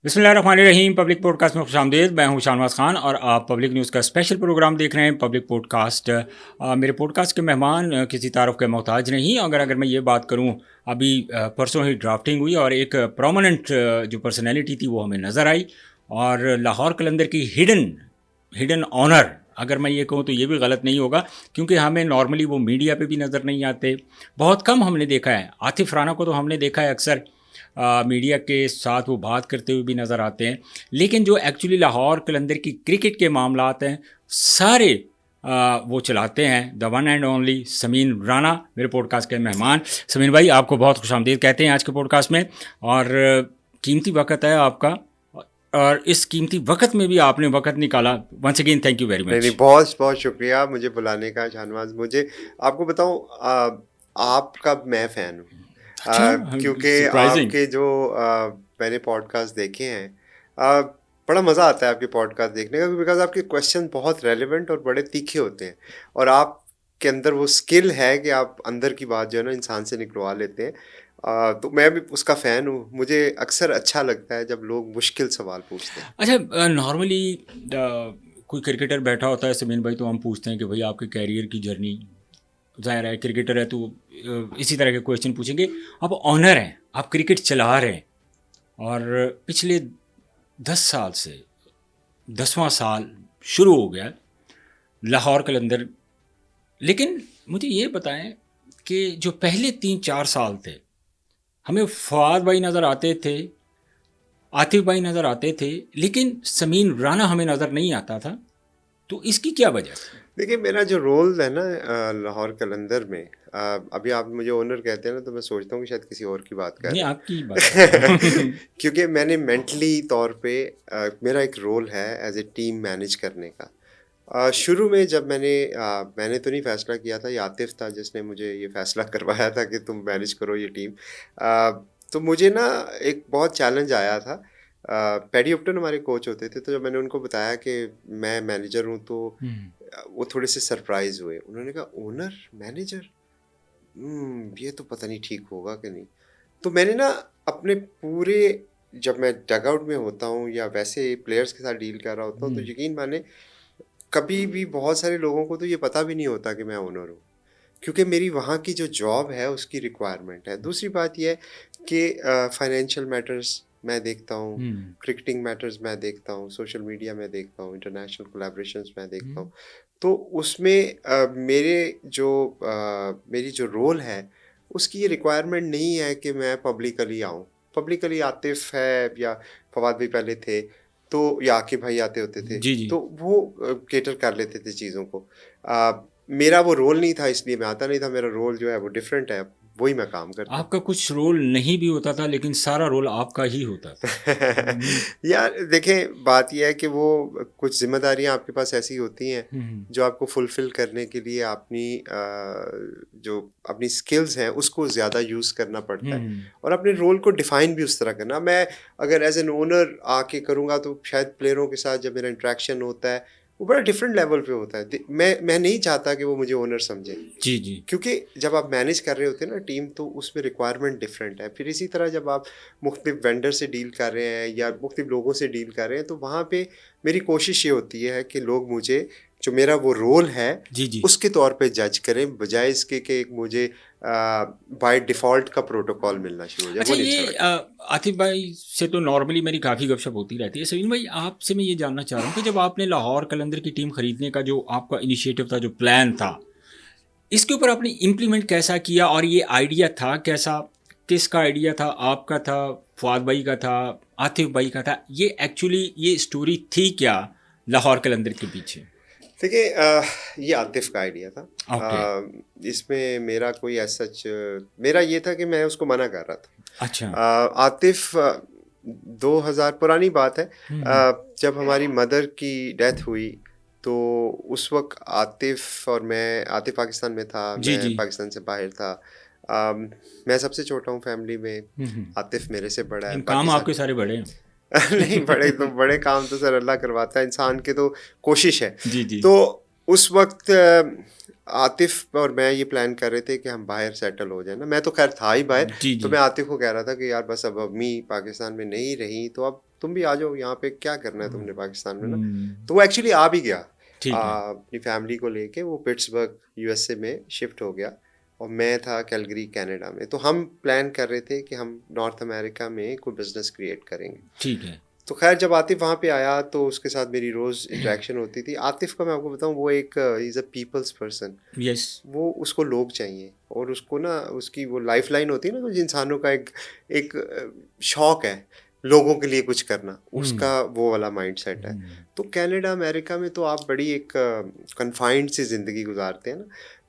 बिस्मिल्लाहिर्रहमानिर्रहीम। Public podcast में खुशामदीद। मैं हूं शाहनवाज खान और आप पब्लिक न्यूज़ का स्पेशल प्रोग्राम देख रहे हैं, पब्लिक पॉडकास्ट। मेरे पॉडकास्ट के मेहमान किसी तारुफ के मोहताज नहीं। अगर मैं ये बात करूं, अभी परसों ही ड्राफ्टिंग हुई और एक प्रोमिनेंट जो पर्सनैलिटी थी वो हमें नज़र आई। और लाहौर कलंदर की हिडन हिडन ऑनर, अगर मैं ये कहूँ तो ये भी गलत नहीं होगा, क्योंकि हमें नॉर्मली वो मीडिया पे भी नज़र नहीं आते। बहुत कम हमने देखा है। आतिफ राना को तो हमने देखा है अक्सर मीडिया के साथ वो बात करते हुए भी नज़र आते हैं, लेकिन जो एक्चुअली लाहौर कलंदर की क्रिकेट के मामलात हैं सारे वो चलाते हैं the one and only Sameen Rana, मेरे पॉडकास्ट के मेहमान। समीन भाई, आपको बहुत खुशामदीद कहते हैं आज के पॉडकास्ट में। और कीमती वक्त है आपका, और इस कीमती वक्त में भी आपने वक्त निकाला। Once again thank you very नहीं मच। नहीं, बहुत बहुत शुक्रिया मुझे बुलाने का शाहनवाज। मुझे आपको बताऊं, आपका मैं फ़ैन हूँ। अच्छा, क्योंकि सरप्राइजिंग। आपके जो मैंने पॉडकास्ट देखे हैं, आ, बड़ा मज़ा आता है आपके पॉडकास्ट देखने का, बिकॉज आपके क्वेश्चन बहुत रेलेवेंट और बड़े तीखे होते हैं। और आपके अंदर वो स्किल है कि आप अंदर की बात जो है ना इंसान से निकलवा लेते हैं। तो मैं भी उसका फ़ैन हूँ। मुझे अक्सर अच्छा लगता है जब लोग मुश्किल सवाल पूछते हैं। अच्छा, नॉर्मली कोई क्रिकेटर बैठा होता है समीन भाई, तो हम पूछते हैं कि भाई आपके कैरियर की जर्नी, ज़ाहिर है क्रिकेटर है तो इसी तरह के क्वेश्चन पूछेंगे। आप ऑनर हैं, आप क्रिकेट चला रहे हैं, और पिछले 10 साल से 10वां साल शुरू हो गया है लाहौर कलंदर। लेकिन मुझे ये बताएं कि जो पहले 3-4 साल थे, हमें फवाद भाई नज़र आते थे, आतिफ भाई नज़र आते थे, लेकिन समीन राना हमें नज़र नहीं आता था। तो इसकी क्या वजह थी? देखिए, मेरा जो रोल है ना लाहौर कलंदर में, अभी आप मुझे ओनर कहते हैं ना, तो मैं सोचता हूँ कि शायद किसी और की बात कर नहीं, रहे आपकी ही बात कर रहा हैं। हूँ। क्योंकि मैंने मेंटली तौर पे मेरा एक रोल है एज ए टीम मैनेज करने का। शुरू में जब मैंने तो नहीं फैसला किया था, ये आतिफ था जिसने मुझे ये फैसला करवाया था कि तुम मैनेज करो ये टीम। तो मुझे ना एक बहुत चैलेंज आया था। पैडी उपटन हमारे कोच होते थे, तो जब मैंने उनको बताया कि मैं मैनेजर हूँ, तो वो थोड़े से सरप्राइज हुए। उन्होंने कहा, ओनर मैनेजर, ये तो पता नहीं ठीक होगा कि नहीं। तो मैंने ना अपने पूरे, जब मैं डग आउट में होता हूँ या वैसे प्लेयर्स के साथ डील कर रहा होता हूँ, तो यकीन माने कभी भी बहुत सारे लोगों को तो ये पता भी नहीं होता कि मैं ओनर हूँ, क्योंकि मेरी वहाँ की जो जॉब है उसकी रिक्वायरमेंट है। दूसरी बात यह है कि फाइनेंशियल मैटर्स मैं देखता हूँ, क्रिकेटिंग मैटर्स मैं देखता हूँ, सोशल मीडिया मैं देखता हूँ, इंटरनेशनल कोलैबोरेशंस मैं देखता हूँ। तो उसमें मेरी जो रोल है उसकी ये रिक्वायरमेंट नहीं है कि मैं पब्लिकली आऊँ। पब्लिकली आतिफ है या फवाद भी पहले थे, तो या आकिब भाई आते होते थे, जी जी। तो वो केटर कर लेते थे चीज़ों को। मेरा वो रोल नहीं था, इसलिए मैं आता नहीं था। मेरा रोल जो है वो डिफरेंट है, वही मैं काम करता हूँ। आपका कुछ रोल नहीं भी होता था, लेकिन सारा रोल आपका ही होता था। यार देखें, बात यह है कि वो कुछ जिम्मेदारियां आपके पास ऐसी होती हैं जो आपको फुलफिल करने के लिए जो अपनी स्किल्स हैं उसको ज़्यादा यूज़ करना पड़ता है, और अपने रोल को डिफाइन भी उस तरह करना। मैं अगर एज एन ओनर आके करूँगा तो शायद प्लेयरों के साथ जब मेरा इंट्रैक्शन होता है वो बड़ा डिफरेंट लेवल पे होता है। मैं नहीं चाहता कि वो मुझे ओनर समझे, जी जी। क्योंकि जब आप मैनेज कर रहे होते हैं ना टीम, तो उसमें रिक्वायरमेंट डिफरेंट है। फिर इसी तरह जब आप मुख्तलिफ वेंडर से डील कर रहे हैं या मुख्तलिफ लोगों से डील कर रहे हैं, तो वहाँ पे मेरी कोशिश ये होती है कि लोग मुझे, जो मेरा वो रोल है जी जी। उसके तौर पे जज करें, बजाय इसके कि एक मुझे बाय डिफ़ॉल्ट का प्रोटोकॉल मिलना शुरू हो जाए। अच्छा, वो नहीं अच्छा ये लगता। आतिफ भाई से तो नॉर्मली मेरी काफ़ी गपशप होती रहती है। सलीम भाई, आपसे मैं ये जानना चाह रहा हूँ कि जब आपने लाहौर कलंदर की टीम खरीदने का जो आपका इनिशिएटिव था, जो प्लान था, इसके ऊपर आपने इम्प्लीमेंट कैसा किया, और ये आइडिया था कैसा? किसका आइडिया था? आपका था, फवाद भाई का था, आतिफ भाई का था? ये एक्चुअली ये स्टोरी थी क्या लाहौर कलंदर के पीछे? देखिए, ये आतिफ का आइडिया था। ओके। इसमें मेरा कोई ऐसा सच, मेरा ये था कि मैं उसको मना कर रहा था। अच्छा। आतिफ 2000 पुरानी बात है, जब हमारी मदर की डेथ हुई, तो उस वक्त आतिफ और मैं, आतिफ पाकिस्तान में था, जी मैं जी। पाकिस्तान से बाहर था। मैं सबसे छोटा हूँ फैमिली में, आतिफ मेरे से बड़ा है, इन बाकी काम सब आपके सारे बड़े हैं। नहीं, बड़े काम तो सर अल्लाह करवाता है, इंसान की तो कोशिश है। जी जी। तो उस वक्त आतिफ और मैं ये प्लान कर रहे थे कि हम बाहर सेटल हो जाए ना। मैं तो खैर था ही बाहर। जी तो जी। मैं आतिफ को कह रहा था कि यार बस अब अम्मी पाकिस्तान में नहीं रही, तो अब तुम भी आ जाओ यहाँ पे, क्या करना है तुमने पाकिस्तान में ना। हम्म, तो वो एक्चुअली आ भी गया, ठीक है। अपनी फैमिली को लेके वो पिट्सबर्ग यूएसए में शिफ्ट हो गया, और मैं था कैलगरी कनाडा में। तो हम प्लान कर रहे थे कि हम नॉर्थ अमेरिका में कोई बिजनेस क्रिएट करेंगे। ठीक है। तो खैर जब आतिफ वहाँ पे आया तो उसके साथ मेरी रोज़ इंटरेक्शन होती थी। आतिफ का मैं आपको बताऊँ, वो एक is a people's person. Yes. वो उसको लोग चाहिए, और उसको ना उसकी वो लाइफ लाइन होती है ना, कुछ इंसानों का एक एक शौक है लोगों के लिए कुछ करना, हम्म, उसका वो वाला माइंड सेट है। हम्म, तो कनाडा अमेरिका में तो आप बड़ी एक कन्फाइंड सी ज़िंदगी गुजारते हैं ना,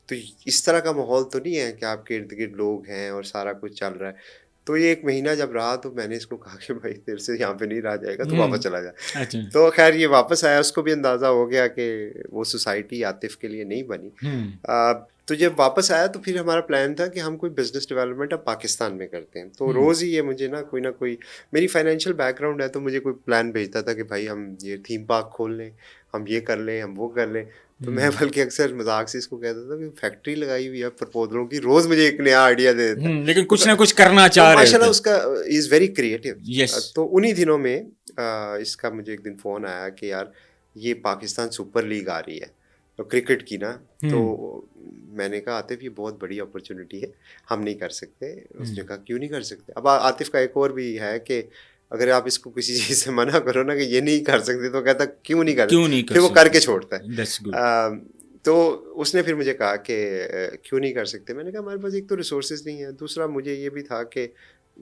तो इस तरह का माहौल तो नहीं है कि आपके इर्द गिर्द लोग हैं और सारा कुछ चल रहा है। तो ये 1 महीना जब रहा तो मैंने इसको कहा कि भाई तेरे से यहाँ पे नहीं रहा जाएगा, तो वापस चला जा। अच्छा। तो खैर ये वापस आया, उसको भी अंदाज़ा हो गया कि वो सोसाइटी आतिफ के लिए नहीं बनी। हम्म, तो जब वापस आया तो फिर हमारा प्लान था कि हम कोई बिजनेस डेवलपमेंट अब पाकिस्तान में करते हैं। तो हम्म, रोज़ ही ये मुझे ना कोई मेरी फाइनेंशियल बैकग्राउंड है, तो मुझे कोई प्लान भेजता था कि भाई हम ये थीम पार्क खोल लें, हम ये कर लें, हम वो कर लें। तो मैं हम्म, बल्कि अक्सर मजाक से इसको कहता था कि फैक्ट्री लगाई हुई है प्रपोजलों की, रोज़ मुझे एक नया आइडिया दे देता है। लेकिन कुछ तो, ना कुछ करना तो चाह रहे माशाल्लाह थे। उसका इज़ वेरी क्रिएटिव। यस। तो उन्हीं दिनों में इसका मुझे एक दिन फ़ोन आया कि यार ये पाकिस्तान सुपर लीग आ रही है तो क्रिकेट की ना। तो हम्म, मैंने कहा आतिफ ये बहुत बड़ी अपॉर्चुनिटी है, हम नहीं कर सकते। उसने हम्म, कहा क्यों नहीं कर सकते। अब आतिफ का एक और भी है कि अगर आप इसको किसी चीज़ से मना करो ना कि ये नहीं कर सकते, तो कहता क्यों नहीं कर क्यों सकते, नहीं कर फिर वो सकते। करके छोड़ता है। That's good. तो उसने फिर मुझे कहा कि क्यों नहीं कर सकते। मैंने कहा हमारे पास एक तो रिसोर्सेज नहीं है, दूसरा मुझे ये भी था कि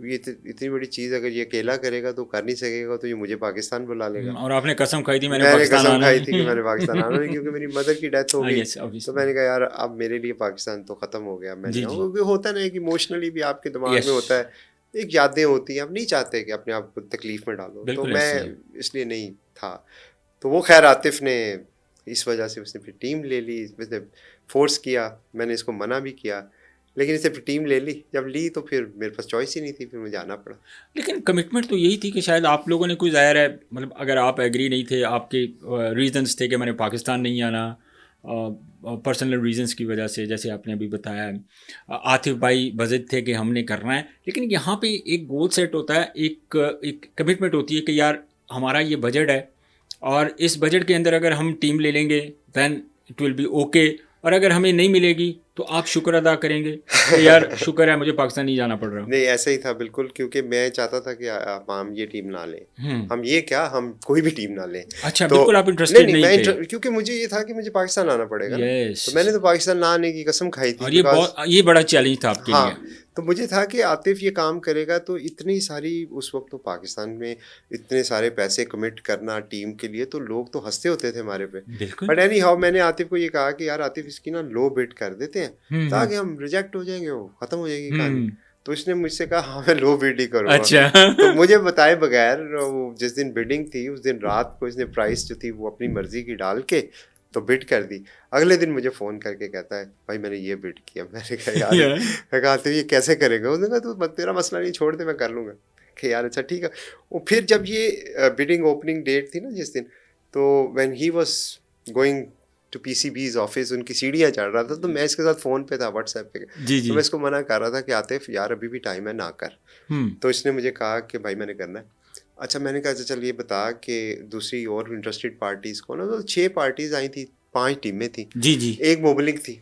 ये इतनी बड़ी चीज़ अगर ये अकेला करेगा तो कर नहीं सकेगा, तो ये मुझे पाकिस्तान बुला लेगा। और आपने कसम खाई थी मैंने मैंने पाकिस्तान कसम आना खाई थी कि मैंने पाकिस्तान आना नहीं, है। क्योंकि मेरी मदर की डेथ हो गई। यस, तो ऑब्वियसली। मैंने कहा यार अब मेरे लिए पाकिस्तान तो ख़त्म हो गया, मैं नहीं जी, जी। आऊँगा। क्योंकि होता है ना कि इमोशनली भी आपके दिमाग यस, में होता है, एक यादें होती हैं, आप नहीं चाहते कि अपने आप को तकलीफ़ में डालो। तो बिल्कुल मैं ऐसे ही। इसलिए नहीं था। तो वो खैर आतिफ ने इस वजह से उसने फिर टीम ले ली, उसने फोर्स किया, मैंने इसको मना भी किया, लेकिन इसने फिर टीम ले ली। जब ली तो फिर मेरे पास चॉइस ही नहीं थी, फिर मुझे आना पड़ा। लेकिन कमिटमेंट तो यही थी कि शायद आप लोगों ने कोई ज़ाहिर है मतलब अगर आप एग्री नहीं थे, आपके रीजंस थे कि मैंने पाकिस्तान नहीं आना, पर्सनल रीजंस की वजह से, जैसे आपने अभी बताया। आतिफ भाई बज़िद थे कि हमने करना है, लेकिन यहाँ पे एक गोल सेट होता है, एक कमिटमेंट होती है कि यार हमारा ये बजट है, और इस बजट के अंदर अगर हम टीम ले लेंगे then it will be okay, और अगर हमें नहीं मिलेगी तो आप शुक्र अदा करेंगे कि यार शुक्र है मुझे पाकिस्तान नहीं जाना पड़ रहा। नहीं ऐसा ही था बिल्कुल, क्योंकि मैं चाहता था कि हम ये टीम ना लें। हम्म। हम ये क्या, हम कोई भी टीम ना लें। अच्छा, तो बिल्कुल आप नहीं इंटरेस्टेड नहीं नहीं मैं थे। क्योंकि मुझे ये था कि मुझे पाकिस्तान आना पड़ेगा ना। यस। तो मैंने तो पाकिस्तान ना आने की कसम खाई थी, और ये बिकॉज बहुत, ये बड़ा चैलेंज था आपके लिए। हाँ, तो मुझे था कि आतिफ ये काम करेगा तो इतनी सारी, उस वक्त तो पाकिस्तान में इतने सारे पैसे कमिट करना टीम के लिए, तो लोग तो हंसते होते थे हमारे पे। बिल्कुल। बट एनी हाउ मैंने आतिफ को ये कहा कि यार आतिफ इसकी ना लो बिड कर देते हैं, हम्म, ताकि हम रिजेक्ट हो जाएंगे, वो ख़त्म हो जाएगी कहानी। हम्म। तो इसने मुझसे कहा हाँ मैं लो बिड ही करूँगा। अच्छा। तो मुझे बताए बगैर वो जिस दिन बिडिंग थी उस दिन रात को इसने प्राइस जो थी वो अपनी मर्जी की डाल के तो बिड कर दी। अगले दिन मुझे फ़ोन करके कहता है भाई मैंने ये बिड किया। मैंने कहा यार या मैं कहा तो ये कैसे करेगा। उसने कहा तो तेरा मसला नहीं, छोड़ दे मैं कर लूँगा। कि यार अच्छा ठीक है। और फिर जब ये बिडिंग ओपनिंग डेट थी ना जिस दिन, तो when he was going to PCB's office, उनकी सीढ़ियाँ चढ़ रहा था, तो मैं इसके साथ फ़ोन पे था व्हाट्सएप पे। जी, तो जी। मैं इसको मना कर रहा था कि आतिफ यार अभी भी टाइम है, ना कर। हम्म, तो इसने मुझे कहा कि भाई मैंने करना है। अच्छा मैंने कहा अच्छा चल ये बता कि दूसरी और इंटरेस्टेड पार्टीज़ को ना, तो 6 पार्टीज़ आई थी, 5 टीमें थी। जी, जी, एक मोबलिंक थी,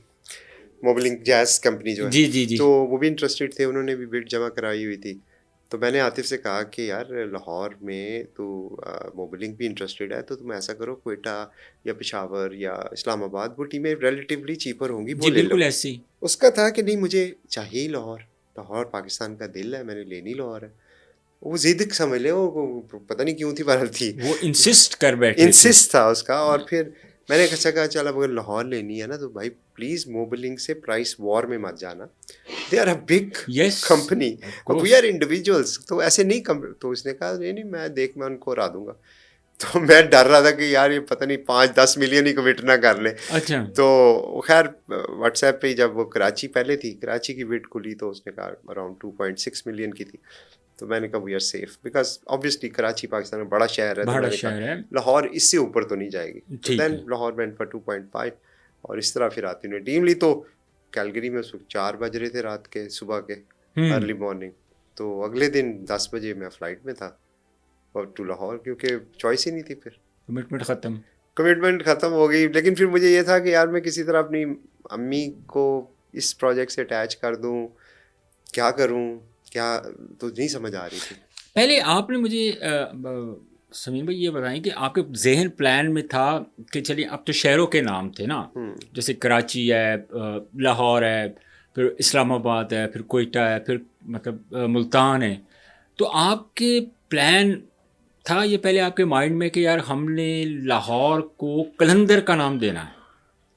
मोबलिंक जैज़ कंपनी जो है, जी, जी, जी। तो वो भी इंटरेस्टेड थे, उन्होंने भी बिड जमा कराई हुई थी। तो मैंने आतिफ से कहा कि यार लाहौर में तो मोबलिंक भी इंटरेस्टेड है, तो तुम ऐसा करो क्वेटा या पेशावर या इस्लामाबाद, वो टीमें रिलेटिवली चीपर होंगी, वो जी, ले लो। बिल्कुल ऐसे ही। उसका था कि नहीं मुझे चाहिए ही लाहौर, लाहौर पाकिस्तान का दिल है, मैंने लेनी लाहौर है। वो ज़िद समझ ले, वो पता नहीं क्यों थी बहरहाल थी। वो इंसिस्ट कर बैठे थे। इंसिस्ट था उसका। और फिर मैंने अच्छा कहा चल अब अगर लाहौर लेनी है ना तो भाई प्लीज़ मोबलिंग से प्राइस वॉर में मत जाना, they are a big yes, company, of और वी कोर्स। आर इंडिविजुअल्स, तो ऐसे नहीं कम। तो उसने कहा नहीं नहीं मैं उनको हरा दूंगा। तो मैं डर रहा था कि यार ये पता नहीं 5-10 मिलियन ही कमिट ना कर ले। अच्छा। तो खैर व्हाट्सएप पे जब वो कराची पहले थी, कराची की बिड खुली तो उसने कहा अराउंड 2.6 मिलियन की थी। तो मैंने कहा we are safe, because obviously Karachi Pakistan में बड़ा शहर है। तो बड़ा मैंने शहर है। कहा लाहौर इससे ऊपर तो नहीं जाएगी। तो ठीक देन है। लाहौर वेंट फॉर 2.5, और इस तरह फिर आती ने टीम ली। तो कैलगरी में उस वक्त 4 बज रहे थे रात के, सुबह के, हम्म। Early morning. तो अगले दिन 10 बजे मैं फ़्लाइट में था। टू लाहौर, क्योंकि चॉइस ही नहीं थी। फिर कमिटमेंट ख़त्म हो गई। लेकिन फिर मुझे ये था कि यार मैं किसी तरह अपनी अम्मी को इस प्रोजेक्ट से अटैच कर दूं, क्या करूं, क्या, तो नहीं समझ आ रही थी। पहले आपने मुझे समीर भाई ये बताएं कि आपके जहन प्लान में था कि चलिए अब तो शहरों के नाम थे ना, जैसे कराची है, लाहौर है, फिर इस्लामाबाद है, फिर कोयटा है, फिर मतलब मुल्तान है, तो आपके प्लान था ये पहले आपके माइंड में कि यार हमने लाहौर को कलंदर का नाम देना है?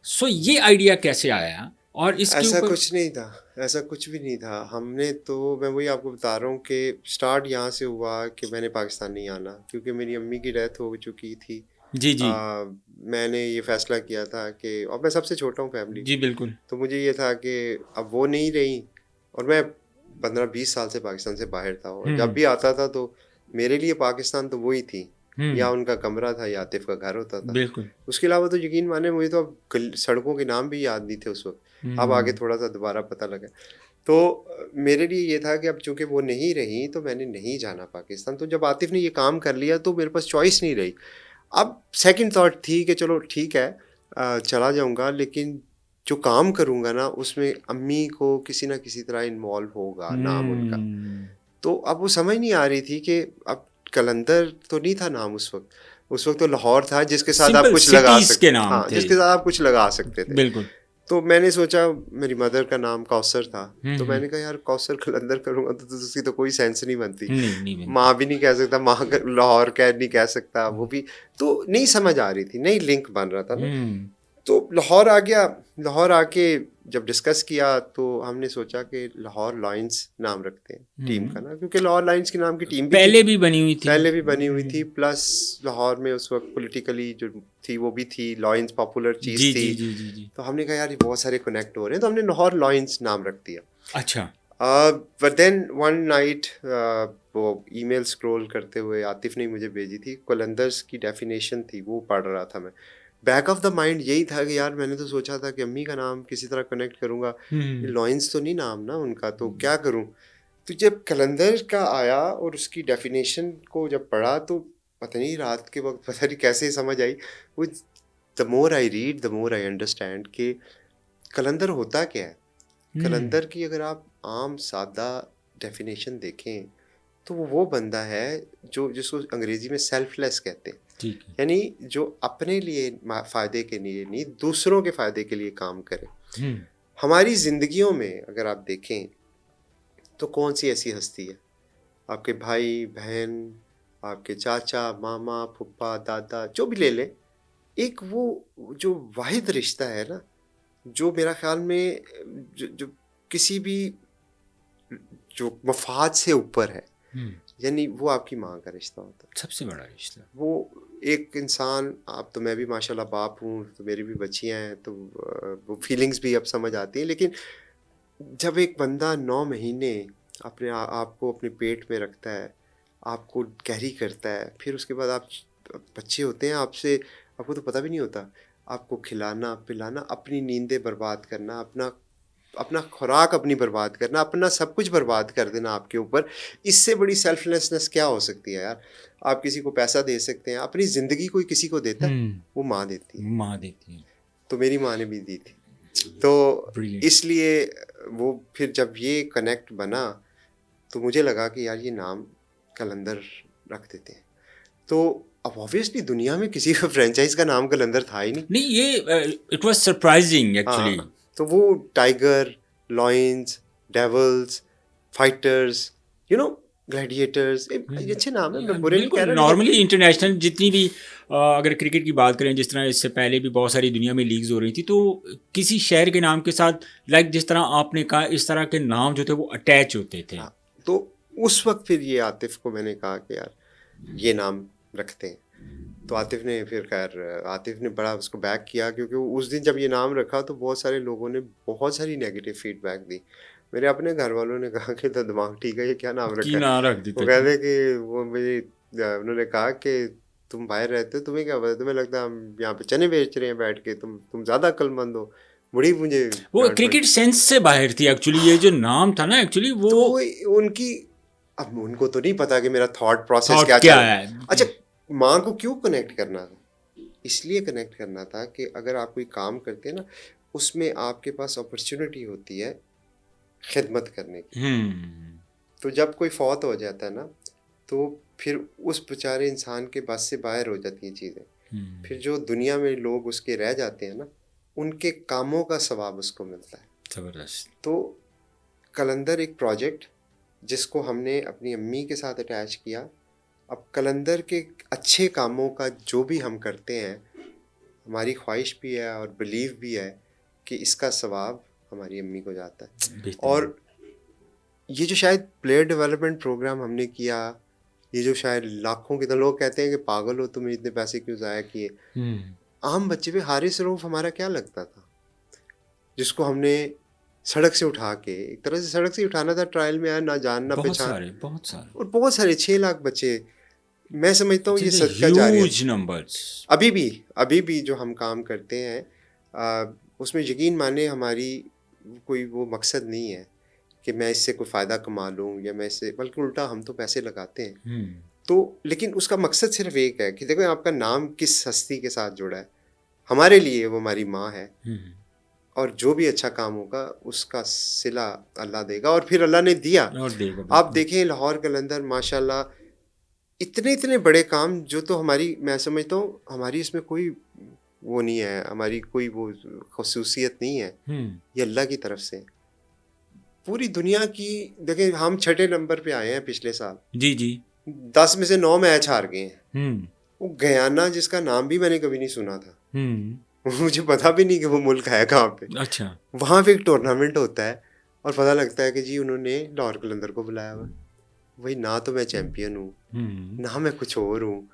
सो ये आइडिया कैसे आया और इसके ऐसा ऊपर? कुछ नहीं था, ऐसा कुछ भी नहीं था। हमने तो, मैं वही आपको बता रहा हूँ कि स्टार्ट यहाँ से हुआ कि मैंने पाकिस्तान नहीं आना, क्योंकि मेरी अम्मी की डेथ हो चुकी थी। जी जी मैंने ये फैसला किया था कि, और मैं सबसे छोटा हूँ फैमिली, जी बिल्कुल। तो मुझे ये था कि अब वो नहीं रही, और मैं 15-20 साल से पाकिस्तान से बाहर था, और जब भी आता था तो मेरे लिए पाकिस्तान तो वही थी, या उनका कमरा था या आतिफ का घर होता था। बिल्कुल। उसके अलावा तो यकीन माने मुझे तो अब सड़कों के नाम भी याद नहीं थे उस वक्त। अब आगे थोड़ा सा दोबारा पता लगा। तो मेरे लिए ये था कि अब चूंकि वो नहीं रही तो मैंने नहीं जाना पाकिस्तान। तो जब आतिफ ने ये काम कर लिया तो मेरे पास चॉइस नहीं रही। अब सेकंड थॉट थी कि चलो ठीक है, चला जाऊंगा, लेकिन जो काम करूंगा ना उसमें अम्मी को किसी ना किसी तरह इन्वॉल्व होगा नाम उनका। तो अब वो समझ नहीं आ रही थी कि अब कलंदर तो नहीं था नाम उस वक्त तो लाहौर था जिसके साथ आप कुछ लगा सकते, हाँ, जिसके साथ आप कुछ लगा सकते थे। बिल्कुल। तो मैंने सोचा, मेरी मदर का नाम कौसर था, तो मैंने कहा यार कौसर कलंदर करूंगा तो उसकी तो कोई सेंस नहीं बनती। नहीं माँ भी नहीं कह सकता, माँ लाहौर कह नहीं कह सकता, वो भी तो नहीं समझ आ रही थी, नहीं लिंक बन रहा था ना। तो लाहौर आ गया। लाहौर आके जब डिस्कस किया तो हमने सोचा कि लाहौर लायंस नाम रखते हैं टीम का ना, क्योंकि लाहौर लायंस के नाम की टीम भी पहले भी बनी हुई थी, पहले भी बनी हुई थी, प्लस लाहौर में उस वक्त पॉलिटिकली जो थी वो भी थी, लायंस पॉपुलर चीज़ थी। जी। तो हमने कहा यार ये बहुत सारे कनेक्ट हो रहे हैं, तो हमने लाहौर लायंस नाम रख दिया। अच्छा। बट देन वन नाइट वो ईमेल स्क्रॉल करते हुए आतिफ ने मुझे भेजी थी, कलंदर्स की डेफिनेशन थी, वो पढ़ रहा था मैं। बैक ऑफ द माइंड यही था कि यार मैंने तो सोचा था कि अम्मी का नाम किसी तरह कनेक्ट करूंगा, लॉयंस तो नहीं नाम ना उनका, तो क्या करूं। तो जब कलंदर का आया और उसकी डेफिनेशन को जब पढ़ा तो पता नहीं रात के वक्त पता नहीं कैसे समझ आई। वो the more I read the more I understand कि कलंदर होता क्या है। कलंदर की अगर आप आम सादा डेफिनेशन देखें तो वो बंदा है जो, जिसको अंग्रेजी में सेल्फलेस कहते हैं, यानी जो अपने लिए फ़ायदे के लिए नहीं, दूसरों के फ़ायदे के लिए काम करे। हमारी ज़िंदगियों में अगर आप देखें तो कौन सी ऐसी हस्ती है, आपके भाई बहन, आपके चाचा मामा फूफा दादा जो भी ले लें, एक वो जो वाहिद रिश्ता है ना, जो मेरा ख्याल में जो किसी भी जो मफाद से ऊपर है, यानी वो आपकी माँ का रिश्ता होता है, सबसे बड़ा रिश्ता। वो एक इंसान, आप तो, मैं भी माशाल्लाह बाप हूँ, तो मेरी भी बच्चियाँ हैं, तो वो फीलिंग्स भी अब समझ आती हैं। लेकिन जब एक बंदा 9 महीने अपने आपको अपने पेट में रखता है, आपको कैरी करता है, फिर उसके बाद आप बच्चे होते हैं, आपसे आपको तो पता भी नहीं होता, आपको खिलाना पिलाना, अपनी नींदें बर्बाद करना, अपना खुराक अपनी बर्बाद करना, अपना सब कुछ बर्बाद कर देना आपके ऊपर। इससे बड़ी सेल्फलेसनेस क्या हो सकती है यार। आप किसी को पैसा दे सकते हैं, अपनी ज़िंदगी कोई किसी को देता है, वो माँ देती है। तो मेरी माँ ने भी दी थी, तो इसलिए वो फिर जब ये कनेक्ट बना तो मुझे लगा कि यार ये नाम कलंदर रख देते हैं। तो अब ऑब्वियसली दुनिया में किसी का फ्रेंचाइज का नाम कलंदर था ही नहीं। ये इट वाज सरप्राइजिंग एक्चुअली। तो वो tiger, lions, dwells, fighters, Gladiators, अच्छे नाम है, मैं बुरे नहीं कह रहा। नॉर्मली इंटरनेशनल जितनी भी अगर क्रिकेट की बात करें, जिस तरह इससे पहले भी बहुत सारी दुनिया में लीग्स हो रही थी, तो किसी शहर के नाम के साथ जिस तरह आपने कहा, इस तरह के नाम जो थे वो अटैच होते थे। तो उस वक्त फिर ये आतिफ को मैंने कहा कि यार ये नाम रखते हैं। तो आतिफ ने फिर आतिफ ने बड़ा उसको बैक किया, क्योंकि उस दिन जब ये नाम रखा तो बहुत सारे लोगों ने बहुत सारी नेगेटिव फीडबैक दी। मेरे अपने घर वालों ने कहा कि तो दिमाग ठीक है, ये क्या नाम रखा है। वो कहते कि वो उन्होंने कहा कि तुम बाहर रहते हो, तुम्हें क्या पता, तुम्हें लगता है हम यहाँ पे चने बेच रहे हैं बैठ के, तुम ज़्यादा अक्लमंद हो। बड़ी मुझे वो क्रिकेट सेंस से बाहर थी एक्चुअली, ये जो नाम था ना एक्चुअली वो तो उनकी अब उनको तो नहीं पता कि मेरा थॉट प्रोसेस थॉट क्या क्या चल। है। अच्छा, माँ को क्यों कनेक्ट करना था? इसलिए कनेक्ट करना था कि अगर आप कोई काम करते हैं ना, उसमें आपके पास अपॉर्चुनिटी होती है खिदमत करने की। तो जब कोई फौत हो जाता है ना, तो फिर उस बेचारे इंसान के बस से बाहर हो जाती हैं चीज़ें। फिर जो दुनिया में लोग उसके रह जाते हैं ना, उनके कामों का सवाब उसको मिलता है। ज़बरदस्त। तो कलंदर एक प्रोजेक्ट जिसको हमने अपनी अम्मी के साथ अटैच किया। अब कलंदर के अच्छे कामों का जो भी हम करते हैं, हमारी ख्वाहिश भी है और बिलीव भी है कि इसका सवाब हमारी अम्मी को जाता है। बेहतरीन। और ये जो शायद प्लेयर डेवलपमेंट प्रोग्राम हमने किया, ये जो शायद लाखों के, तो लोग कहते हैं कि पागल हो तुम, इतने पैसे क्यों ज़ाया किए। आम बच्चे पे हारिस रऊफ हमारा क्या लगता था, जिसको हमने सड़क से उठा के, एक तरह से सड़क से ही उठाना था, ट्रायल में आया, ना जान ना बहुत पहचान, सारे, बहुत सारे। और बहुत सारे 6 लाख बच्चे। मैं समझता हूँ ये सदका जारिया। Huge numbers. अभी भी जो हम काम करते हैं, उसमें यकीन माने हमारी कोई वो मकसद नहीं है कि मैं इससे कोई फ़ायदा कमा लूँ या मैं इससे, बल्कि उल्टा हम तो पैसे लगाते हैं। तो लेकिन उसका मकसद सिर्फ एक है कि देखो आपका नाम किस हस्ती के साथ जुड़ा है। हमारे लिए वो हमारी माँ है, और जो भी अच्छा काम होगा उसका सिला अल्लाह देगा, और फिर अल्लाह ने दिया। और देगा। आप देखें लाहौर कलंदर माशाल्लाह, इतने बड़े काम जो तो हमारी, मैं समझता हूँ हमारी इसमें कोई वो नहीं है, हमारी कोई वो खसूसियत नहीं है, ये अल्लाह की तरफ से। पूरी दुनिया की देखें, हम 6 नंबर पे आए हैं पिछले साल। जी जी। 10 में से 9 मैच हार गए हैं। वो गयाना, जिसका नाम भी मैंने कभी नहीं सुना था, मुझे पता भी नहीं कि वो मुल्क है कहाँ पे। अच्छा। वहाँ पे एक टूर्नामेंट होता है और पता लगता है कि जी उन्होंने लाहौर कलंदर को बुलाया हुआ। वही ना तो मैं चैंपियन हूँ, ना मैं कुछ और हूँ।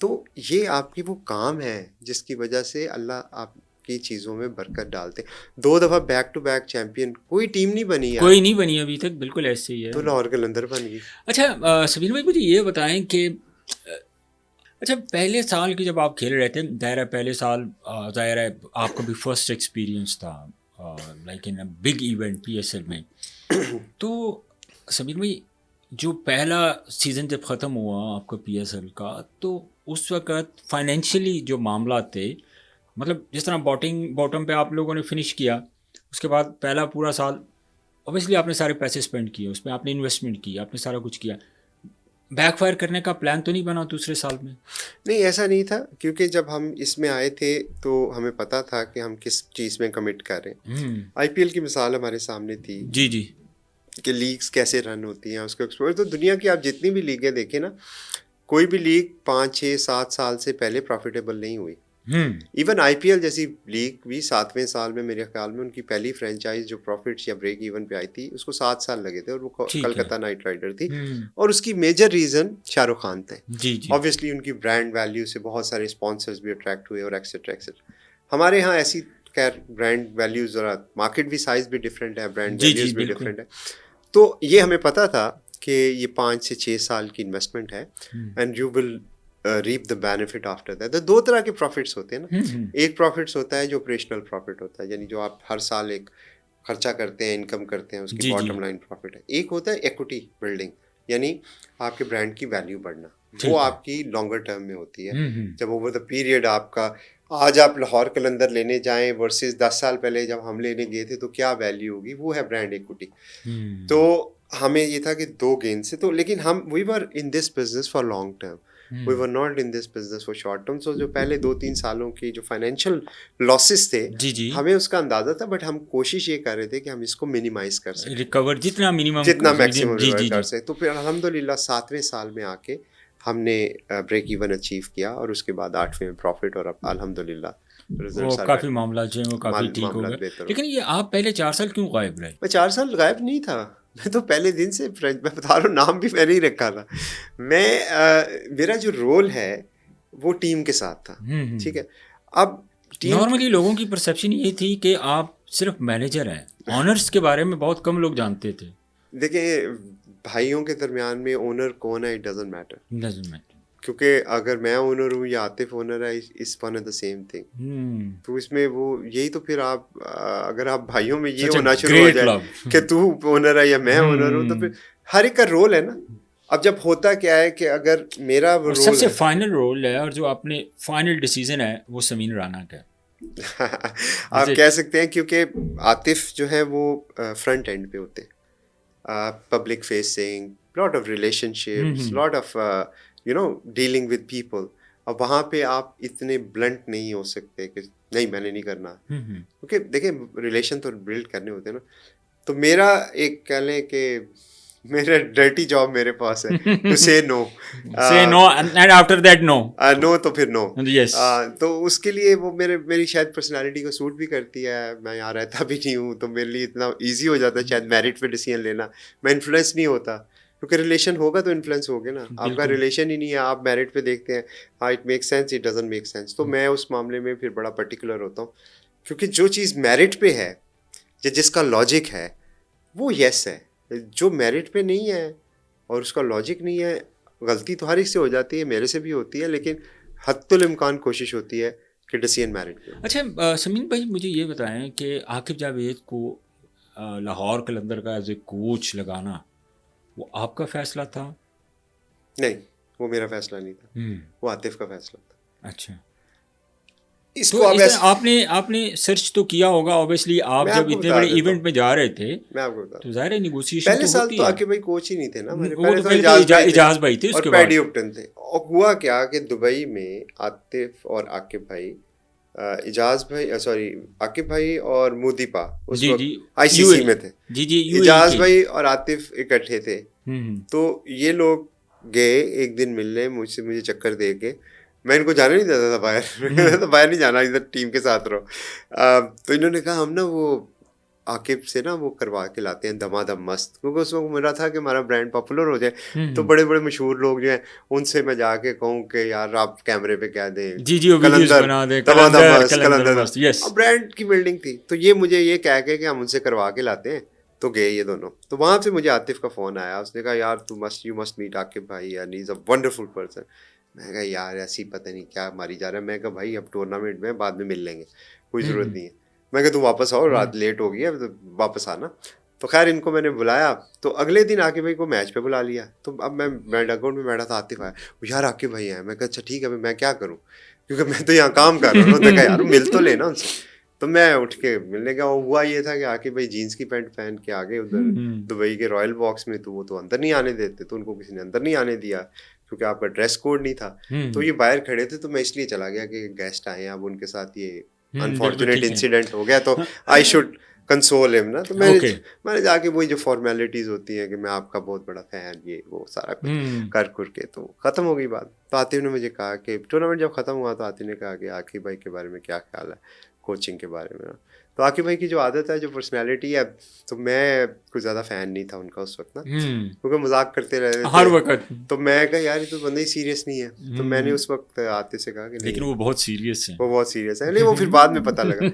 तो ये आपकी वो काम है जिसकी वजह से अल्लाह आपकी चीज़ों में बरकत डालते। 2 दफ़ा बैक टू बैक चैंपियन, कोई टीम नहीं बनी यार, कोई नहीं बनी अभी तक, बिल्कुल ऐसे ही है। तो लाहौर कलंदर बन गई। अच्छा सबीर भाई, मुझे ये बताएं कि अच्छा, पहले साल की जब आप खेल रहे थे, ज़ाहिर है पहले साल, ज़ाहिर है आपका भी फर्स्ट एक्सपीरियंस था like in a big event PSL में। तो सबीर भाई, जो पहला सीज़न जब ख़त्म हुआ आपका पीएसएल का, तो उस वक़्त फाइनेंशियली जो मामला थे, मतलब जिस तरह बॉटम पे आप लोगों ने फिनिश किया, उसके बाद पहला पूरा साल ऑब्वियसली आपने सारे पैसे स्पेंड किए, उसमें आपने इन्वेस्टमेंट की, आपने सारा कुछ किया। बैकफायर करने का प्लान तो नहीं बना दूसरे साल में? नहीं, ऐसा नहीं था, क्योंकि जब हम इसमें आए थे तो हमें पता था कि हम किस चीज़ में कमिट कर रहे हैं। आईपीएल की मिसाल हमारे सामने थी जी जी। कि लीग्स कैसे रन होती हैं, उसका एक्सप्लोर। तो दुनिया की आप जितनी भी लीगें देखें ना, कोई भी लीग 5, 6, 7 साल से पहले प्रॉफिटेबल नहीं हुई। इवन आईपीएल जैसी लीग भी 7वें साल में, मेरे ख्याल में उनकी पहली फ्रेंचाइज जो प्रॉफिट्स या ब्रेक इवन पे आई थी, उसको 7 साल लगे थे, और वो कलकत्ता नाइट राइडर थी। और उसकी मेजर रीज़न शाहरुख खान थे। जी जी। ऑब्वियसली उनकी ब्रांड वैल्यू से बहुत सारे स्पॉन्सर्स भी अट्रैक्ट हुए, और एक्सेट्रा एक्सेट्रा। हमारे यहाँ ऐसी खैर ब्रांड वैल्यूज, ज़रा मार्केट भी साइज भी डिफरेंट है, ब्रांड जी जी, वैल्यूज भी बिल्कुल। डिफरेंट है। तो ये हमें पता था कि ये 5 से 6 साल की इन्वेस्टमेंट है, and you will reap the benefit after that. तो 2 तरह के प्रॉफिट्स होते हैं ना। एक प्रॉफिट्स होता है जो ऑपरेशनल प्रॉफिट होता है, यानी जो आप हर साल एक खर्चा करते हैं, इनकम करते हैं, उसकी जी जी। बॉटम लाइन प्रॉफिट है। एक होता है इक्विटी बिल्डिंग, यानी आपके ब्रांड की वैल्यू बढ़ना। ठीक वो है। आपकी लॉन्गर टर्म में होती है, जब ओवर द पीरियड आपका, आज आप लाहौर कलंदर लेने जाएं वर्सेस 10 साल पहले जब हम लेने गए थे, तो क्या वैल्यू होगी, वो है ब्रांड इक्विटी। तो हमें ये था कि 2 गेन से, तो लेकिन हम we were in this business for long term, we were not in this business for short term. So जो पहले 2-3 सालों की जो फाइनेंशियल लॉसेस थे, जी जी। हमें उसका अंदाज़ा था, बट हम कोशिश ये कर रहे थे कि हम इसको मिनिमाइज कर सकें, रिकवर जितना मिनिमम, जितना मैक्सिमम जी रिकवर जी कर जी। सकें। तो फिर अल्हम्दुलिल्लाह 7वें साल में आके हमने ब्रेक इवन अचीव किया, और उसके बाद 8वें में प्रॉफिट, और अब अल्हम्दुलिल्लाह वो रिजल्ट्स आर काफ़ी बेटर, मामला जो है वो काफ़ी ठीक हो मामला गए। बेहतर हो। लेकिन ये आप पहले 4 साल क्यों गायब रहे? मैं 4 साल गायब नहीं था, मैं तो पहले दिन से फ्रेंच, मैं बता रहा हूँ, नाम भी मैंने ही रखा था। मेरा जो रोल है वो टीम के साथ था, ठीक है। अब टीम नॉर्मली लोगों की परसेप्शन ये थी कि आप सिर्फ मैनेजर हैं, ऑनर्स के बारे में बहुत कम लोग जानते थे। देखिए, भाइयों के दरमियान में ओनर कौन है, it doesn't matter, doesn't matter. क्योंकि अगर मैं ओनर हूँ या आतिफ ओनर है, इस one of the same thing. तो इसमें वो यही, तो फिर आप अगर आप भाइयों में ये सच अ होना शुरू हो ग्रेट जाए लव। कि तू ओनर है या मैं ओनर हूँ, तो फिर हर एक का रोल है ना। अब जब होता क्या है कि अगर मेरा और रोल सबसे है फाइनल रोल है और जो आपने फाइनल डिसीजन है वो समीन राणा का इज आप इट? कह सकते हैं, क्योंकि आतिफ जो है वो फ्रंट एंड पे होते हैं, public facing, lot of relationships, hmm lot of dealing with people. अब वहाँ पे आप इतने ब्लंट नहीं हो सकते कि नहीं मैंने नहीं करना, हम्म क्योंकि देखिए रिलेशन तो बिल्ड करने होते हैं ना। तो मेरा एक कह लें कि मेरा डर्टी जॉब मेरे पास है, to say no. Say no and after that no. No तो फिर नो। यस। तो उसके लिए वो मेरी शायद पर्सनालिटी को सूट भी करती है। मैं यहाँ रहता भी नहीं हूँ, तो मेरे लिए इतना इजी हो जाता है शायद मैरिट पे डिसीजन लेना। मैं इन्फ्लुएंस नहीं होता, क्योंकि रिलेशन होगा तो इन्फ्लुएंस होगे ना। आपका बिल्कुल। रिलेशन ही नहीं है, आप मैरिट पे देखते हैं, हाँ it make sense, it doesn't make sense. तो मैं उस मामले में फिर बड़ा पर्टिकुलर होता हूँ, क्योंकि जो चीज़ मैरिट पे है या जिसका लॉजिक है वो यस है। जो मेरिट पे नहीं है और उसका लॉजिक नहीं है, गलती तो हर एक से हो जाती है, मेरे से भी होती है, लेकिन हत्तुल इम्कान कोशिश होती है कि डिसीजन मेरिट पे हो। अच्छा समीन भाई मुझे ये बताएं कि आकिब जावेद को लाहौर कलंदर का एज ए कोच लगाना वो आपका फैसला था? नहीं, वो मेरा फैसला नहीं था, हम्म। वो आतिफ का फैसला था। अच्छा। तो इसको आप इस तरह ऐसे, आपने आपने सर्च तो किया होगा ऑब्वियसली, आप मैं जब आपको इतने बता बड़े देता इवेंट हूँ, में जा रहे थे मैं आपको बता, तो ज़ाहिर है निगोशिएशन पहले तो साल होती तो है। आकिब भाई कोच ही नहीं थे ना मेरे, वो पहले तो तो पहले तो इजाज भाई थे इजाज भाई थे और उसके पैडी बाद। उपटन थे। और हुआ क्या कि दुबई में आतिफ और आकिब भाई, इजाज भाई, सॉरी, आकिब भाई और मुदीपा उस जी जी। वक्त यूए। आईसीसी में थे। जी जी यूएई इजाज के। भाई और आतिफ इकट्ठे थे। हम्म। तो ये लोग गए एक दिन मिलने मुझसे, मुझे चक्कर दे के। मैं इनको जाने नहीं देता था बाहर मैं तो बाहर नहीं जाना, इधर टीम के साथ रहो। तो इन्होंने कहा हम ना वो आकिब से ना वो करवा के लाते हैं दमादम मस्त, क्योंकि उस वक्त मेरा था कि हमारा ब्रांड पॉपुलर हो जाए। तो हम्म। बड़े बड़े मशहूर लोग जो हैं उनसे मैं जाके कहूँ कि यार आप कैमरे पे कह दें जी जी वो वीडियोस कलंदर, बना दे, दमादम कलंदर मस्त, कलंदर कलंदर। मस्त, यस। अब ब्रांड की बिल्डिंग थी, तो ये मुझे ये कह के कि हम उनसे करवा के लाते हैं। तो गए ये दोनों, तो वहाँ से मुझे आतिफ का फ़ोन आया, उसने कहा यार यू मस्ट मीट आकिब भाई यार, he is a wonderful person. मैं कहा यार ऐसी पता नहीं क्या मारी जा रहा है। मैं कहा भाई अब टूर्नामेंट में बाद में मिल लेंगे, कोई ज़रूरत हम्म नहीं है। मैं कहा तू वापस आओ, हम्म रात लेट हो गई है, तो वापस आना। तो खैर इनको मैंने बुलाया, तो अगले दिन आकिब भाई को मैच पे बुला लिया। तो अब मैं डगआउट में बैठा था, आतिफ आया, यार आकिब भाई आए। मैं कहा अच्छा ठीक है, मैं क्या करूँ, क्योंकि मैं तो यहाँ काम कर रहा हूँ। उन्होंने कहा यार मिल तो लेना उनसे। तो मैं उठ के मिलने गया। हुआ ये था कि आकिब भाई जीन्स की पैंट पहन के आ गए उधर हम्म दुबई के रॉयल बॉक्स में। तो वो तो अंदर नहीं आने देते, तो उनको किसी ने अंदर नहीं आने दिया, क्योंकि आपका ड्रेस कोड नहीं था। तो हम्म ये बाहर खड़े थे, तो मैं इसलिए चला गया कि गेस्ट आए हैं, अब उनके साथ ये बिल्कुल अनफॉर्चुनेट ठीक है। इंसिडेंट हो गया, तो आई शुड कंसोल हिम ना। तो ओके। मैंने जाके वही जो फॉर्मेलिटीज़ होती हैं कि मैं आपका बहुत बड़ा फ़ैन, ये वो सारा कुछ हम्म कर के तो ख़त्म हो गई बात। तो आतिफ ने मुझे कहा कि टूर्नामेंट जब ख़त्म हुआ, तो आतिफ ने कहा कि आकिब भाई के बारे में क्या ख्याल है, कोचिंग के बारे में ना। तो आकिब भाई की जो आदत है, जो पर्सनैलिटी है, तो मैं कुछ ज़्यादा फ़ैन नहीं था उनका उस वक्त ना, क्योंकि मजाक करते रहते हर थे। वक्त। तो मैं कहा यार ये तो बंदा ही सीरियस नहीं है। तो मैंने उस वक्त आतिफ से कहा कि नहीं लेकिन वो बहुत सीरियस है। वो बहुत सीरियस है। नहीं, वो फिर बाद में पता लगा।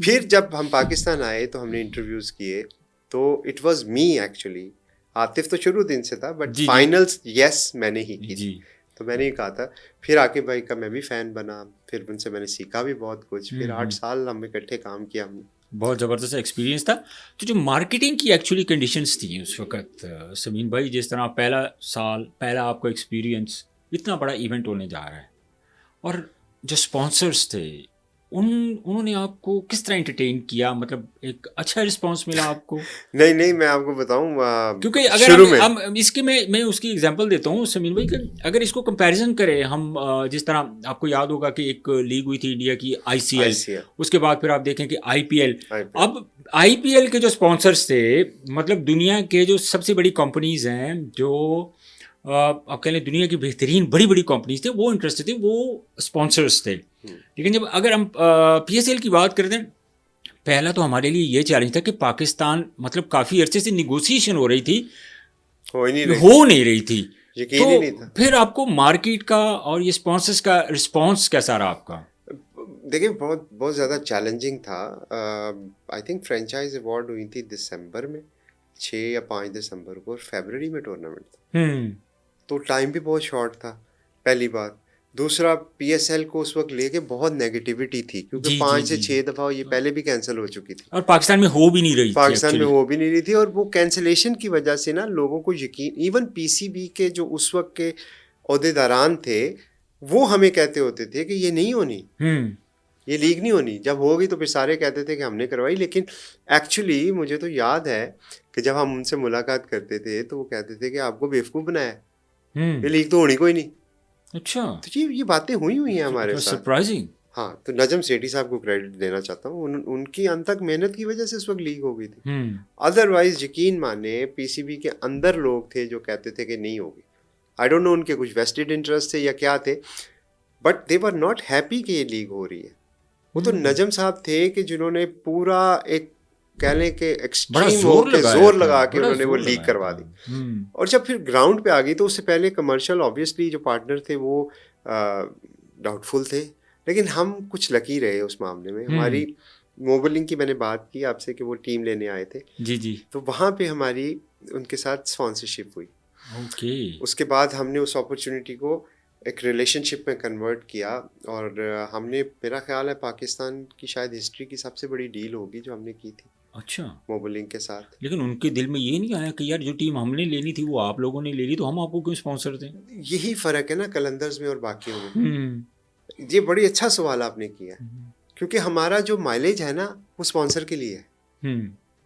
फिर जब हम पाकिस्तान आए तो हमने इंटरव्यूज़ किए, तो it was me actually. Atif तो शुरू दिन से था, बट जी जी फाइनल्स यस मैंने ही की जी। थी। तो मैंने ही कहा था। फिर आकिब भाई का मैं भी फ़ैन बना, फिर उनसे मैंने सीखा भी बहुत कुछ। फिर 8 साल हम इकट्ठे काम किया हमने। बहुत ज़बरदस्त एक्सपीरियंस था। तो जो मार्केटिंग की एक्चुअली कंडीशंस थी उस वक्त समीन भाई, जिस तरह पहला साल, पहला आपका एक्सपीरियंस, इतना बड़ा इवेंट होने जा रहा है, और जो स्पॉन्सर्स थे उन्होंने आपको किस तरह एंटरटेन किया, मतलब एक अच्छा रिस्पांस मिला आपको? नहीं नहीं, मैं आपको बताऊं, क्योंकि अगर शुरू में हम इसकी मैं उसकी एग्जांपल देता हूँ समीन भाई कि अगर इसको कंपैरिजन करें हम, जिस तरह आपको याद होगा कि एक लीग हुई थी इंडिया की आईसीएल, आईसीएल, उसके बाद फिर आप देखें कि आईपीएल। आईपीएल, अब आईपीएल के जो स्पॉन्सर्स थे, मतलब दुनिया के जो सबसे बड़ी कंपनीज हैं, जो आप कह लें दुनिया की बेहतरीन बड़ी बड़ी कंपनीज थे, वो इंटरेस्टेड थे, वो स्पॉन्सर्स थे। लेकिन जब अगर हम पीएसएल की बात करते हैं, पहला तो हमारे लिए ये चैलेंज था कि पाकिस्तान, मतलब काफ़ी अरसे से निगोसिएशन हो रही थी, हो ही नहीं रही, हो नहीं रही थी। तो यकीन ही नहीं था। फिर आपको मार्केट का और ये स्पॉन्सर्स का रिस्पांस कैसा रहा आपका? देखिए बहुत बहुत ज़्यादा चैलेंजिंग था। आई थिंक फ्रेंचाइज अवार्ड हुई थी दिसंबर में, 6 या 5 दिसंबर को, और फरवरी में टूर्नामेंट था। हम्म तो टाइम भी बहुत शॉर्ट था, पहली बात। दूसरा पीएसएल को उस वक्त लेके बहुत नेगेटिविटी थी, क्योंकि जी जी 5 से जी 6 दफ़ा ये पहले भी कैंसिल हो चुकी थी। और पाकिस्तान में हो भी नहीं रही थी पाकिस्तान में एक्चुअली। हो भी नहीं रही थी, और वो कैंसिलेशन की वजह से ना लोगों को यकीन, इवन पीसीबी के जो उस वक्त के ओहदेदारान थे वो हमें कहते होते थे कि ये नहीं होनी, ये लीग नहीं होनी। जब होगी तो फिर सारे कहते थे कि हमने करवाई, लेकिन एक्चुअली मुझे तो याद है कि जब हम उनसे मुलाकात करते थे तो वो कहते थे कि आपको बेवकूफ़ बनाया, ये लीग तो होनी कोई नहीं। अच्छा, तो ये बातें हुई हैं हमारे साथ। सरप्राइजिंग। हाँ, तो नजम सेठी साहब को क्रेडिट देना चाहता हूँ, उनकी अनथक मेहनत की वजह से उस वक्त लीग हो गई थी। अदरवाइज यकीन माने पीसीबी के अंदर लोग थे जो कहते थे कि नहीं होगी। आई डोंट नो उनके कुछ वेस्टेड इंटरेस्ट थे या क्या थे, but they were not happy कि ये लीग हो रही है। वो तो नजम साहब थे कि जिन्होंने पूरा एक कह लें कि एक्सट्रीम जोर लगा के उन्होंने वो लीग करवा दी। और जब फिर ग्राउंड पे आ गई तो उससे पहले कमर्शियल ऑब्वियसली जो पार्टनर थे वो डाउटफुल थे, लेकिन हम कुछ लकी रहे उस मामले में। हमारी मोबाइलिंग की मैंने बात की आपसे कि वो टीम लेने आए थे जी जी, तो वहाँ पे हमारी उनके साथ स्पॉन्सरशिप हुई। ओके। उसके बाद हमने उस अपॉर्चुनिटी को एक रिलेशनशिप में कन्वर्ट किया, और हमने, मेरा ख्याल है पाकिस्तान की शायद हिस्ट्री की सबसे बड़ी डील होगी जो हमने की थी अच्छा, मोबाइलिंग के साथ। लेकिन उनके दिल में ये नहीं आया कि यार जो टीम हमने लेनी थी वो आप लोगों ने ले ली तो हम आपको क्यों स्पॉन्सर दें? यही फ़र्क है ना कलंदर्स में और बाकियों में। ये बड़ी अच्छा सवाल आपने किया, क्योंकि हमारा जो माइलेज है ना वो स्पॉन्सर के लिए है।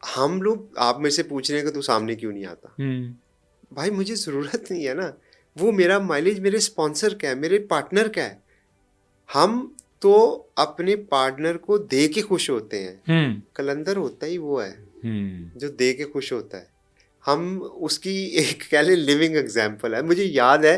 हम लोग, आप मेरे से पूछ रहे हैं कि तू सामने क्यों नहीं आता, भाई मुझे ज़रूरत नहीं है ना, वो मेरा माइलेज मेरे स्पॉन्सर का है, मेरे पार्टनर का है। हम तो अपने पार्टनर को दे के खुश होते हैं। कलंदर होता ही वो है जो दे के खुश होता है। हम उसकी एक कह ले लिविंग एग्जाम्पल है। मुझे याद है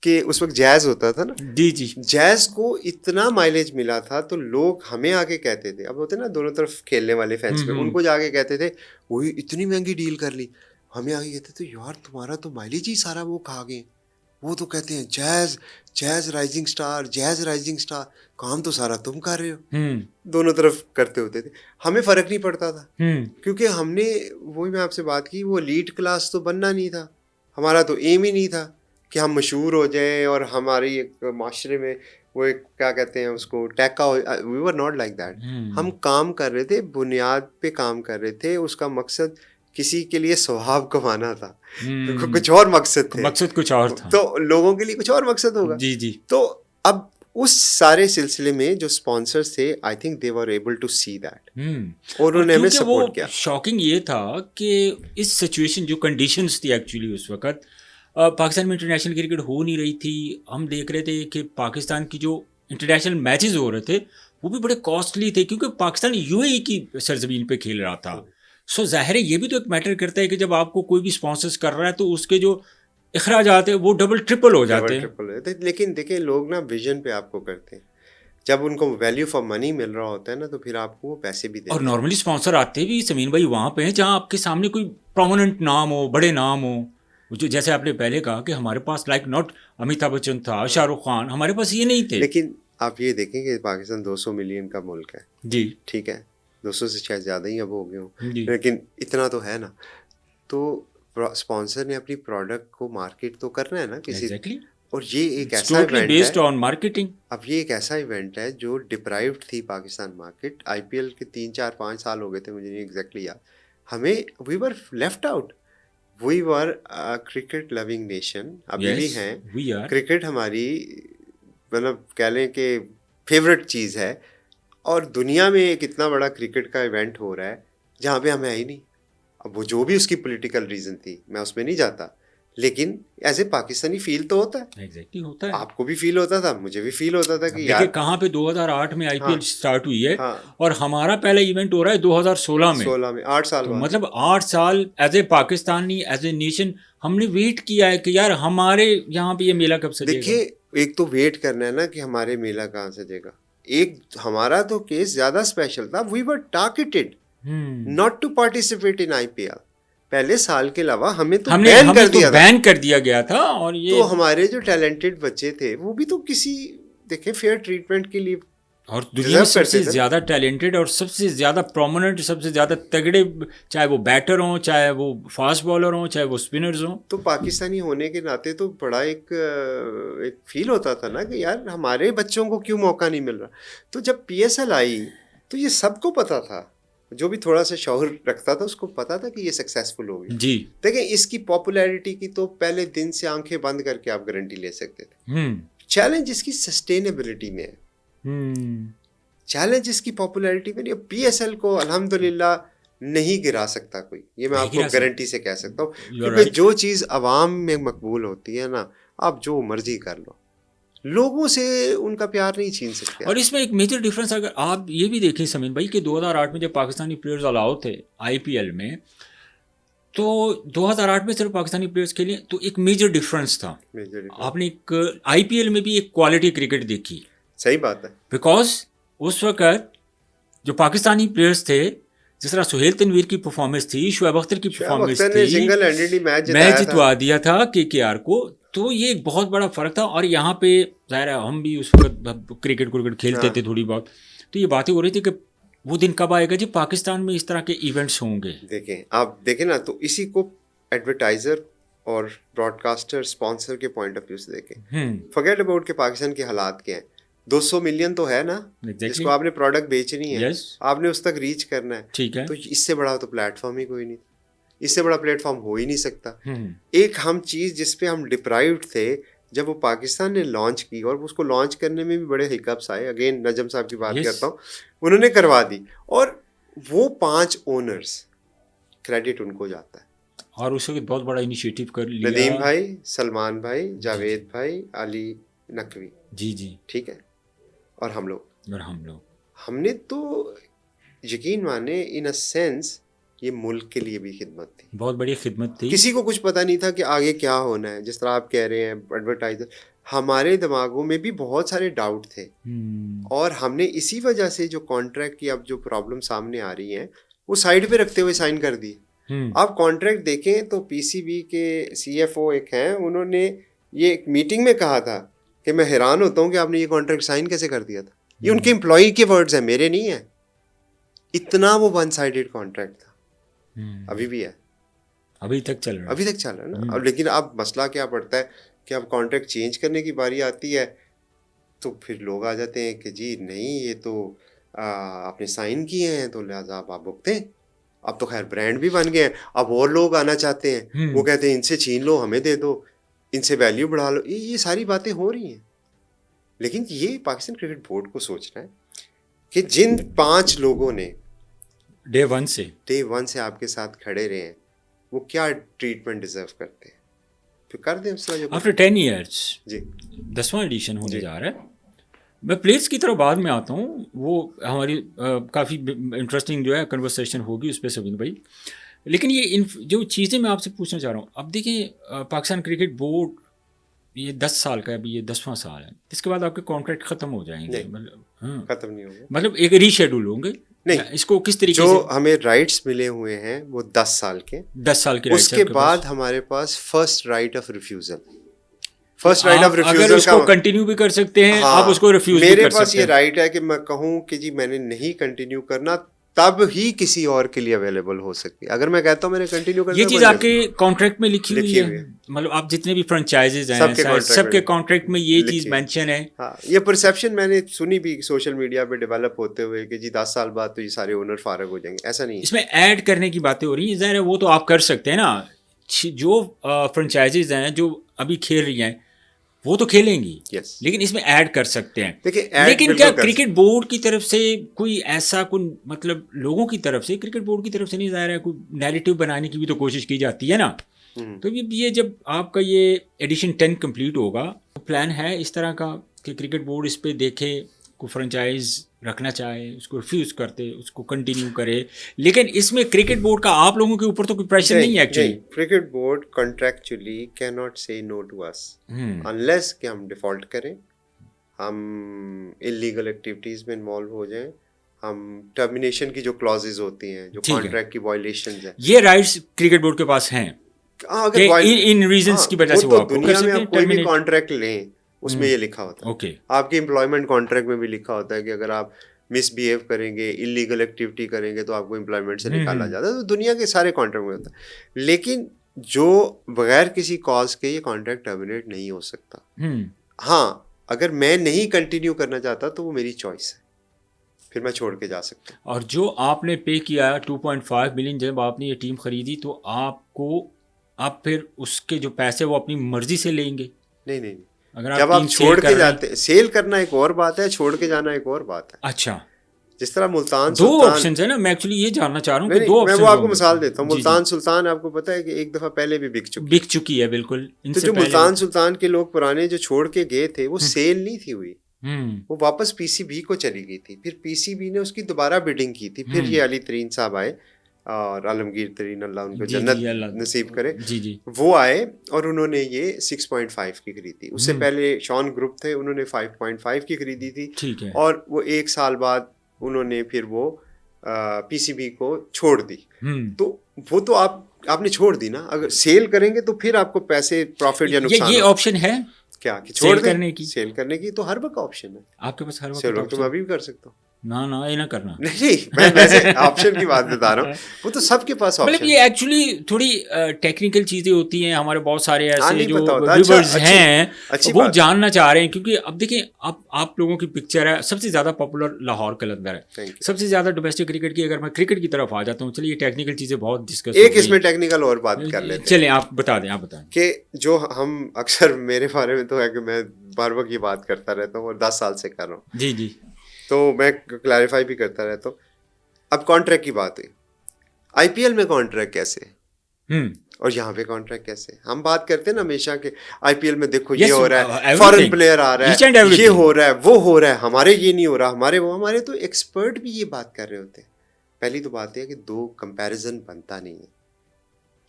कि उस वक्त जैज़ होता था ना, जी जी, जैज़ को इतना माइलेज मिला था तो लोग हमें आके कहते थे, अब होते ना दोनों तरफ खेलने वाले फैंस में, उनको जाके कहते थे वही इतनी महंगी डील कर ली। हमें आगे कहते थे यार तुम्हारा तो माइलेज ही सारा वो खा गए। वो तो कहते हैं जैज़ राइजिंग स्टार, काम तो सारा तुम कर रहे हो। दोनों तरफ करते होते थे, हमें फ़र्क नहीं पड़ता था, क्योंकि हमने, वही मैं आपसे बात की, वो एलीट क्लास तो बनना नहीं था। हमारा तो एम ही नहीं था कि हम मशहूर हो जाएं और हमारी एक माशरे में वो एक क्या कहते हैं उसको टैका हो। We were not like that. हम काम कर रहे थे, बुनियाद पे काम कर रहे थे। उसका मकसद किसी के लिए स्वभाव कमाना था, कुछ और मकसद थे, मकसद कुछ और था, तो लोगों के लिए कुछ और मकसद होगा। जी जी। तो अब उस सारे सिलसिले में जो स्पॉन्सर्स थे, I think they were able to see that, और उन्होंने हमें सपोर्ट किया। शॉकिंग ये था कि इस सिचुएशन, जो कंडीशंस थी एक्चुअली उस वक्त पाकिस्तान में इंटरनेशनल क्रिकेट हो नहीं रही थी। हम देख रहे थे कि पाकिस्तान की जो इंटरनेशनल मैचेस हो रहे थे वो भी बड़े कॉस्टली थे, क्योंकि पाकिस्तान यूएई की सरजमीन पे खेल रहा था। सो जाहिर है ये भी तो एक मैटर करता है कि जब आपको कोई भी स्पॉन्सर्स कर रहा है तो उसके जो अखराजात है वो डबल ट्रिपल हो जाते हैं। लेकिन देखिए लोग ना विजन पे आपको करते हैं, जब उनको वैल्यू फॉर मनी मिल रहा होता है ना तो फिर आपको वो पैसे भी देते हैं। और नॉर्मली स्पॉन्सर आते भी समीन भाई वहाँ पे हैं जहाँ आपके सामने कोई प्रोमिनेंट नाम हो, बड़े नाम हो, जो जैसे आपने पहले कहा कि हमारे पास लाइक नॉट अमिताभ बच्चन था, शाहरुख खान, हमारे पास ये नहीं थे। लेकिन आप ये देखें कि पाकिस्तान 200 मिलियन का मुल्क है जी, ठीक है, 200 से शायद ज़्यादा ही अब हो गए हों, लेकिन इतना तो है ना। तो स्पॉन्सर ने अपनी प्रोडक्ट को मार्केट तो करना है ना किसी exactly. और ये एक ऐसा इवेंट बेस्ड ऑन मार्केटिंग। अब ये एक ऐसा इवेंट है जो डिप्राइव्ड थी पाकिस्तान मार्केट। आईपीएल के 3-4-5 साल हो गए थे, मुझे नहीं एग्जैक्टली याद। हमें we were left out, we were cricket loving nation, अभी भी हैं। क्रिकेट हमारी मतलब कह लें कि फेवरेट चीज़ है, और दुनिया में एक इतना बड़ा क्रिकेट का इवेंट हो रहा है जहाँ पे हमें आई नहीं। अब वो जो भी उसकी पॉलिटिकल रीज़न थी मैं उसमें नहीं जाता, लेकिन एज ए पाकिस्तानी फील तो होता है। एग्जैक्टली होता है। आपको भी फील होता था, मुझे भी फील होता था कि यार कहाँ पे 2008 में आईपीएल स्टार्ट हुई है और हमारा पहला इवेंट हो रहा है 2016 में, 8 साल तो बाद। मतलब 8 साल as a Pakistani, as a nation हमने वेट किया है कि यार हमारे यहाँ पे ये मेला कब सजेगा। देखिए एक तो वेट करना है ना कि हमारे मेला कहाँ सजेगा। एक हमारा तो केस ज़्यादा स्पेशल था, we were targeted not to participate in IPL. पहले साल के अलावा हमें तो बैन कर दिया गया था। और ये तो हमारे जो टैलेंटेड बच्चे थे वो भी तो किसी देखे फेयर ट्रीटमेंट के लिए और दुनिया में डिजर्व सबसे करते थे ना। ज़्यादा टैलेंटेड और सबसे ज़्यादा प्रोमिनेंट, सबसे ज़्यादा तगड़े, चाहे वो बैटर हों, चाहे वो फास्ट बॉलर हों, चाहे वो स्पिनर्स हों। तो पाकिस्तानी होने के नाते तो बड़ा एक फील होता था ना कि यार हमारे बच्चों को क्यों मौका नहीं मिल रहा। तो जब पीएसएल आई तो ये सबको पता था, जो भी थोड़ा सा शौहर रखता था उसको पता था कि ये सक्सेसफुल होगी। जी। देखिए इसकी पॉपुलैरिटी की तो पहले दिन से आंखें बंद करके आप गारंटी ले सकते थे। हम्म। चैलेंज इसकी सस्टेनेबिलिटी में है, हम्म। चैलेंज इसकी पॉपुलैरिटी में नहीं। पीएसएल को अल्हम्दुलिल्लाह नहीं गिरा सकता कोई, ये मैं नहीं आपको गिरा सकता। गारंटी से कह सकता हूँ। You are क्योंकि right. जो चीज़ अवाम में मकबूल होती है ना, आप जो मर्जी कर लो, लोगों से उनका प्यार नहीं छीन सकते। और इसमें एक मेजर डिफरेंस अगर आप ये भी देखें समीन भाई कि 2008 में जब पाकिस्तानी प्लेयर्स अलाउ थे आईपीएल में, तो 2008 में सिर्फ पाकिस्तानी प्लेयर्स खेले तो एक मेजर डिफरेंस था। आपने एक आईपीएल में भी एक क्वालिटी क्रिकेट देखी। सही बात है। बिकॉज उस वक्त जो पाकिस्तानी प्लेयर्स थे, जिस तरह सुहेल तनवीर की परफॉर्मेंस थी, शुएब अख्तर की परफॉर्मेंस थी, सिंगल हैंडेडली मैच जितवा दिया था केकेआर को, तो ये एक बहुत बड़ा फर्क था। और यहाँ पे जाहिर है हम भी उस वक्त क्रिकेट खेलते थे थोड़ी बहुत, तो ये बातें हो रही थी कि वो दिन कब आएगा जी पाकिस्तान में इस तरह के इवेंट्स होंगे। देखें आप देखें ना, तो इसी को एडवर्टाइजर और ब्रॉडकास्टर स्पॉन्सर के पॉइंट ऑफ व्यू से देखें। फॉरगेट अबाउट के पाकिस्तान के हालात क्या हैं। 200 मिलियन तो है ना, जिसको आपने प्रोडक्ट बेचनी है, आपने उस तक रीच करना है, ठीक है। तो इससे बड़ा तो प्लेटफॉर्म ही कोई नहीं, इससे बड़ा प्लेटफॉर्म हो ही नहीं सकता। एक हम चीज़ जिस पे हम डिप्राइव्ड थे, जब वो पाकिस्तान ने लॉन्च की, और उसको लॉन्च करने में भी बड़े हिकअप्स आए, अगेन नजम साहब की बात करता हूँ, उन्होंने करवा दी, और वो 5 ओनर्स, क्रेडिट उनको जाता है। और उसके बहुत बड़ा इनिशिएटिव कर लिया नदीम भाई, सलमान भाई, जावेद भाई, अली नकवी, जी ठीक है, और हम लोग हमने तो यकीन माने इन अ सेंस ये मुल्क के लिए भी खिदमत थी, बहुत बड़ी खिदमत थी। किसी को कुछ पता नहीं था कि आगे क्या होना है। जिस तरह आप कह रहे हैं एडवर्टाइजर, हमारे दिमागों में भी बहुत सारे डाउट थे, और हमने इसी वजह से जो कॉन्ट्रैक्ट की अब जो प्रॉब्लम सामने आ रही है वो साइड पे रखते हुए साइन कर दी। आप कॉन्ट्रैक्ट देखें तो पीसीबी के सीएफओ एक हैं, उन्होंने ये एक मीटिंग में कहा था कि मैं हैरान होता हूँ कि आपने ये कॉन्ट्रैक्ट साइन कैसे कर दिया था। ये उनके एम्प्लॉई के वर्ड्स हैं, मेरे नहीं है। इतना वो वन साइडेड कॉन्ट्रैक्ट था। अभी भी है, अभी तक चल रहा है ना। अब लेकिन अब मसला क्या पड़ता है कि अब कॉन्ट्रैक्ट चेंज करने की बारी आती है तो फिर लोग आ जाते हैं कि जी नहीं, ये तो आपने साइन किए हैं तो लिहाजा आप भुगतें। अब तो खैर ब्रांड भी बन गए हैं, अब और लोग आना चाहते हैं, वो कहते हैं इनसे छीन लो, हमें दे दो, इनसे वैल्यू बढ़ा लो। ये सारी बातें हो रही हैं। लेकिन ये पाकिस्तान क्रिकेट बोर्ड को सोचना है कि जिन 5 लोगों ने डे वन से आपके साथ खड़े रहे हैं, वो क्या ट्रीटमेंट डिजर्व करते हैं, फिर कर दें उसका जो आफ्टर 10 ईयर्स जी 10वां एडिशन होने जा रहा है। मैं प्लेयर्स की तरफ बाद में आता हूँ, वो हमारी काफ़ी इंटरेस्टिंग जो है कन्वर्सेशन होगी उस पर सबिन भाई। लेकिन ये जो चीज़ें मैं आपसे पूछना चाह रहा हूँ, अब देखिए पाकिस्तान क्रिकेट बोर्ड ये 10 साल का है, अभी ये 10वां साल है, इसके बाद आपके कॉन्ट्रैक्ट ख़त्म हो जाएंगे। मतलब ख़त्म नहीं होंगे, मतलब एक रीशेड्यूल होंगे। नहीं, इसको किस तरीके जो से हमें राइट्स मिले हुए हैं वो 10 साल के, 10 साल के, उसके बाद हमारे पास फर्स्ट राइट ऑफ रिफ्यूजल अगर उसको कंटिन्यू भी कर सकते हैं। हाँ, आप उसको रिफ्यूज भी कर सकते हैं। मेरे पास ये राइट है कि मैं कहूँ कि जी मैंने नहीं कंटिन्यू करना, तब ही किसी और के लिए अवेलेबल हो सकती है। अगर मैं कहता हूँ मैंने कंटिन्यू करना, ये चीज़ आपके कॉन्ट्रैक्ट में लिखी हुई है। मतलब आप जितने भी फ्रेंचाइजेज हैं सबके कॉन्ट्रैक्ट में ये चीज़ मेंशन है। हाँ, ये परसेप्शन मैंने सुनी भी सोशल मीडिया पे डेवलप होते हुए कि जी 10 साल बाद तो ये सारे ओनर फारग हो जाएंगे। ऐसा नहीं है, इसमें ऐड करने की बातें हो रही हैं। ज़ाहिर है वो तो आप कर सकते हैं ना, जो फ्रेंचाइजेज हैं जो अभी खेल रही हैं वो तो खेलेंगी, लेकिन इसमें ऐड कर सकते हैं। लेकिन क्या क्रिकेट बोर्ड की तरफ से कोई ऐसा कोई मतलब लोगों की तरफ से, क्रिकेट बोर्ड की तरफ से नहीं, ज़ाहिर है कोई नैरेटिव बनाने की भी तो कोशिश की जाती है ना। तो ये जब आपका ये एडिशन 10 कंप्लीट होगा तो प्लान है इस तरह का कि क्रिकेट बोर्ड इस पर देखे, को फ्रेंचाइज रखना चाहे उसको रिफ्यूज़ करते, उसको कंटिन्यू करे। लेकिन इसमें क्रिकेट बोर्ड का आप लोगों के ऊपर तो कोई प्रेशर नहीं है actually. Cricket board contractually can not से नो टू अस अनलेस कि हम डिफॉल्ट करें, हम इलीगल एक्टिविटीज़ में इन्वॉल्व हो जाएं, हम टर्मिनेशन की जो क्लॉजेज होती हैं, जो कॉन्ट्रैक्ट की वायलेशंस हैं, ये राइट्स क्रिकेट बोर्ड के पास हैं। इन रीजंस की वजह से वो दुनिया में आप कोई भी कॉन्ट्रैक्ट लें, उसमें ये लिखा होता है। ओके। आपके एम्प्लॉयमेंट कॉन्ट्रैक्ट में भी लिखा होता है कि अगर आप मिसबिहेव करेंगे, इलीगल एक्टिविटी करेंगे तो आपको एम्प्लॉयमेंट से निकाला जाता है। तो दुनिया के सारे कॉन्ट्रैक्ट में होता है, लेकिन जो बगैर किसी कॉज के ये कॉन्ट्रैक्ट टर्मिनेट नहीं हो सकता। हाँ, अगर मैं नहीं कंटिन्यू करना चाहता तो वो मेरी चॉइस है, फिर मैं छोड़ के जा सकता हूँ। और जो आपने पे किया 2.5 मिलियन जब आपने ये टीम खरीदी, तो आप फिर उसके जो पैसे वो अपनी मर्जी से लेंगे? नहीं, अगर जब आप आप टीम छोड़ सेल के कर रहे हैं। जाते, सेल करना एक और बात है, छोड़ के जाना एक और बात है। अच्छा, जिस तरह मुल्तान दो सुल्तान, ऑप्शंस है ना, मैं एक्चुअली ये जानना चाह रहा हूँ कि नहीं दो मैं ऑप्शंस वो आपको होंगे। मिसाल देता हूँ। जी मुल्तान सुल्तान आपको पता है कि एक दफ़ा पहले भी बिक चुकी है, बिल्कुल। तो इनसे जो पहले मुल्तान सुल्तान के लोग पुराने जो छोड़ के गए थे वो सेल नहीं थी हुई, वो वापस पीसीबी को चली गई थी। फिर पीसीबी ने उसकी दोबारा बिडिंग की थी। फिर ये अली तरीन साहब आए और आलमगीर तरीन, अल्लाह उनको जन्नत नसीब करे, जी वो आए और उन्होंने ये 6.5 की खरीदी। उससे पहले शॉन ग्रुप थे, उन्होंने 5.5 की खरीदी थी। ठीक है। और वो 1 साल बाद उन्होंने फिर वो पीसीबी को छोड़ दी। तो वो तो आपने छोड़ दी ना। अगर सेल करेंगे तो फिर आपको पैसे प्रॉफिट या नुकसान ये ऑप्शन है क्या कि छोड़ दें? करने की? सेल करने की तो हर वक्त ऑप्शन है आपके पास, हर वक्त सेल, तो ऑप्शन? मैं अभी भी कर सकता हूँ। ना ये ना करना। नहीं, मैं वैसे ऑप्शन की बात बता रहा हूँ, वो तो सबके पास मतलब ऑप्शन। ये एक्चुअली थोड़ी टेक्निकल चीज़ें होती हैं। हमारे बहुत सारे ऐसे नहीं जो पता होता। व्यूवर्स अच्छा, हैं अच्छी वो बात। जानना चाह रहे हैं, क्योंकि अब देखिए, आप लोगों की पिक्चर है, सबसे ज़्यादा पॉपुलर लाहौर कलंदर है, सबसे ज़्यादा डोमेस्टिक क्रिकेट की। अगर मैं क्रिकेट की तरफ आ जाता हूँ, चलिए टेक्निकल चीज़ें बहुत डिस्कस एक इसमें टेक्निकल और बात कर लेते हैं। चलें, आप बताएं कि जो हम अक्सर, मेरे बारे में तो है कि मैं बार बार ये बात करता रहता हूँ और 10 साल से कर रहा हूँ। जी तो मैं क्लैरिफाई भी करता रहता हूँ। अब कॉन्ट्रैक्ट की बात हुई, आईपीएल में कॉन्ट्रैक्ट कैसे और यहाँ पे कॉन्ट्रैक्ट कैसे? हम बात करते हैं ना हमेशा कि आईपीएल में देखो ये हो रहा है, फॉरेन प्लेयर आ रहा है, ये हो रहा है, वो हो रहा है, हमारे ये नहीं हो रहा, हमारे तो एक्सपर्ट भी ये बात कर रहे होते हैं। पहली तो बात है कि दो कंपैरिजन बनता नहीं है,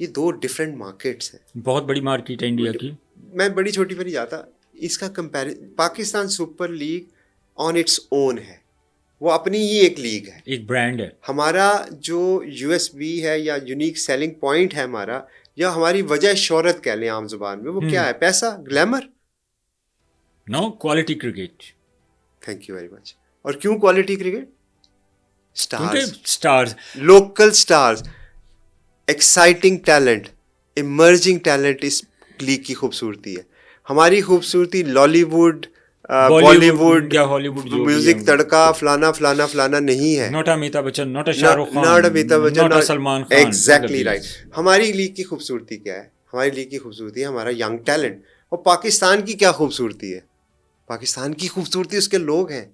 ये दो डिफरेंट मार्केट्स हैं। बहुत बड़ी मार्केट है इंडिया की। मैं बड़ी छोटी पर नहीं जाता, इसका comparison Pakistan super league on its own है, वो अपनी ही एक लीग है, एक ब्रांड है। हमारा जो यूएसबी है या यूनिक सेलिंग पॉइंट है हमारा, या हमारी वजह शोहरत कह लें आम जुबान में, वो क्या है? पैसा, glamour? No, quality cricket. Thank you very much. और क्यों quality cricket? Stars, local stars, exciting talent, emerging talent इस लीग की खूबसूरती है। हमारी खूबसूरती लॉलीवुड, बॉलीवुड या हॉलीवुड, म्यूजिक, तड़का, फलाना फलाना फलाना नहीं है। Not Amitabh Bachchan, not Shahrukh Khan, not Amitabh Bachchan, not Salman Khan. Exactly right. हमारी लीग की खूबसूरती क्या है? हमारी लीग की खूबसूरती है हमारा यंग टैलेंट। और पाकिस्तान की क्या खूबसूरती है? पाकिस्तान की खूबसूरती उसके लोग हैं,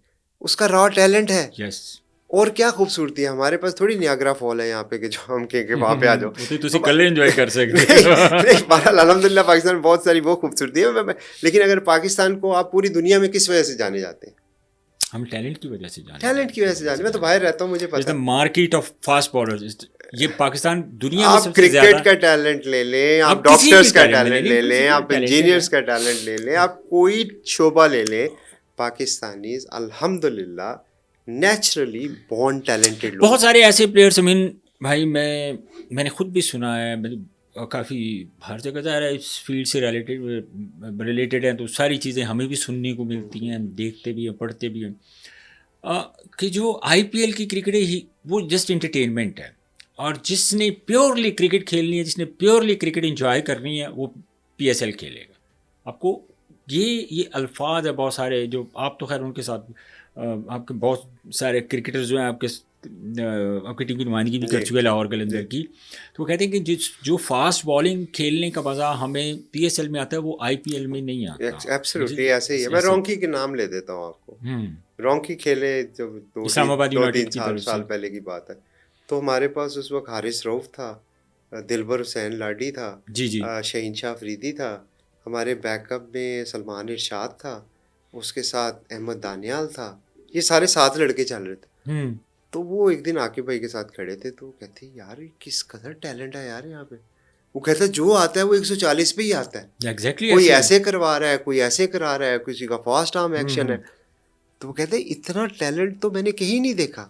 उसका रॉ टैलेंट है। यस। और क्या खूबसूरती है? हमारे पास थोड़ी नियाग्रा फॉल है यहाँ पे कि जो हम कहेंगे वहाँ पे आ जाओ तो कल एंजॉय कर सकते। अल्हम्दुलिल्लाह पाकिस्तान में बहुत सारी वो खूबसूरती है। लेकिन अगर पाकिस्तान को आप पूरी दुनिया में किस वजह से जाने जाते हैं? हम टैलेंट की वजह से जाने। टैलेंट की वजह से जाने। मैं तो बाहर रहता हूँ, मुझे पता है। मार्केट ऑफ फास्ट बॉलर्स, ये पाकिस्तान दुनिया में आप सबसे ज्यादा। क्रिकेट का टैलेंट ले लें, आप डॉक्टर्स का टैलेंट ले लें, आप इंजीनियर्स का टैलेंट ले लें, आप कोई शोबा ले लें, पाकिस्तानीज अल्हम्दुलिल्लाह नेचुरली बॉर्न टैलेंटेड लोग। बहुत सारे ऐसे प्लेयर्स, भाई मैंने खुद भी सुना है, काफ़ी हर जगह जा रहा है इस फील्ड से रिलेटेड हैं, तो सारी चीज़ें हमें भी सुनने को मिलती हैं, देखते भी हैं, पढ़ते भी हैं, कि जो आईपीएल की क्रिकेट है वो जस्ट एंटरटेनमेंट है, और जिसने प्योरली क्रिकेट खेलनी है, जिसने प्योरली क्रिकेट एंजॉय करनी है, वो पीएसएल खेलेगा। आपको ये अल्फाज है बहुत सारे, जो आप तो खैर उनके साथ आपके बहुत सारे क्रिकेटर्स जो हैं आपकी टीम की नुमाइंदगी भी कर चुके हैं लाहौर कलंदर की, तो वो कहते हैं कि जो फास्ट बॉलिंग खेलने का मज़ा हमें पीएसएल में आता है वो आईपीएल में नहीं आता। एब्सोल्युटली ऐसे ही है। मैं रॉन्की के नाम ले देता हूँ आपको। रॉन्की खेले जब दो तीन साल पहले की बात है, तो हमारे पास उस वक्त हारिस रऊफ था, दिलबर हुसैन लाडी था, शहीन शाह अफरीदी था, हमारे बैकअप में सलमान इरशाद था, उसके साथ अहमद दानियाल था, ये सारे 7 लड़के चल रहे थे। तो वो एक दिन आकिब भाई के साथ खड़े थे, तो कहते यार किस कदर टैलेंट है यार यहाँ पे। वो कहता है जो आता है वो 140 पे ही आता है। कोई ऐसे करवा रहा है, कोई ऐसे करा रहा है, किसी का फास्ट आर्म एक्शन है। तो वो कहते हैं इतना टैलेंट तो मैंने कहीं नहीं देखा।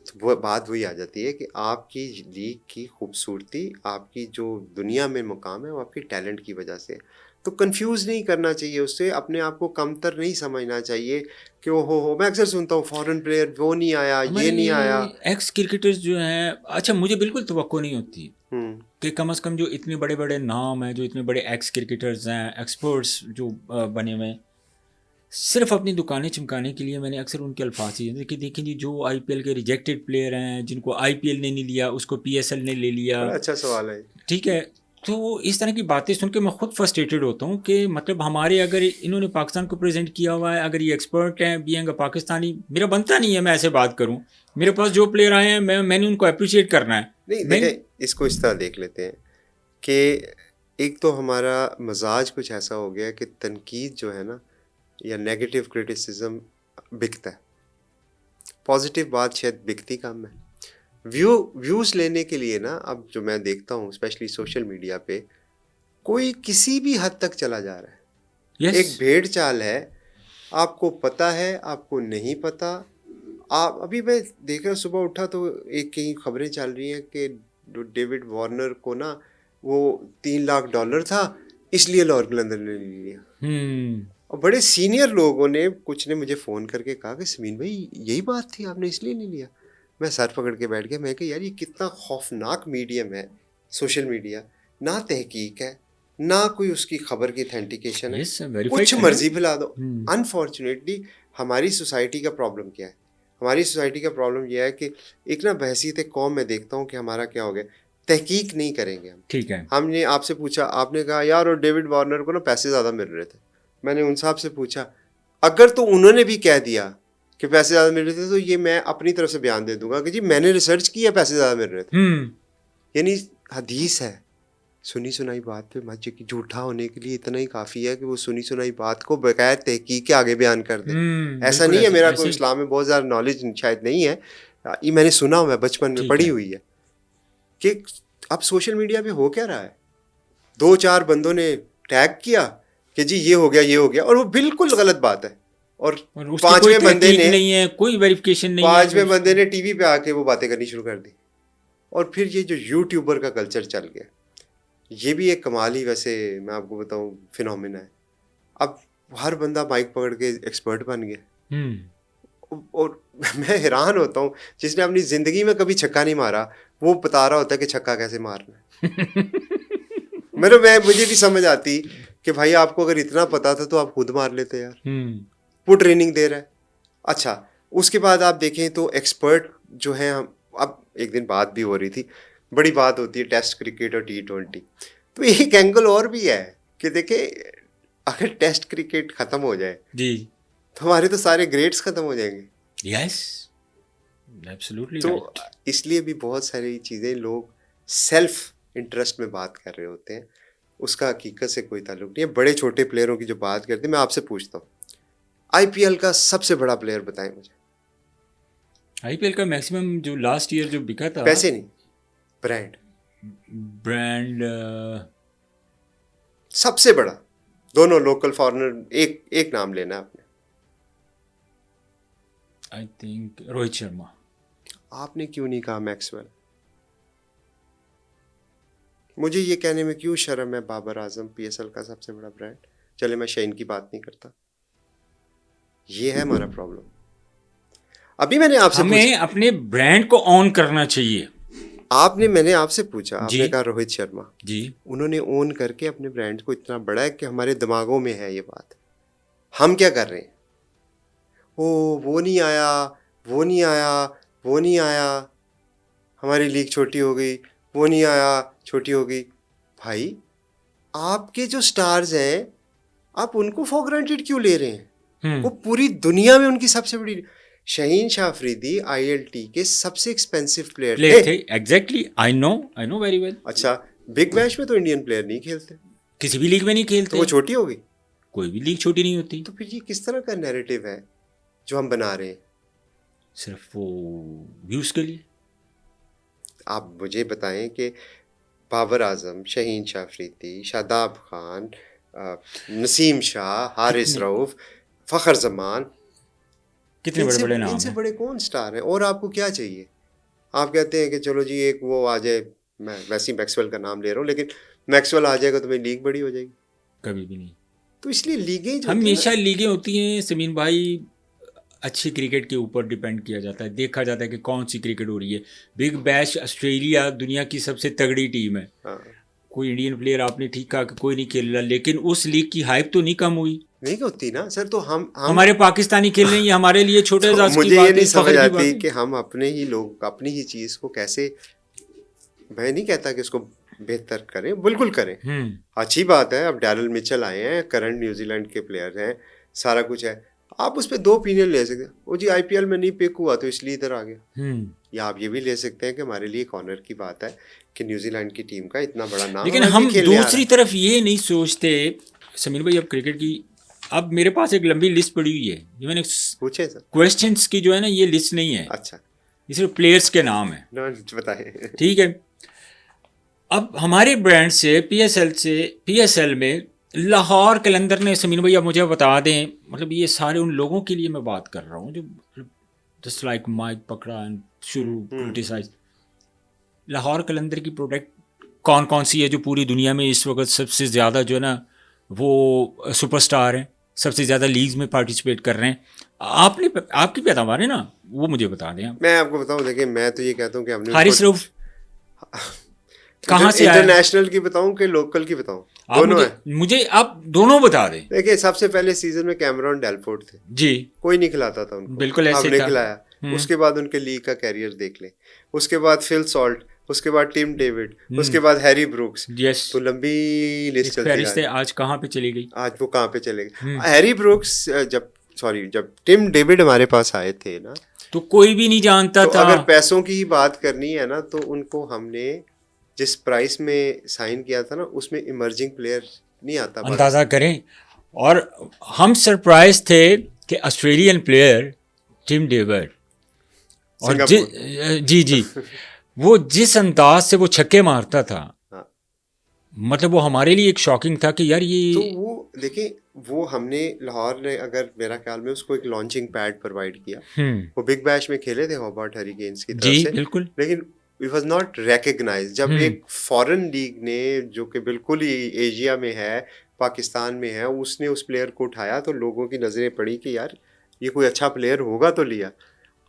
तो वो बात वही आ जाती है कि आपकी लीग की खूबसूरती, आपकी जो दुनिया में मुकाम है, वो आपकी टैलेंट की वजह से। तो कंफ्यूज नहीं करना चाहिए उससे, अपने आप को कमतर नहीं समझना चाहिए कि ओ हो मैं अक्सर सुनता हूँ फॉरेन प्लेयर वो नहीं आया, हमारे ये नहीं आया। एक्स क्रिकेटर्स जो हैं, अच्छा मुझे बिल्कुल तवक्को नहीं होती हम्म कि कम से कम जो इतने बड़े बड़े नाम हैं, जो इतने बड़े एक्स क्रिकेटर्स हैं, एक्सपर्ट्स जो बने हुए हैं, सिर्फ अपनी दुकानें चमकाने के लिए मैंने अक्सर उनके अल्फाज ही कि देखें जी, जो आईपीएल के रिजेक्टेड प्लेयर हैं, जिनको आईपीएल ने नहीं लिया उसको पीएसएल ने ले लिया, बड़ा अच्छा सवाल है। ठीक है। तो इस तरह की बातें सुन के मैं खुद फ्रस्ट्रेटेड होता हूँ कि मतलब हमारे, अगर इन्होंने पाकिस्तान को प्रेजेंट किया हुआ है, अगर ये एक्सपर्ट हैं बीइंग अ पाकिस्तानी, मेरा बनता नहीं है मैं ऐसे बात करूँ। मेरे पास जो प्लेयर आए हैं मैंने उनको अप्रिशिएट करना है। नहीं मैं देखें, इसको इस तरह देख लेते हैं कि एक तो हमारा मजाज कुछ ऐसा हो गया कि तनकीद जो है ना, या नेगेटिव क्रिटिसिज्म बिकता है, पॉजिटिव बात शायद बिकती कम है। व्यूज़ लेने के लिए ना, अब जो मैं देखता हूँ स्पेशली सोशल मीडिया पे, कोई किसी भी हद तक चला जा रहा है। यस, एक भेड़ चाल है, आपको पता है आपको नहीं पता। आप अभी मैं देख रहा हूँ, सुबह उठा तो एक कहीं खबरें चल रही हैं कि डेविड वार्नर को ना वो $3 लाख था, इसलिए लॉर्ड लंदन ने ले लिया। और बड़े सीनियर लोगों ने, कुछ ने मुझे फ़ोन करके कहा कि समीन भाई यही बात थी, आपने इसलिए नहीं लिया। मैं सर पकड़ के बैठ गया, मैं कहा यार ये कितना खौफनाक मीडियम है सोशल मीडिया, ना तहकीक है ना कोई उसकी खबर की अथेंटिकेशन है, यस वेरीफाइड कुछ है ना। मर्जी फैला दो। अनफॉर्चुनेटली हमारी सोसाइटी का प्रॉब्लम क्या है? हमारी सोसाइटी का प्रॉब्लम यह है कि एक ना बहसीत कौम में देखता हूँ कि हमारा क्या हो गया, तहकीक नहीं करेंगे हम। ठीक है, हमने आपसे पूछा, आपने कहा यार और डेविड वार्नर को ना पैसे ज़्यादा मिल रहे थे। मैंने उन साहब से पूछा, अगर तो उन्होंने भी कह दिया कि पैसे ज़्यादा मिल रहे थे, तो ये मैं अपनी तरफ से बयान दे दूंगा कि जी मैंने रिसर्च किया, पैसे ज़्यादा मिल रहे थे। यानी हदीस है, सुनी सुनाई बात पे मत यकीन, झूठा होने के लिए इतना ही काफ़ी है कि वो सुनी सुनाई बात को बगैर तहकीक के आगे बयान कर दे। ऐसा बिल्कुल नहीं है, ऐसे मेरा ऐसे कोई ही। इस्लाम में बहुत ज़्यादा नॉलेज शायद नहीं है, ये मैंने सुना हुआ है, बचपन में ठीक पढ़ी है, हुई है कि अब सोशल मीडिया पे हो क्या रहा है। 2-4 बंदों ने टैग किया कि जी ये हो गया ये हो गया, और वो बिल्कुल गलत बात है। और और उसकी कोई पांचवें बंदे तहकीक ने नहीं है, कोई वेरिफिकेशन नहीं है पांचवें उसकी। बंदे ने टीवी पे आके वो बातें करनी शुरू कर दी। और फिर ये जो यूट्यूबर का कल्चर चल गया, ये भी एक कमाल ही, वैसे मैं आपको बताऊं, फिनोमिना है। अब हर बंदा माइक पकड़ के एक्सपर्ट बन गया। और मैं हैरान होता हूँ, जिसने अपनी ज़िंदगी में कभी छक्का नहीं मारा वो बता रहा होता है कि छक्का कैसे मारना है। मुझे भी समझ आती कि भाई आपको अगर इतना पता था तो आप खुद मार लेते यार, वो ट्रेनिंग दे रहा है। अच्छा, उसके बाद आप देखें तो एक्सपर्ट जो हैं, हम अब एक दिन बात भी हो रही थी, बड़ी बात होती है टेस्ट क्रिकेट और T20, तो एक एंगल और भी है कि देखें, अगर टेस्ट क्रिकेट ख़त्म हो जाए जी, तो हमारे तो सारे ग्रेड्स ख़त्म हो जाएंगे। यस, एब्सोल्युटली तो राइट। इसलिए भी बहुत सारी चीज़ें लोग सेल्फ इंटरेस्ट में बात कर रहे होते हैं, उसका हकीकत से कोई ताल्लुक नहीं है। बड़े छोटे प्लेयरों की जो बात करते हैं, मैं आपसे पूछता हूँ, आईपीएल का सबसे बड़ा प्लेयर बताएं मुझे। आईपीएल का मैक्सिमम जो लास्ट ईयर जो बिका था, पैसे नहीं, ब्रांड, ब्रांड, सबसे बड़ा, दोनों लोकल फॉरेनर, एक एक नाम लेना है आपने। I think Rohit Sharma. आपने क्यों नहीं कहा मैक्सवेल? मुझे ये कहने में क्यों शर्म है, बाबर आजम पीएसएल का सबसे बड़ा ब्रांड। चले मैं शेन की बात नहीं करता, ये है हमारा प्रॉब्लम। अभी मैंने आपसे हमें अपने ब्रांड को ऑन करना चाहिए। मैंने आपसे पूछा, जी आपने कहा रोहित शर्मा, जी, उन्होंने ओन करके अपने ब्रांड को इतना बड़ा है कि हमारे दिमागों में है ये बात। हम क्या कर रहे हैं, ओ वो नहीं आया, वो नहीं आया, वो नहीं आया, हमारी लीग छोटी हो गई, वो नहीं आया, छोटी हो गई। भाई आपके जो स्टार्स हैं, आप उनको फॉर ग्रांटेड क्यों ले रहे हैं? वो पूरी दुनिया में उनकी सबसे बड़ी, शहीन शाह अफरीदी आईएलटी के सबसे एक्सपेंसिव प्लेयर प्लेयर थे। थे, exactly, I know very well. अच्छा, बिग मैच में तो इंडियन प्लेयर नहीं खेलते, किसी भी लीग में नहीं तो खेलते, वो छोटी हो गई। कोई भी लीग छोटी नहीं होती। तो फिर ये किस तरह का नैरेटिव है जो हम बना रहे हैं? सिर्फ वो व्यूज के लिए। आप मुझे बताएं कि बाबर आजम, शहीन शाह अफरीदी, शादाब खान, नसीम शाह, हारिस कितने रऊफ, फ़खर जमान, कितने बड़े इनसे बड़े नाम इनसे हैं। बड़े कौन स्टार हैं? और आपको क्या चाहिए? आप कहते हैं कि चलो जी एक वो आ जाए, मैं वैसे ही मैक्सवेल का नाम ले रहा हूँ, लेकिन मैक्सवेल आ जाएगा तो मेरी लीग बड़ी हो जाएगी। कभी भी नहीं। तो इसलिए लीगें जो होती हैं ना, हमेशा लीगें होती हैं समीन भाई, अच्छी क्रिकेट के ऊपर डिपेंड किया जाता है, देखा जाता है कि कौन सी क्रिकेट हो रही है। बिग बैश ऑस्ट्रेलिया दुनिया की सबसे तगड़ी टीम है, हाँ, कोई इंडियन प्लेयर आपने ठीक कहा कि कोई नहीं खेल रहा, लेकिन उस लीग की हाइप तो नहीं कम हुई। नहीं होती ना सर। तो हम हमारे पाकिस्तानी खेल रहे हैं, ये हमारे लिए छोटे तो एजाज की मुझे ये बात नहीं है, समझ फख्र की बात आती है। कि हम अपने ही लोग अपनी ही चीज़ को कैसे, मैं नहीं कहता कि उसको बेहतर करें, बिल्कुल करें, अच्छी बात है। अब डैरल मिचेल आए हैं, करंट न्यूजीलैंड के प्लेयर हैं, सारा कुछ है। आप उस पर दो ओपिनियन ले सकते हैं, वो जी आईपीएल में नहीं पिक हुआ तो इसलिए इधर आ गया। या आप ये भी ले सकते हैं कि हमारे लिए एक ऑनर की बात है कि न्यूजीलैंड की टीम का इतना बड़ा नाम लेकिन हमें हम भी खेलने आ रहा दूसरी है। तरफ ये नहीं सोचते समीर भाई, अब क्रिकेट की, अब मेरे पास एक लंबी लिस्ट पड़ी हुई है, ये मैंने पूछे सर। क्वेश्चंस की जो है ना, ये लिस्ट नहीं है, अच्छा, ये सिर्फ प्लेयर्स के नाम है, बताए। ठीक है। अब हमारे ब्रांड से पीएसएल में लाहौर कलंदर ने, समीर भाई आप मुझे बता दें, मतलब ये सारे उन लोगों के लिए मैं बात कर रहा हूँ जो जस्ट लाइक माइक पकड़ा एंड शुरू क्रिटिसाइज। लाहौर कलंदर की प्रोडक्ट कौन कौन सी है जो पूरी दुनिया में इस वक्त सबसे ज़्यादा जो है ना वो सुपरस्टार हैं, सबसे ज़्यादा लीग्स में पार्टिसिपेट कर रहे हैं? आपकी पैदावार है ना, वो मुझे बता दें आप। मैं आपको बताऊं, देखिए मैं तो ये कहता हूँ कि हमने हारिस रऊफ कहाँ से आया? इंटरनेशनल की बताऊं कि लोकल की बताऊं? आप दोनों है। मुझे आप दोनों बता दें। देखिए सबसे पहले सीजन में कैमरॉन डेलफोर्ड थे जी, कोई नहीं खिलाता था उनको, बिल्कुल ऐसे हमने था। खिलाया। उसके बाद उनके लीग का कैरियर देख ले, उसके बाद फिल सॉल्ट, उसके बाद टिम डेविड, उसके बाद हैरी ब्रूक्स। यस, तो लंबी लिस्ट चलती फहरिस्त है। है, आज कहाँ पे चली गई? आज वो कहाँ पे चले गए? हैरी ब्रूक्स जब टिम डेविड हमारे पास आए थे ना, तो कोई भी नहीं जानता तो था। अगर पैसों की ही बात करनी है ना, तो उनको हमने जिस प्राइस में साइन किया था ना, उसमें इमर्जिंग प्लेयर नहीं आता। अंदाजा करें, और हम सरप्राइज थे कि ऑस्ट्रेलियन प्लेयर टिम डेविड, और जी जी वो जिस अंदाज से वो छक्के मारता था, हाँ। मतलब वो हमारे लिए एक शॉकिंग था कि यार ये तो वो देखिए, वो हमने लाहौर ने, अगर मेरा ख्याल में उसको एक लॉन्चिंग पैड प्रोवाइड किया। वो बिग बैश में खेले थे हॉबर्ट हरिकेन्स की तरफ जी से, बिल्कुल, लेकिन इट वाज नॉट रिकग्नाइज्ड। जब एक फॉरेन लीग ने, जो कि बिल्कुल ही एशिया में है, पाकिस्तान में है, उसने उस प्लेयर को उठाया, तो लोगों की नज़रें पड़ी कि यार ये कोई अच्छा प्लेयर होगा तो लिया।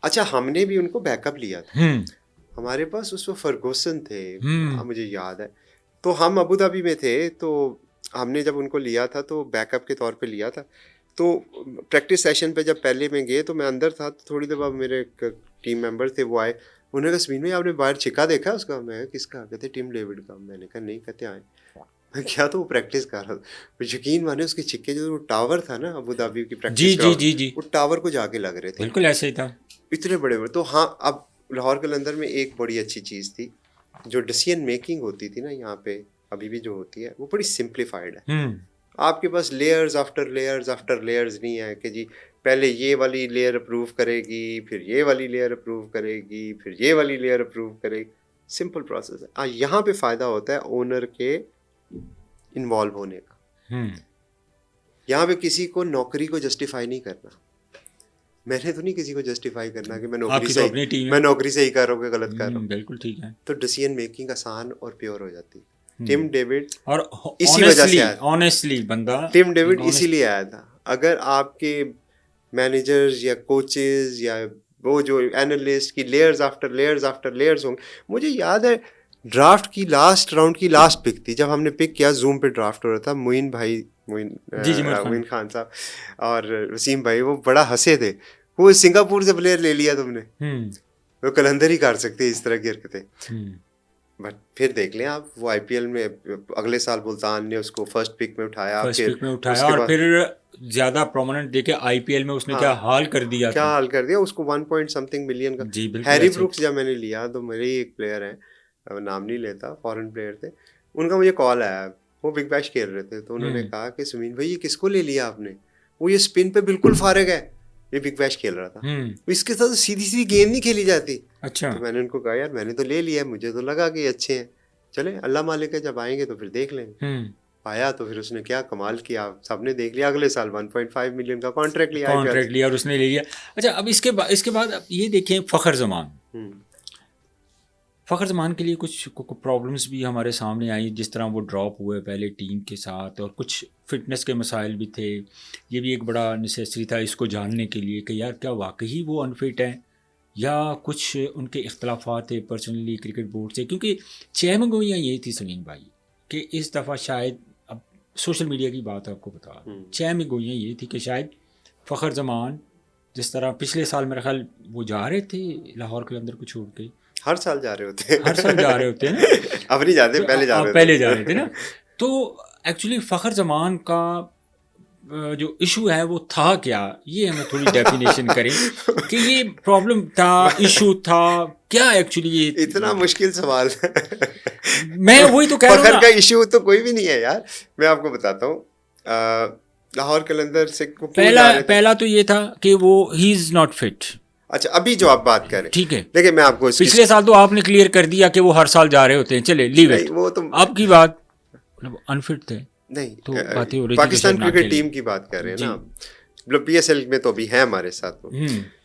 अच्छा, हमने भी उनको बैकअप लिया था। हमारे पास उस वक्त फर्गूसन थे, मुझे याद है। तो हम अबू धाबी में थे, तो हमने जब उनको लिया था तो बैकअप के तौर पे लिया था। तो प्रैक्टिस सेशन पे जब पहले में गए तो मैं अंदर था, तो थोड़ी देर बाद मेरे टीम मेंबर थे, वो आए, उन्होंने कहा समीन भाई आपने बाहर छिक्का देखा उसका? मैं किसका? कहते टिम डेविड का। मैंने कहा नहीं। कहते आए। मैं क्या, तो वो प्रैक्टिस कर रहा था। यकीन माने उसके छिक्के जो टावर था ना अबू धाबी की प्रैक्टिस ग्राउंड, वो टावर को जाके लग रहे थे। बिल्कुल ऐसे ही था, इतने बड़े बड़े। तो हाँ, अब लाहौर कलंदर में एक बड़ी अच्छी चीज़ थी, जो डिसीजन मेकिंग होती थी ना यहाँ पे, अभी भी जो होती है, वो बड़ी सिंप्लीफाइड है। आपके पास layers after layers after layers नहीं है कि जी पहले ये वाली लेयर अप्रूव करेगी, फिर ये वाली लेयर अप्रूव करेगी, फिर ये वाली लेयर अप्रूव करेगी। सिंपल प्रोसेस है। यहाँ पे फ़ायदा होता है ओनर के इन्वॉल्व होने का। यहाँ पे किसी को नौकरी को जस्टिफाई नहीं करना। मैंने तो नहीं किसी को जस्टिफाई करना कि मैं नौकरी से ही कर रहा हूँ कि गलत कर रहा हूँ। बिल्कुल ठीक है। तो डिसीजन मेकिंग आसान और प्योर हो जाती है। टिम डेविड और इसी वजह से आया, ऑनेस्टली बंदा टिम डेविड इसीलिए आया था। अगर आपके मैनेजर्स या कोचेस या वो जो एनालिस्ट की लेयर्स आफ्टर लेयर्स होंगे। मुझे याद है ड्राफ्ट की लास्ट राउंड की लास्ट पिक थी, जब हमने पिक किया, जूम पे ड्राफ्ट हो रहा था, मोइन खान साहब और वसीम भाई, वो बड़ा हंसे थे। वो सिंगापुर से प्लेयर ले लिया तुमने, वो कलंदर ही कर सकते इस तरह की हरकतें। बट फिर देख लें आप, वो आईपीएल में अगले साल मुल्तान ने उसको फर्स्ट पिक में उठाया, और फिर ज्यादा प्रोमिनेंट देके आईपीएल में उसने क्या हाल कर दिया, उसको 1 मिलियन का। हैरी ब्रूक्स जब मैंने लिया, तो मेरे ही एक प्लेयर हैं, नाम नहीं लेता, फॉरेन प्लेयर थे, उनका मुझे कॉल आया, वो बिग बैश खेल रहे थे, तो उन्होंने कहा कि सुमीन भाई ये किसको ले लिया आपने? वो ये स्पिन पे बिल्कुल फारिग है, ये बिग बैश खेल रहा था। इसके साथ सीधी सीधी गेंद नहीं खेली जाती। अच्छा। तो मैंने उनको कहा यार मैंने तो ले लिया, मुझे तो लगा कि अच्छे हैं, चले अल्लाह मालिक है, जब आएंगे तो फिर देख लेंगे। आया तो फिर उसने क्या कमाल किया, सबने देख लिया। अगले साल 1.5 मिलियन का कॉन्ट्रैक्ट लिया और उसने ले लिया। अच्छा, अब इसके बाद ये देखें, फ़खर ज़मान के लिए कुछ प्रॉब्लम्स भी हमारे सामने आई, जिस तरह वो ड्रॉप हुए पहले टीम के साथ, और कुछ फ़िटनेस के मसाइल भी थे। ये भी एक बड़ा नेसेसरी था इसको जानने के लिए कि यार क्या वाकई वो अनफिट हैं या कुछ उनके इख्तलाफात थे पर्सनली क्रिकेट बोर्ड से। क्योंकि चहमगोइयाँ ये थी सलीम भाई कि इस दफ़ा शायद, अब सोशल मीडिया की बात आपको बता, चहमगोइयाँ ये थी कि शायद फ़खर ज़मान जिस तरह पिछले साल मेरा ख्याल वो जा रहे थे लाहौर कलंदर को छोड़ के, हर साल जा रहे होते हैं। हर साल जा रहे होते हैं ना। अब नहीं जाते, तो पहले जा रहे पहले जा रहे थे ना। तो एक्चुअली फ़खर ज़मान का जो इशू है वो था क्या, ये हमें थोड़ी डेफिनेशन करें कि ये प्रॉब्लम था, इशू था क्या एक्चुअली। ये इतना मुश्किल सवाल है। मैं वही तो कह रहा हूँ फखर ना। का इशू तो कोई भी नहीं है यार, मैं आपको बताता हूँ। लाहौर कलंदर से वो क्यों जा रहे थे? पहला तो ये था कि वो ही इज़ नॉट फिट। अच्छा, अभी जो आप बात करें, ठीक है, देखिए मैं आपको इसकी पिछले साल तो आपने क्लियर कर दिया कि वो हर साल जा रहे होते हैं, चले लीव नहीं, इट। वो तो अब की बात मतलब अनफिट थे नहीं, तो बातें हो रही थी पाकिस्तान कि शायद क्रिकेट ना टीम की बात कर रहे हैं ना आप। मतलब PSL में तो अभी है हमारे साथ वो।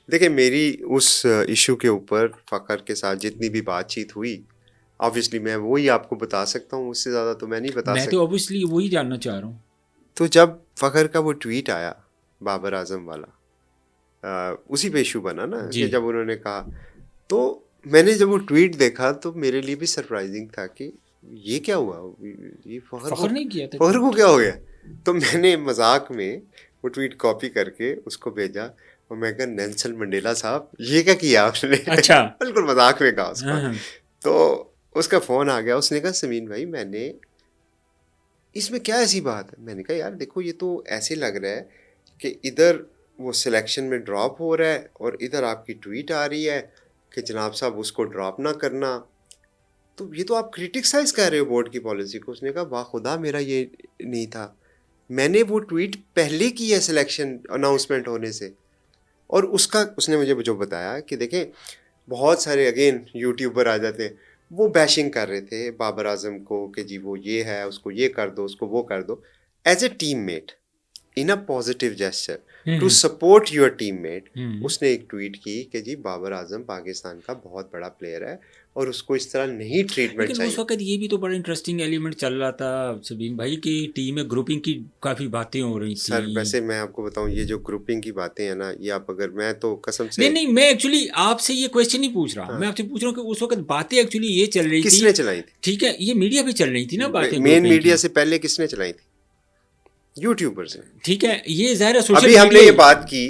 देखिए मेरी उस इशू के ऊपर फ़खर के साथ जितनी भी बातचीत हुई, ऑब्वियसली मैं वही आपको बता सकता हूँ, उससे ज़्यादा तो मैं नहीं बता मैं सकता। तो ऑब्वियसली वही जानना चाह रहा हूँ। तो जब फ़खर का वो ट्वीट आया बाबर आजम वाला, उसी पे इशू बना ना जी। कि जब उन्होंने कहा, तो मैंने जब वो ट्वीट देखा तो मेरे लिए भी सरप्राइजिंग था कि ये क्या हुआ, ये फ़खर नहीं किया था, फ़खर को क्या हो गया। तो मैंने मजाक में वो ट्वीट कॉपी करके उसको भेजा और मैं कहा नेल्सन मंडेला साहब ये क्या किया आपने। अच्छा। बिल्कुल मजाक में कहा उसको। हाँ। तो उसका फ़ोन आ गया, उसने कहा समीन भाई मैंने इसमें क्या ऐसी बात है। मैंने कहा यार देखो ये तो ऐसे लग रहा है कि इधर वो सिलेक्शन में ड्रॉप हो रहा है और इधर आपकी ट्वीट आ रही है कि जनाब साहब उसको ड्रॉप ना करना, तो ये तो आप क्रिटिसाइज कर रहे हो बोर्ड की पॉलिसी को। उसने कहा वाह खुदा मेरा ये नहीं था, मैंने वो ट्वीट पहले की है सिलेक्शन अनाउंसमेंट होने से। और उसका उसने मुझे जो बताया कि देखें बहुत सारे अगेन यूट्यूबर आ जाते हैं, वो बैशिंग कर रहे थे बाबर आजम को कि जी वो ये है, उसको ये कर दो, उसको वो कर दो। As a teammate in a positive gesture to support your teammate, उसने एक ट्वीट की कि जी बाबर आजम पाकिस्तान का बहुत बड़ा प्लेयर है और उसको इस तरह नहीं ट्रीटमेंट लेकिन चाहिए। उस वक्त ये भी तो बड़ा इंटरेस्टिंग एलिमेंट चल रहा था सबीन भाई की टीम में ग्रुपिंग की काफ़ी बातें हो रही थी। सर वैसे मैं आपको बताऊं, ये जो ग्रुपिंग की बातें हैं ना, ये आप अगर, मैं तो कसम से नहीं, मैं एक्चुअली आपसे ये क्वेश्चन नहीं पूछ रहा। मैं आपसे पूछ रहा हूँ कि उस वक्त बातें एक्चुअली ये चल रही थी, किसने चलाई थी? ठीक है, ये मीडिया पे चल रही थी ना बातें, मेन मीडिया से पहले किसने चलाई थी? यूट्यूबर्स ने। ठीक है, ये ज़ाहिर है सोशल अभी हमने ये बात की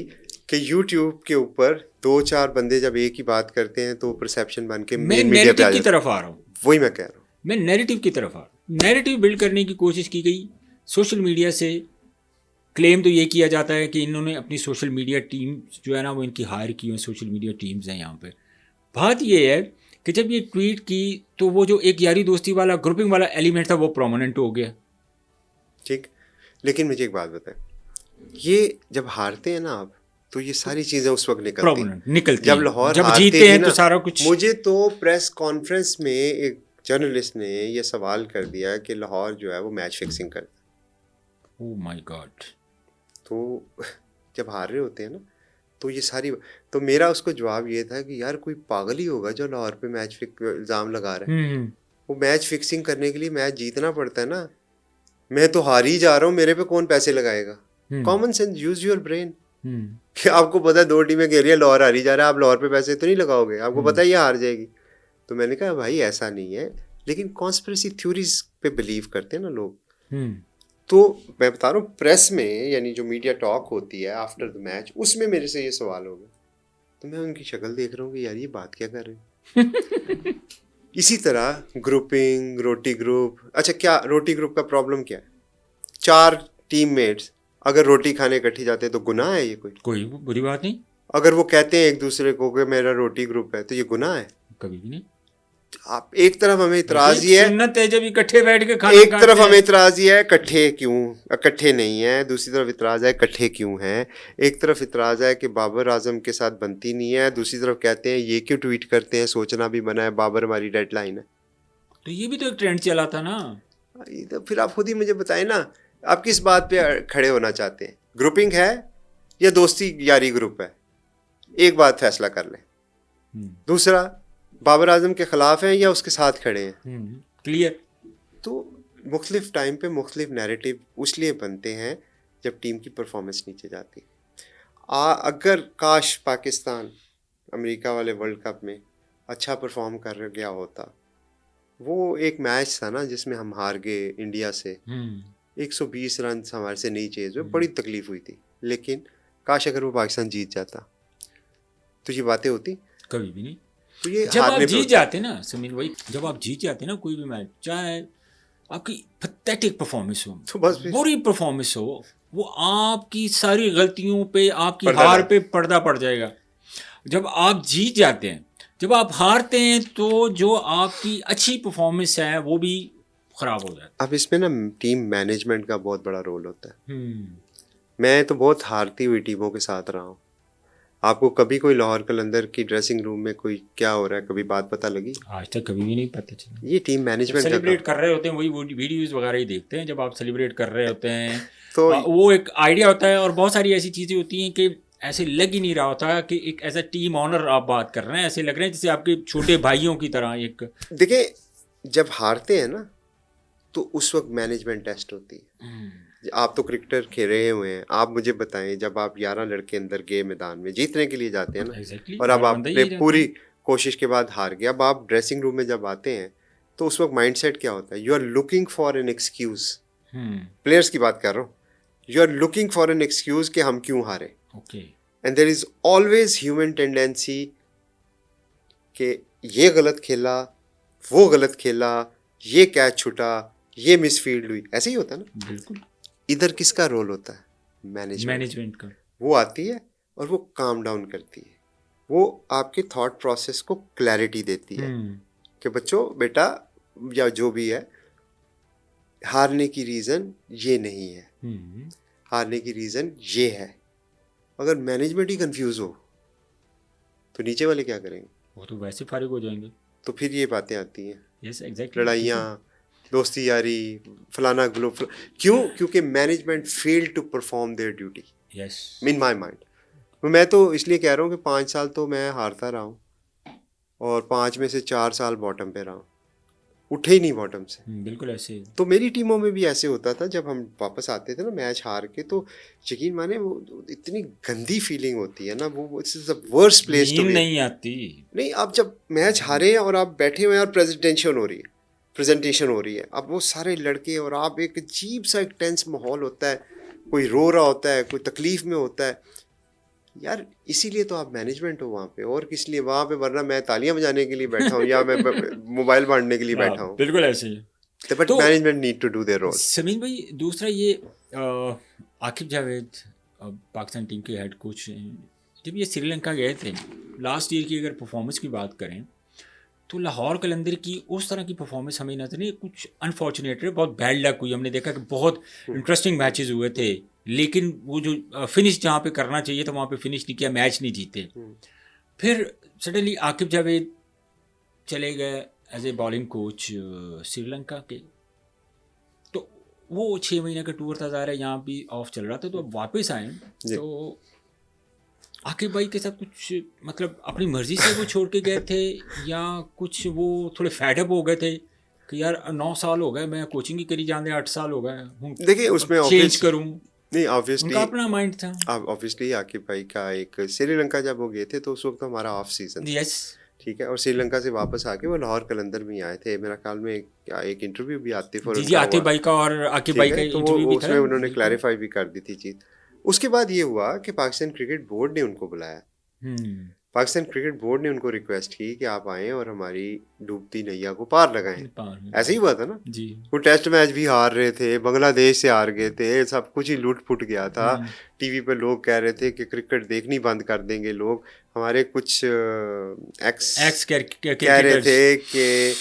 कि यूट्यूब के ऊपर 2-4 बंदे जब एक ही बात करते हैं तो परसेप्शन बन के मैं मेन मीडिया पे आ नैरेटिव की जाता तरफ आ रहा हूँ। वही मैं कह रहा हूँ, मैं नैरेटिव की तरफ आ रहा हूँ। नैरेटिव बिल्ड करने की कोशिश की गई सोशल मीडिया से। क्लेम तो ये किया जाता है कि इन्होंने अपनी सोशल मीडिया टीम जो है ना वो इनकी हायर की हुई सोशल मीडिया टीम्स हैं यहाँ पे। बात ये है कि जब ये ट्वीट की तो वो जो एक यारी दोस्ती वाला ग्रुपिंग वाला एलिमेंट था वो प्रोमिनेंट हो गया। ठीक। लेकिन मुझे एक बात बताएं, ये जब हारते हैं ना आप, तो ये सारी चीज़ें उस वक्त निकलती जब लाहौर जब हारते जीते थे हैं ना, तो सारा कुछ। मुझे तो प्रेस कॉन्फ्रेंस में एक जर्नलिस्ट ने ये सवाल कर दिया कि लाहौर जो है वो मैच फिक्सिंग करता है। Oh my God. तो जब हार रहे होते हैं ना, तो ये सारी, तो मेरा उसको जवाब ये था कि यार कोई पागल ही होगा जो लाहौर पे मैच इल्ज़ाम लगा रहा है। वो मैच फिक्सिंग करने के लिए मैच जीतना पड़ता है ना। मैं तो हार ही जा रहा हूँ, मेरे पे कौन पैसे लगाएगा? Common sense, use your brain. कि आपको पता है 2 टीमें खेल रही है, लाहौर हारी जा रहा है, आप लाहौर पे पैसे तो नहीं लगाओगे, आपको पता है ये हार जाएगी। तो मैंने कहा भाई ऐसा नहीं है, लेकिन कॉन्स्पिरेसी थ्योरीज पे बिलीव करते हैं ना लोग। तो मैं बता रहा हूँ प्रेस में, यानी जो मीडिया टॉक होती है आफ्टर द मैच, उसमें मेरे से ये सवाल हो गया। तो मैं उनकी शक्ल देख रहा हूँ कि यार ये बात क्या कर रहे हैं। इसी तरह ग्रुपिंग, रोटी ग्रुप। अच्छा, क्या रोटी ग्रुप का प्रॉब्लम क्या है? 4 टीममेट्स अगर रोटी खाने इकट्ठे जाते हैं तो गुनाह है ये? कोई बुरी बात नहीं। अगर वो कहते हैं एक दूसरे को कि मेरा रोटी ग्रुप है, तो ये गुनाह है? कभी भी नहीं। आप एक तरफ हमें इतराज ये है, सुन्नत है जब इकट्ठे बैठ के खाना एक तरफ हमें इतराज ये है इकट्ठे क्यों, इकट्ठे नहीं है, दूसरी तरफ इतराज है इकट्ठे क्यों है। एक तरफ इतराज है कि बाबर आजम के साथ बनती नहीं है, दूसरी तरफ कहते हैं ये क्यों ट्वीट करते हैं, सोचना भी मना है, बाबर हमारी डेडलाइन है। तो ये भी तो एक ट्रेंड चला था ना। तो फिर आप खुद ही मुझे बताएं ना, आप किस बात पे खड़े होना चाहते हैं? ग्रुपिंग है या दोस्ती यारी ग्रुप है? एक बात फैसला कर लें। दूसरा, बाबर आजम के ख़िलाफ़ हैं या उसके साथ खड़े हैं। क्लियर। तो मुख्तलिफ टाइम पे मुख्तलिफ नैरेटिव उसलिए बनते हैं जब टीम की परफॉर्मेंस नीचे जाती है। अगर काश पाकिस्तान अमेरिका वाले वर्ल्ड कप में अच्छा परफॉर्म कर गया होता, वो एक मैच था ना जिसमें हम हार गए इंडिया से, 120 रन हमारे से नहीं चेज हुए, बड़ी तकलीफ हुई थी। लेकिन काश अगर वो पाकिस्तान जीत जाता तो ये बातें होती कभी भी नहीं। तो ये जब आप हारने जीत जाते ना समीर भाई, जब आप जीत जाते ना कोई भी मैच, चाहे आपकी पैथेटिक परफॉर्मेंस हो, तो बस बुरी परफॉर्मेंस हो, वो आपकी सारी गलतियों पे, आपकी पर्दा हार पे पर्दा पड़ जाएगा। जब आप जीत जाते हैं, जब आप हारते हैं, तो जो आपकी अच्छी परफॉर्मेंस है वो भी खराब हो जाती अब इसमें ना टीम मैनेजमेंट का बहुत बड़ा रोल होता है। है। मैं तो बहुत हारती हुई टीमों के साथ रहा हूँ। आपको कभी कोई लाहौर कलंदर की ड्रेसिंग रूम में कोई क्या हो रहा है कभी बात पता लगी? आज तक कभी भी नहीं पता चला। ये टीम मैनेजमेंट का सेलिब्रेट कर रहे होते हैं वही वीडियोस वगैरह ही देखते हैं जब आप सेलिब्रेट कर रहे होते हैं। तो वो एक आइडिया होता है, और बहुत सारी ऐसी चीज़ें होती हैं कि ऐसे लग ही नहीं रहा होता कि एक एज अ टीम ऑनर आप बात कर रहे हैं, ऐसे लग रहे हैं जैसे आपके छोटे भाइयों की तरह। एक देखिए, जब हारते हैं ना तो उस वक्त मैनेजमेंट टेस्ट होती है। आप तो क्रिकेटर खेले हुए हैं, आप मुझे बताएं, जब आप 11 लड़के अंदर गए मैदान में जीतने के लिए जाते हैं ना, Exactly, और अब हर बंदा आपने यही पूरी कोशिश के बाद हार गया, अब आप ड्रेसिंग रूम में जब आते हैं तो उस वक्त माइंडसेट क्या होता है? You are looking for an excuse. Players की बात कर रहा हूँ। You are looking for an excuse कि हम क्यों हारे। Okay. And there is always human tendency कि ये गलत खेला, वो गलत खेला, ये कैच छूटा, ये मिसफील्ड हुई, ऐसे ही होता है ना। बिल्कुल। इधर किसका रोल होता है? मैनेजमेंट का। वो आती है और वो काम डाउन करती है, वो आपके थॉट प्रोसेस को क्लैरिटी देती है कि बच्चों, बेटा, या जो भी है, हारने की रीज़न ये नहीं है, हारने की रीज़न ये है। अगर मैनेजमेंट ही कंफ्यूज हो तो नीचे वाले क्या करेंगे? वो तो वैसे फारिग हो जाएंगे। तो फिर ये बातें आती हैं, यस एग्जैक्टली, लड़ाइयाँ, दोस्ती यारी, फलाना ग्लोब, क्यों? क्योंकि management fail to perform their duty. Yes, in my mind. मैं तो इसलिए कह रहा हूँ कि 5 साल तो मैं हारता रहा हूँ और 5 में से 4 साल बॉटम पे रहा हूँ, उठे ही नहीं बॉटम से। बिल्कुल ऐसे। तो मेरी टीमों में भी ऐसे होता था, जब हम वापस आते थे ना मैच हार के, तो यकीन माने वो इतनी गंदी फीलिंग होती है ना, वो it's the worst place to be. नहीं आती। नहीं, आप जब मैच हारे हैं और आप बैठे हुए हैं और प्रेजेंटेशन हो रही है, अब वो सारे लड़के और आप, एक अजीब सा एक टेंस माहौल होता है, कोई रो रहा होता है, कोई तकलीफ में होता है यार। इसीलिए तो आप मैनेजमेंट हो वहाँ पे, और किस लिए वहाँ पे? वरना मैं तालियां बजाने के लिए बैठा हूँ या मैं मोबाइल बांटने के लिए बैठा हूँ। बिल्कुल ऐसे ही। But management need to do their role. Sameer भाई, दूसरा ये आकिब जावेद पाकिस्तान टीम के हेड कोच हैं, जब ये श्रीलंका गए थे लास्ट ईयर की, अगर परफॉर्मेंस की बात करें तो लाहौर कलंदर की उस तरह की परफॉर्मेंस हमें नजर नहीं, कुछ अनफॉर्चुनेट है, बहुत बैड लक हुई। हमने देखा कि बहुत इंटरेस्टिंग मैचेस हुए थे, लेकिन वो जो फिनिश जहाँ पे करना चाहिए था वहाँ पे फिनिश नहीं किया, मैच नहीं जीते। फिर सडनली आकिब जावेद चले गए as a bowling coach Sri Lanka के, तो वो 6 महीने का टूर था, ज़ाहिर है यहाँ भी ऑफ चल रहा था, तो अब वापस आए। तो आकिब भाई के साथ कुछ मतलब अपनी मर्जी से वो छोड़ के गए थे, या कुछ वो थोड़े फैडअप हो गए थे कि यार 9 साल हो गए मैं कोचिंग ही करी जाने, 8 साल हो गए, देखिए उसमें चेंज करूं? नहीं, ऑब्वियसली उनका अपना माइंड था। ऑब्वियसली आकिब भाई का एक, श्रीलंका जब वो गए थे तो उस वक्त हमारा ऑफ सीजन, यस, ठीक है, और श्रीलंका से वापस आके वो लाहौर कलंदर में आए थे। मेरा ख्याल में एक इंटरव्यू भी आतिफ और जी आतिफ भाई का और आकिब भाई का इंटरव्यू भी था, उसमें उन्होंने क्लैरिफाई भी कर दी थी चीज़। उसके बाद ये हुआ कि पाकिस्तान क्रिकेट बोर्ड ने उनको बुलाया। पाकिस्तान क्रिकेट बोर्ड ने उनको रिक्वेस्ट की कि आप आएँ और हमारी डूबती नैया को पार लगाएं। ऐसे ही हुआ था ना जी। वो टेस्ट मैच भी हार रहे थे, बांग्लादेश से हार गए थे, सब कुछ ही लूट फूट गया था। टीवी पे लोग कह रहे थे कि क्रिकेट देखनी बंद कर देंगे लोग। हमारे कुछ एक्स कह रहे थे कि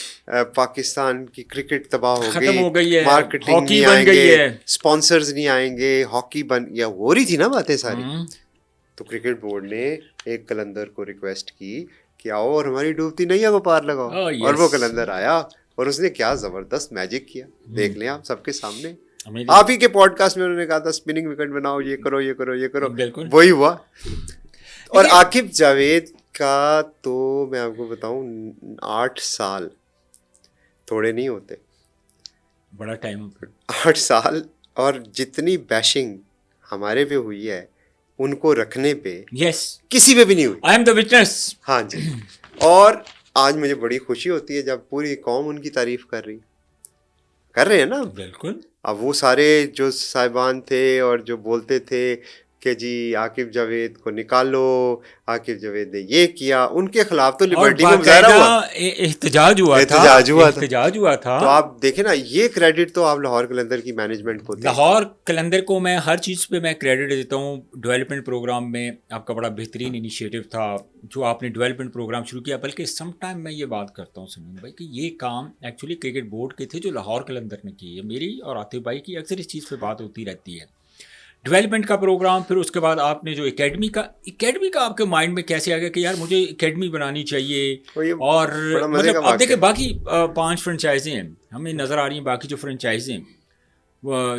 पाकिस्तान की क्रिकेट तबाह हो गई है, मार्केटिंग नहीं आएंगे, स्पॉन्सर्स नहीं आएंगे, हॉकी बन, या हो रही थी ना बातें सारी। तो क्रिकेट बोर्ड ने एक कलंदर को रिक्वेस्ट की कि आओ और हमारी डूबती नैया को पार लगाओ। और वो कलंदर आया और उसने क्या जबरदस्त मैजिक किया, देख लें आप सबके सामने। आप ही के पॉडकास्ट में उन्होंने कहा था स्पिनिंग विकेट बनाओ, ये करो ये करो ये करो, वही हुआ। और आकिब जावेद का तो मैं आपको बताऊँ 8 साल थोड़े नहीं होते। बड़ा टाइम। 8 साल, और जितनी बैशिंग हमारे पे हुई है, उनको रखने पे यस, किसी पे भी नहीं हुई। I am the witness. हाँ जी। और आज मुझे बड़ी खुशी होती है जब पूरी कौम उनकी तारीफ कर रहे हैं ना। बिल्कुल। अब वो सारे जो साहिबान थे और जो बोलते थे कि जी आकिब जावेद को निकालो, आकिब जावेद ने ये किया, उनके खिलाफ तो और लिबर्टी में मुजाहरा बाकायदा हुआ, एहतजाज हुआ था। एहतजाज हुआ था। एहतजाज हुआ था। तो आप देखें ना, ये क्रेडिट तो आप लाहौर कलंदर की मैनेजमेंट को दें। लाहौर कलंदर को मैं हर चीज़ पे मैं क्रेडिट देता हूँ। डेवलपमेंट प्रोग्राम में आपका बड़ा बेहतरीन इनिशिएटिव था जो आपने डेवलपमेंट प्रोग्राम शुरू किया। बल्कि सम टाइम मैं ये बात करता हूँ समीम भाई कि ये काम एक्चुअली क्रिकेट बोर्ड के थे जो लाहौर कलंदर ने किए। मेरी और आतिफ भाई की अक्सर इस चीज़ पे बात होती रहती है। डेवलपमेंट का प्रोग्राम, फिर उसके बाद आपने जो एकेडमी का आपके माइंड में कैसे आ गया कि यार मुझे एकेडमी बनानी चाहिए। तो ये और बड़ा मजे का मतलब अब वाक्य देखिए है। बाकी 5 फ्रेंचाइजें हैं हमें नज़र आ रही हैं। बाकी जो फ्रेंचाइजें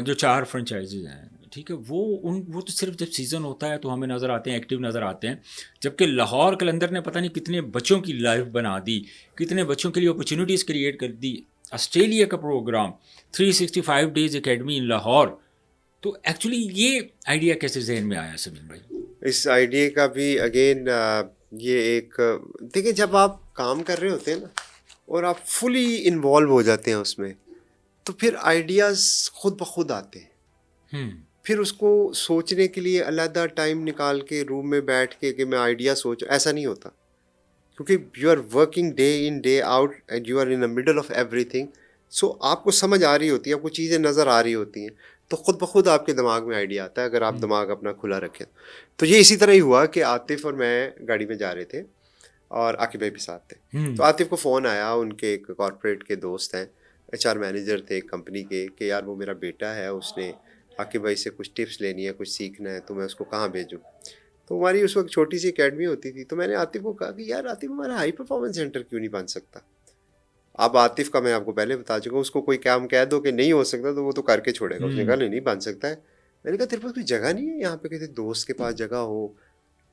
जो 4 फ्रेंचाइजीज हैं, ठीक है, वो तो सिर्फ जब सीज़न होता है तो हमें नज़र आते हैं, एक्टिव नज़र आते हैं। जबकि लाहौर कलंदर ने पता नहीं कितने बच्चों की लाइफ बना दी, कितने बच्चों के लिए अपॉर्चुनिटीज़ क्रिएट कर दी। ऑस्ट्रेलिया का programme 365 days academy in Lahore. तो एक्चुअली ये आइडिया कैसे जहन में आया समीम भाई? इस आइडिया का भी अगेन ये एक देखिए, जब आप काम कर रहे होते हैं ना और आप फुली इन्वॉल्व हो जाते हैं उसमें, तो फिर आइडियाज़ खुद ब खुद आते हैं। फिर उसको सोचने के लिए अलग टाइम निकाल के रूम में बैठ के कि मैं आइडिया सोच, ऐसा नहीं होता। क्योंकि you are working day in day out and you are in the middle of everything. So आपको समझ आ रही होती है, आपको चीज़ें नज़र आ रही होती हैं, तो खुद ब खुद आपके दिमाग में आइडिया आता है अगर आप दिमाग अपना खुला रखें। तो ये इसी तरह ही हुआ कि आतिफ और मैं गाड़ी में जा रहे थे और आकिब भाई भी साथ थे। तो आतिफ को फ़ोन आया, उनके एक कॉर्पोरेट के दोस्त हैं, HR मैनेजर थे एक कंपनी के, कि यार वो मेरा बेटा है, उसने आकिब भाई से कुछ टिप्स लेनी है, कुछ सीखना है, तो मैं उसको कहाँ भेजूँ। तो हमारी उस वक्त छोटी सी एकेडमी होती थी। तो मैंने आतिफ को कहा कि यार आतिफ, हमारा हाई परफॉर्मेंस सेंटर क्यों नहीं बन सकता। अब आतिफ का मैं आपको पहले बता चुका हूँ, उसको कोई काम कह दो कि नहीं हो सकता तो वो तो करके छोड़ेगा। उसने कहा नहीं नहीं बन सकता है। मैंने कहा तेरे पास कोई जगह नहीं है यहाँ पे, किसी दोस्त के पास जगह हो।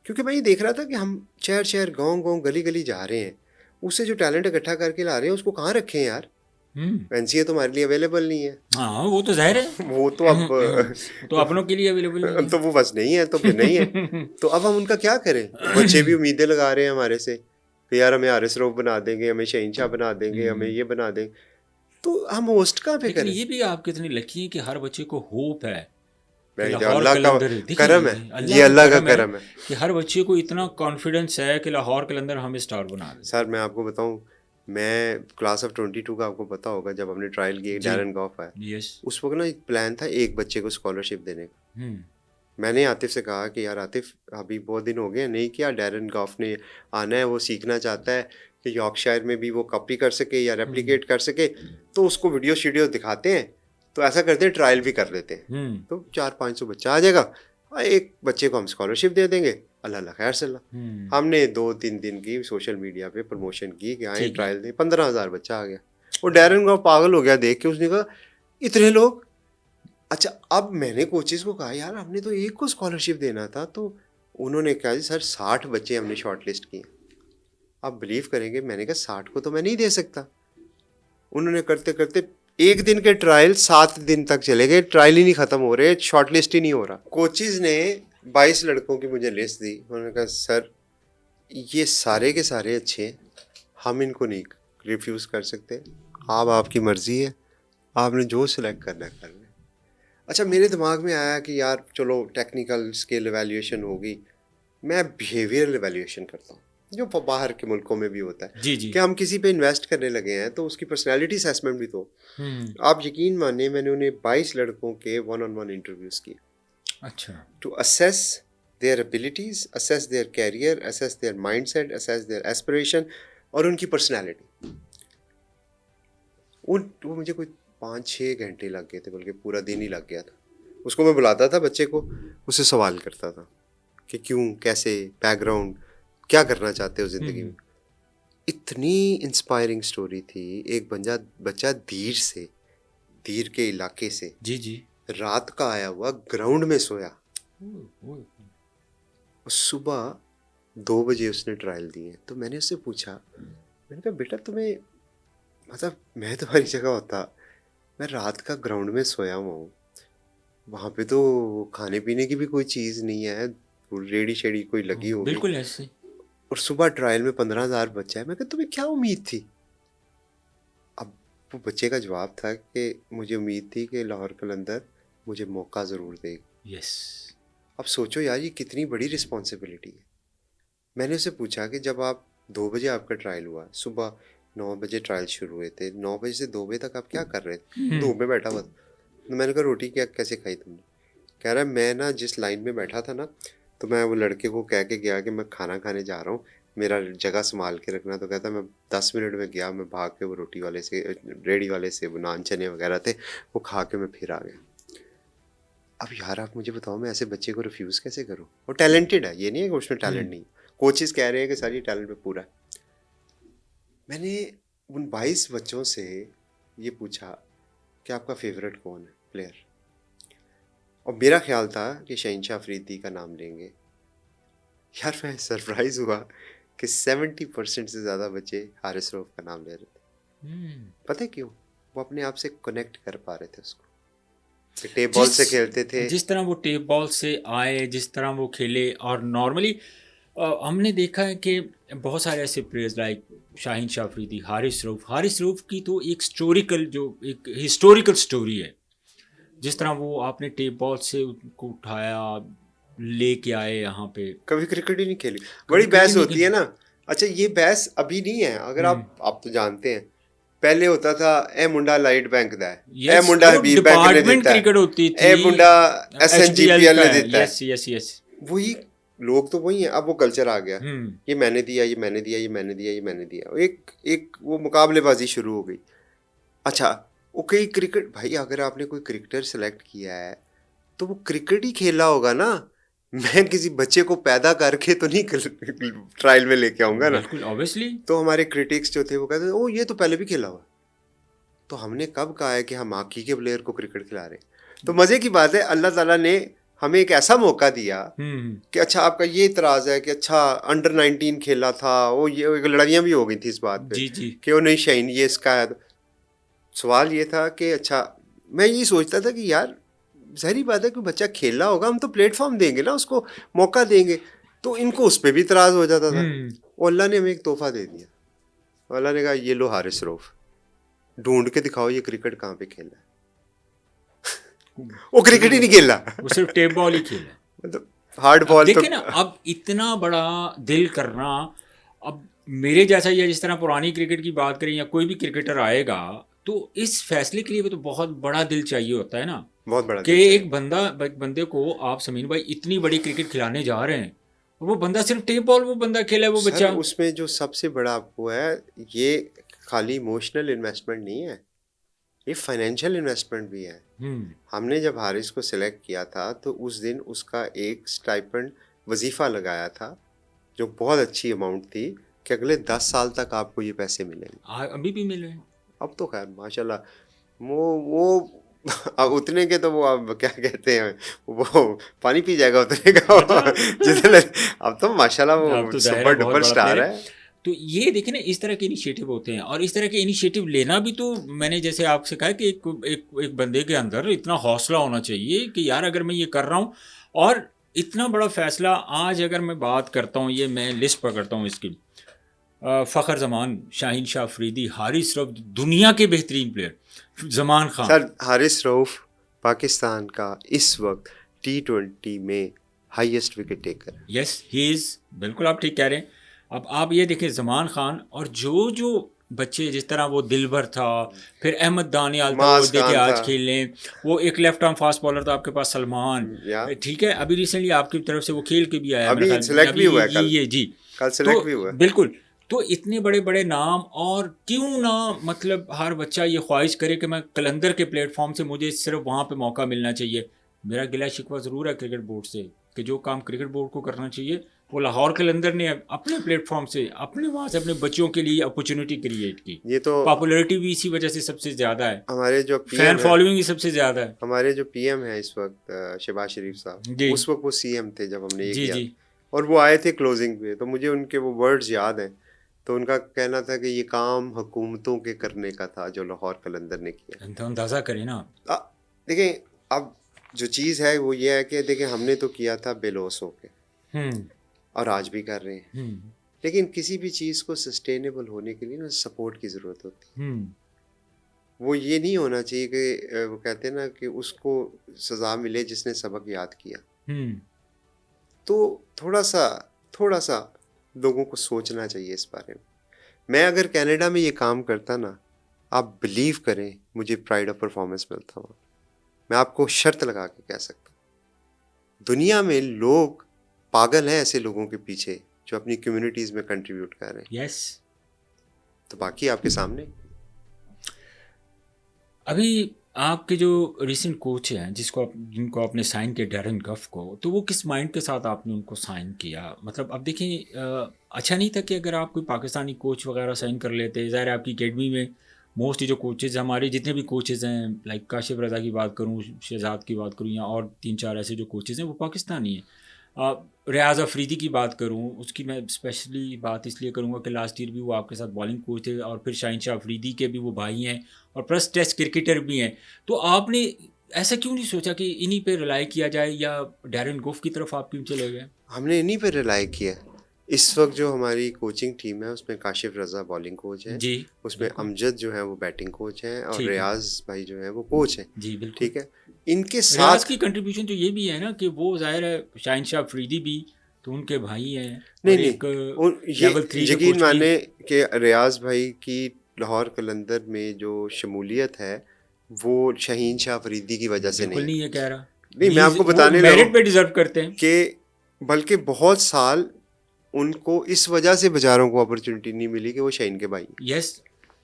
क्योंकि मैं ये देख रहा था कि हम शहर शहर गाँव गाँव गली गली जा रहे हैं, उससे जो टैलेंट इकट्ठा करके ला रहे हैं उसको कहाँ रखें यार। एनसीए तो हमारे लिए अवेलेबल नहीं है। हाँ, वो तो ज़ाहिर है। वो तो अब तो अपनों के लिए अवेलेबल नहीं तो वो बस नहीं है, तो फिर नहीं है। है। तो अब हम उनका क्या करें। बच्चे भी उम्मीदें लगा रहे हैं हमारे से कि यार हमें हारिस रऊफ बना देंगे, हमें शहंशाह बना देंगे, हमें ये बना देंगे। तो हम होस्ट कहाँ पे लेकिन करें। ये भी आप कितनी लकी हैं कि हर बच्चे को होप है कि नहीं, तो लाहौर अल्लाह का कलंदर, करम है, देखिए ये अल्लाह का अल्लाह का करम है करम है। कि हर बच्चे को इतना कॉन्फिडेंस है कि लाहौर कलंदर हमें स्टार बना दे। सर मैं आपको बताऊं, मैं क्लास ऑफ 22 का आपको पता होगा, जब हमने ट्रायल किया जी। डैरन गॉफ आया, यस। उस वक्त ना एक प्लान था एक बच्चे को स्कॉलरशिप देने का। हम्म। मैंने आतिफ से कहा कि यार आतिफ, अभी बहुत दिन हो गए नहीं किया, डैरन गॉफ ने आना है, वो सीखना चाहता है कि यॉर्कशायर में भी वो कॉपी कर सके या रेप्लिकेट कर सके, तो उसको वीडियो शीडियो दिखाते हैं, तो ऐसा करते हैं ट्रायल भी कर लेते हैं, तो 400-500 बच्चा आ जाएगा, एक बच्चे को हम स्कॉलरशिप दे देंगे, अल्लाह अल्लाह खैर सल्ला। हमने 2-3 दिन की सोशल मीडिया पे प्रमोशन की कि आए ठीक है। ट्रायल दें, 15,000 बच्चा आ गया। वो डैरन गॉफ पागल हो गया देख के, उसने कहा इतने लोग। अच्छा, अब मैंने कोचेस को कहा यार हमने तो एक को स्कॉलरशिप देना था, तो उन्होंने कहा जी सर 60 बच्चे हमने शॉर्ट लिस्ट किए। आप बिलीव करेंगे, मैंने कहा 60 को तो मैं नहीं दे सकता। उन्होंने करते करते एक दिन के ट्रायल 7 दिन तक चले गए, ट्रायल ही नहीं खत्म हो रहे, शॉर्ट लिस्ट ही नहीं हो रहा। कोचेस ने 22 लड़कों की मुझे लिस्ट दी, उन्होंने कहा सर ये सारे के सारे अच्छे हैं, हम इनको नहीं रिफ्यूज़ कर सकते, आप आपकी मर्ज़ी है, आपने जो सिलेक्ट करना है कर लें। अच्छा, मेरे दिमाग में आया कि यार चलो टेक्निकल स्किल एवेल्यूएशन होगी, मैं बिहेवियरल एवेल्यूएशन करता हूँ, जो बाहर के मुल्कों में भी होता है। जी जी। कि हम किसी पे इन्वेस्ट करने लगे हैं तो उसकी पर्सनैलिटी असेसमेंट भी तो। आप यकीन मानिए, मैंने उन्हें 22 लड़कों के 1-on-1 इंटरव्यूज़ किए। अच्छा। To assess their abilities, assess their career, assess their mindset, assess their aspiration और उनकी पर्सनैलिटी। वो मुझे कोई 5-6 घंटे लग गए थे, बल्कि पूरा दिन ही लग गया था। उसको मैं बुलाता था बच्चे को, उससे सवाल करता था कि क्यों, कैसे, बैकग्राउंड, क्या करना चाहते हो ज़िंदगी में। इतनी इंस्पायरिंग स्टोरी थी। एक बच्चा धीर के इलाके से जी जी। रात का आया हुआ ग्राउंड में सोया, और सुबह 2 बजे उसने ट्रायल दिए। तो मैंने उससे पूछा, मैंने कहा बेटा तुम्हें, मतलब मैं तुम्हारी जगह होता, मैं रात का ग्राउंड में सोया हुआ हूँ, वहाँ पे तो खाने पीने की भी कोई चीज़ नहीं है, रेडी शेडी कोई लगी होगी, बिल्कुल ऐसे। और सुबह ट्रायल में 15,000 बच्चा है। मैं कहा तुम्हें क्या उम्मीद थी? अब वो बच्चे का जवाब था कि मुझे उम्मीद थी कि लाहौर कलंदर मुझे मौका ज़रूर देगी। यस। अब सोचो यार, ये कितनी बड़ी रिस्पॉन्सिबिलिटी है। मैंने उससे पूछा कि जब आप 2 बजे आपका ट्रायल हुआ, सुबह 9 बजे ट्रायल शुरू हुए थे, 9 बजे से 2 बजे तक आप क्या कर रहे थे? धूप में बैठा हुआ था। तो मैंने कहा रोटी क्या कैसे खाई तुमने? कह रहा है मैं ना जिस लाइन में बैठा था ना, तो मैं वो लड़के को कह के गया कि मैं खाना खाने जा रहा हूँ, मेरा जगह संभाल के रखना। तो कहता मैं 10 मिनट में गया, मैं भाग के वो रोटी वाले से, रेडी वाले से वो नान चने वगैरह थे, वो खा के मैं फिर आ गया। अब यार आप मुझे बताओ, मैं ऐसे बच्चे को रिफ्यूज़ कैसे करूँ? वो टैलेंटेड है, ये नहीं है कि उसमें टैलेंट नहीं। कोचेस कह रहे हैं कि सर ये टैलेंट में पूरा है। मैंने उन 22 बच्चों से ये पूछा कि आपका फेवरेट कौन है प्लेयर, और मेरा ख्याल था कि शहनशाह अफरीदी का नाम लेंगे। यार मैं सरप्राइज हुआ कि 70% से ज़्यादा बच्चे हारिस रऊफ का नाम ले रहे थे। पता है क्यों? वो अपने आप से कनेक्ट कर पा रहे थे उसको, कि टेप बॉल से खेलते थे। जिस तरह वो टेप बॉल से आए, जिस तरह वो खेले, और नॉर्मली हमने देखा है कि बहुत सारे ऐसे प्लेयर्स लाइक शाहीन शाह अफरीदी, हारिस रऊफ की तो एक एक हिस्टोरिकल स्टोरी है। जिस तरह वो आपने टेप बॉल से उनको उठाया, लेके आए यहाँ पे। कभी क्रिकेट ही नहीं खेली, कभी बड़ी क्रिकेट बहस नहीं होती है खेली। ना। अच्छा ये बहस अभी नहीं है, अगर आप तो जानते हैं, पहले होता था ए मुंडा लाइट बैंक दा है, ए यस, मुंडा वो हबीब बैंक ने डिपार्टमेंट देता है, क्रिकेट होती ए थी। मुंडा एचपीएल SNGPL का ने है। देता है। Yes yes yes. वही लोग तो वही है। अब वो कल्चर आ गया, हम्म। ये मैंने दिया, ये मैंने दिया, ये मैंने दिया, ये मैंने दिया, एक एक वो मुकाबलेबाजी शुरू हो गई। अच्छा ओके, क्रिकेट भाई, अगर आपने कोई क्रिकेटर सेलेक्ट किया है तो वो क्रिकेट ही खेला होगा ना। मैं किसी बच्चे को पैदा करके तो नहीं ट्रायल में लेके आऊंगा ना। बिल्कुल ऑब्वियसली। तो हमारे क्रिटिक्स जो थे वो कहते थे ओ ये तो पहले भी खेला हुआ। तो हमने कब कहा है कि हम हॉकी के प्लेयर को क्रिकेट खिला रहे हैं? तो मज़े की बात है, अल्लाह ताला ने हमें एक ऐसा मौका दिया कि अच्छा आपका ये इतराज़ है कि अच्छा अंडर 19 खेला था, वो ये लड़ाइयाँ भी हो गई थी इस बात पे जी जी। कि वो नहीं शाइन ये इसका है। सवाल ये था कि अच्छा, मैं ये सोचता था कि यार ज़ाहिर बात है कोई बच्चा खेला होगा, हम तो प्लेटफॉर्म देंगे ना उसको, मौका देंगे। तो इनको उस पर भी इतराज़ हो जाता था। और अल्लाह ने हमें एक तोहफा दे दिया। अल्लाह ने कहा ये लो हारिस रऊफ, ढूंढ के दिखाओ ये क्रिकेट कहाँ पे खेला है। वो क्रिकेट ही नहीं खेला, वो सिर्फ टेप बॉल ही खेला। मतलब हार्ड अब बॉल तो देखिए ना, अब इतना बड़ा दिल करना, अब मेरे जैसा ही है, जिस तरह पुरानी क्रिकेट की बात करें या कोई भी क्रिकेटर आएगा, तो इस फैसले के लिए भी तो बहुत बड़ा दिल चाहिए होता है ना, बहुत बड़ा कि दिल चाहिए। एक बंदे को आप समीन भाई इतनी बड़ी क्रिकेट खिलाने जा रहे हैं, और वो बंदा सिर्फ टेप बॉल वो बंदा खेला है, वो सर बच्चा। उसमें जो सबसे बड़ा आपको है, ये खाली इमोशनल इन्वेस्टमेंट नहीं है, ये फाइनेंशियल इन्वेस्टमेंट भी है। हमने जब हारिस को सिलेक्ट किया था तो उस दिन उसका एक स्टाइपेंड वजीफ़ा लगाया था, जो बहुत अच्छी अमाउंट थी कि अगले 10 साल तक आपको ये पैसे मिलेंगे। अभी भी मिले हैं। अब तो खैर माशाल्लाह वो अब उतने के तो वो अब क्या कहते हैं, वो पानी पी जाएगा उतने का। अच्छा। जितने अब तो माशाल्लाह अब वो तो ज़ाहिर है सुपर बहुत डुपर बड़ा प्लेयर स्टार है। है। तो ये देखिए ना, इस तरह के इनिशिएटिव होते हैं, और इस तरह के इनिशिएटिव लेना भी, तो मैंने जैसे आपसे कहा कि एक बंदे के अंदर इतना हौसला होना चाहिए कि यार अगर मैं ये कर रहा हूँ, और इतना बड़ा फैसला। आज अगर मैं बात करता हूँ, ये मैं लिस्ट पकड़ता हूँ इसकी, फ़खर जमान, शाहीन शाह अफरीदी, हारिस रऊफ, दुनिया के बेहतरीन प्लेयर, जमान खान। सर हारिस रऊफ पाकिस्तान का इस वक्त T20 में हाईएस्ट विकेट टेकर है। यस ही इज़, बिल्कुल आप ठीक कह रहे हैं। अब आप ये देखें जमान खान, और जो बच्चे, जिस तरह वो दिलबर था, फिर अहमद दानियाल था, वो माज देखे खान आज था, खेल लें, वो एक लेफ्ट आर्म फास्ट बॉलर था आपके पास सलमान, या ठीक है, अभी रिसेंटली आपकी तरफ से वो खेल के भी आया मेरे अभी ख्याल, सिलेक्ट भी अभी हुआ है कल, ये जी। कल तो सिलेक्ट भी हुआ है। बिल्कुल, तो इतने बड़े बड़े नाम, और क्यों ना, मतलब हर बच्चा ये ख्वाहिश करे कि मैं कलंदर के प्लेटफॉर्म से मुझे सिर्फ वहाँ पे मौका मिलना चाहिए। मेरा गिला शिकवा ज़रूर है क्रिकेट बोर्ड से, कि जो काम क्रिकेट बोर्ड को करना चाहिए वो लाहौर कलंदर ने अपने प्लेटफॉर्म से, अपने वहाँ से अपने बच्चों के लिए अपॉर्चुनिटी क्रिएट की। ये तो पॉपुलैरिटी भी इसी वजह से सबसे ज़्यादा है, हमारे जो फैन पीएम है, फॉलोइंग भी सबसे ज़्यादा है। हमारे जो पीएम है इस वक्त शहबाज शरीफ साहब, जी उस वक्त वो सीएम थे जब हमने ये जी किया। जी। और वो आए थे क्लोजिंग पे, तो मुझे उनके वो वर्ड्स याद हैं। तो उनका कहना था कि ये काम हुकूमतों के करने का था जो लाहौर कलंदर ने किया। तो अंदाज़ा करें ना। देखें, अब जो चीज़ है वो ये है कि देखें, हमने तो किया था बेलौस होके, हम्म और आज भी कर रहे हैं। हम्म लेकिन किसी भी चीज़ को सस्टेनेबल होने के लिए ना सपोर्ट की ज़रूरत होती है। हम्म वो ये नहीं होना चाहिए कि वो कहते हैं ना कि उसको सज़ा मिले जिसने सबक याद किया। हम्म तो थोड़ा सा लोगों को सोचना चाहिए इस बारे में। मैं अगर कनाडा में ये काम करता ना, आप बिलीव करें, मुझे प्राइड ऑफ परफॉर्मेंस मिलता वहाँ। मैं आपको शर्त लगा के कह सकता हूँ, दुनिया में लोग पागल हैं ऐसे लोगों के पीछे जो अपनी कम्युनिटीज़ में कंट्रीब्यूट कर रहे हैं। यस। तो बाकी आपके सामने। अभी आपके जो रिसेंट कोच हैं जिनको आपने साइन किया, डैरेन गफ को, तो वो किस माइंड के साथ आपने उनको साइन किया? मतलब अब देखिए, अच्छा नहीं था कि अगर आप कोई पाकिस्तानी कोच वगैरह साइन कर लेते? ज़ाहिर है आपकी अकेडमी में मोस्टली जो कोचेज़ हमारे जितने भी कोचेज़ हैं, लाइक काशिफ रज़ा की बात करूँ, शहजाद की बात करूँ, या और 3-4 ऐसे जो कोचेज़ हैं वो पाकिस्तानी हैं। रियाज़ अफरीदी की बात करूँ, उसकी मैं स्पेशली बात इसलिए करूँगा कि लास्ट ईयर भी वो आपके साथ बॉलिंग कोच थे, और फिर शाहीन शाह अफरीदी के भी वो भाई हैं, और प्लस टेस्ट क्रिकेटर भी हैं। तो आपने ऐसा क्यों नहीं सोचा कि इन्हीं पे रिलाई किया जाए, या डैरेन गोफ की तरफ आप क्यों चले गए? हमने इन्हीं पर रिलाई किया। इस वक्त जो हमारी कोचिंग टीम है उसमें काशिफ रज़ा बॉलिंग कोच है, जी उसमें बिल्कुल। अमजद जो है वो बैटिंग कोच हैं, और ठीक है। रियाज भाई जो है वो कोच हैं। जी बिल्कुल। ठीक है, इनके रियाज साथ की कंट्रीब्यूशन तो ये भी है ना कि वो ज़ाहिर है शाहीन शाह अफरीदी भी तो उनके भाई हैं, नहीं और नहीं, एक ये लेवल 3 के यकीन कोच भी। माने कि रियाज भाई की लाहौर कलंदर में जो शमूलियत है वो शहीन शाह फरीदी की वजह से बिल्कुल नहीं नहीं ये है। कह रहा। नहीं, मैं आपको वो बताने लगूं मेरिट पे डिजर्व करते हैं। कि बल्कि बहुत साल उनको इस वजह से बेचारों को अपॉर्चुनिटी नहीं मिली कि वो शहीन के भाई हैं। यस।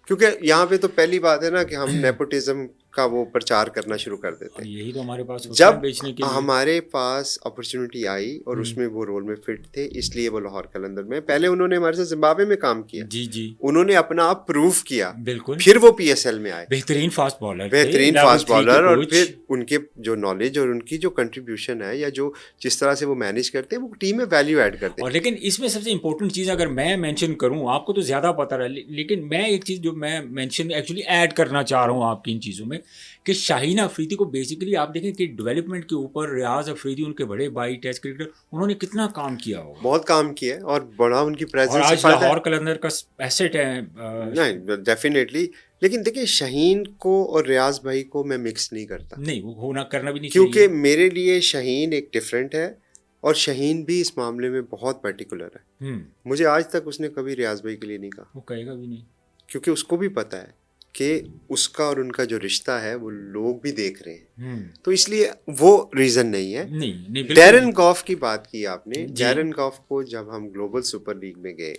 क्योंकि यहाँ पे तो पहली बात है ना कि हम नेपोटिज्म का वो प्रचार करना शुरू कर देते और हैं। यही तो हमारे पास होता है जब बेचने के लिए। हमारे पास अपॉर्चुनिटी आई और उसमें वो रोल में फिट थे, इसलिए वो लाहौर कलंदर में, पहले उन्होंने हमारे साथ जिम्बाब्वे में काम किया, जी जी उन्होंने अपना आप प्रूव किया, बिल्कुल। फिर वो पीएसएल में आए, बेहतरीन फास्ट बॉलर थे, बेहतरीन लेवल फास्ट 3 के बॉलर, और कोच। फिर उनके जो नॉलेज और उनकी जो कंट्रीब्यूशन है या जो जिस तरह से वो मैनेज करते हैं वो टीम में वैल्यू ऐड करते और हैं। लेकिन इसमें सबसे इंपॉर्टेंट चीज़ अगर मैं मेंशन करूं, आपको तो ज़्यादा पता रहा, लेकिन मैं एक चीज़ जो मैं मेंशन एक्चुअली ऐड करना चाह रहा हूं आपकी इन चीज़ों में, कि शाहीन अफरीदी को बेसिकली आप देखें कि डेवलपमेंट के ऊपर रियाज अफरीदी उनके बड़े भाई टेस्ट क्रिकेटर, उन्होंने कितना काम किया होगा, बहुत काम किया है और बड़ा उनकी और प्रेजेंस से आज फायदा है। लाहौर कलंदर का एसेट है। नहीं, डेफिनेटली। लेकिन देखिए, शाहीन को और रियाज भाई को मैं मिक्स नहीं करता, नहीं वो होना करना भी नहीं क्योंकि चाहिए। मेरे लिए शाहीन एक डिफरेंट है, और शाहीन भी इस मामले में बहुत पर्टिकुलर है। मुझे आज तक उसने कभी रियाज भाई के लिए नहीं कहा, वो कहेगा भी नहीं। क्योंकि उसको भी पता है कि उसका और उनका जो रिश्ता है वो लोग भी देख रहे हैं। तो इसलिए वो रीज़न नहीं है। नहीं नहीं बिल्कुल डैरेन नहीं। गॉफ की बात की आपने। जी डैरेन गॉफ को जब हम ग्लोबल सुपर लीग में गए,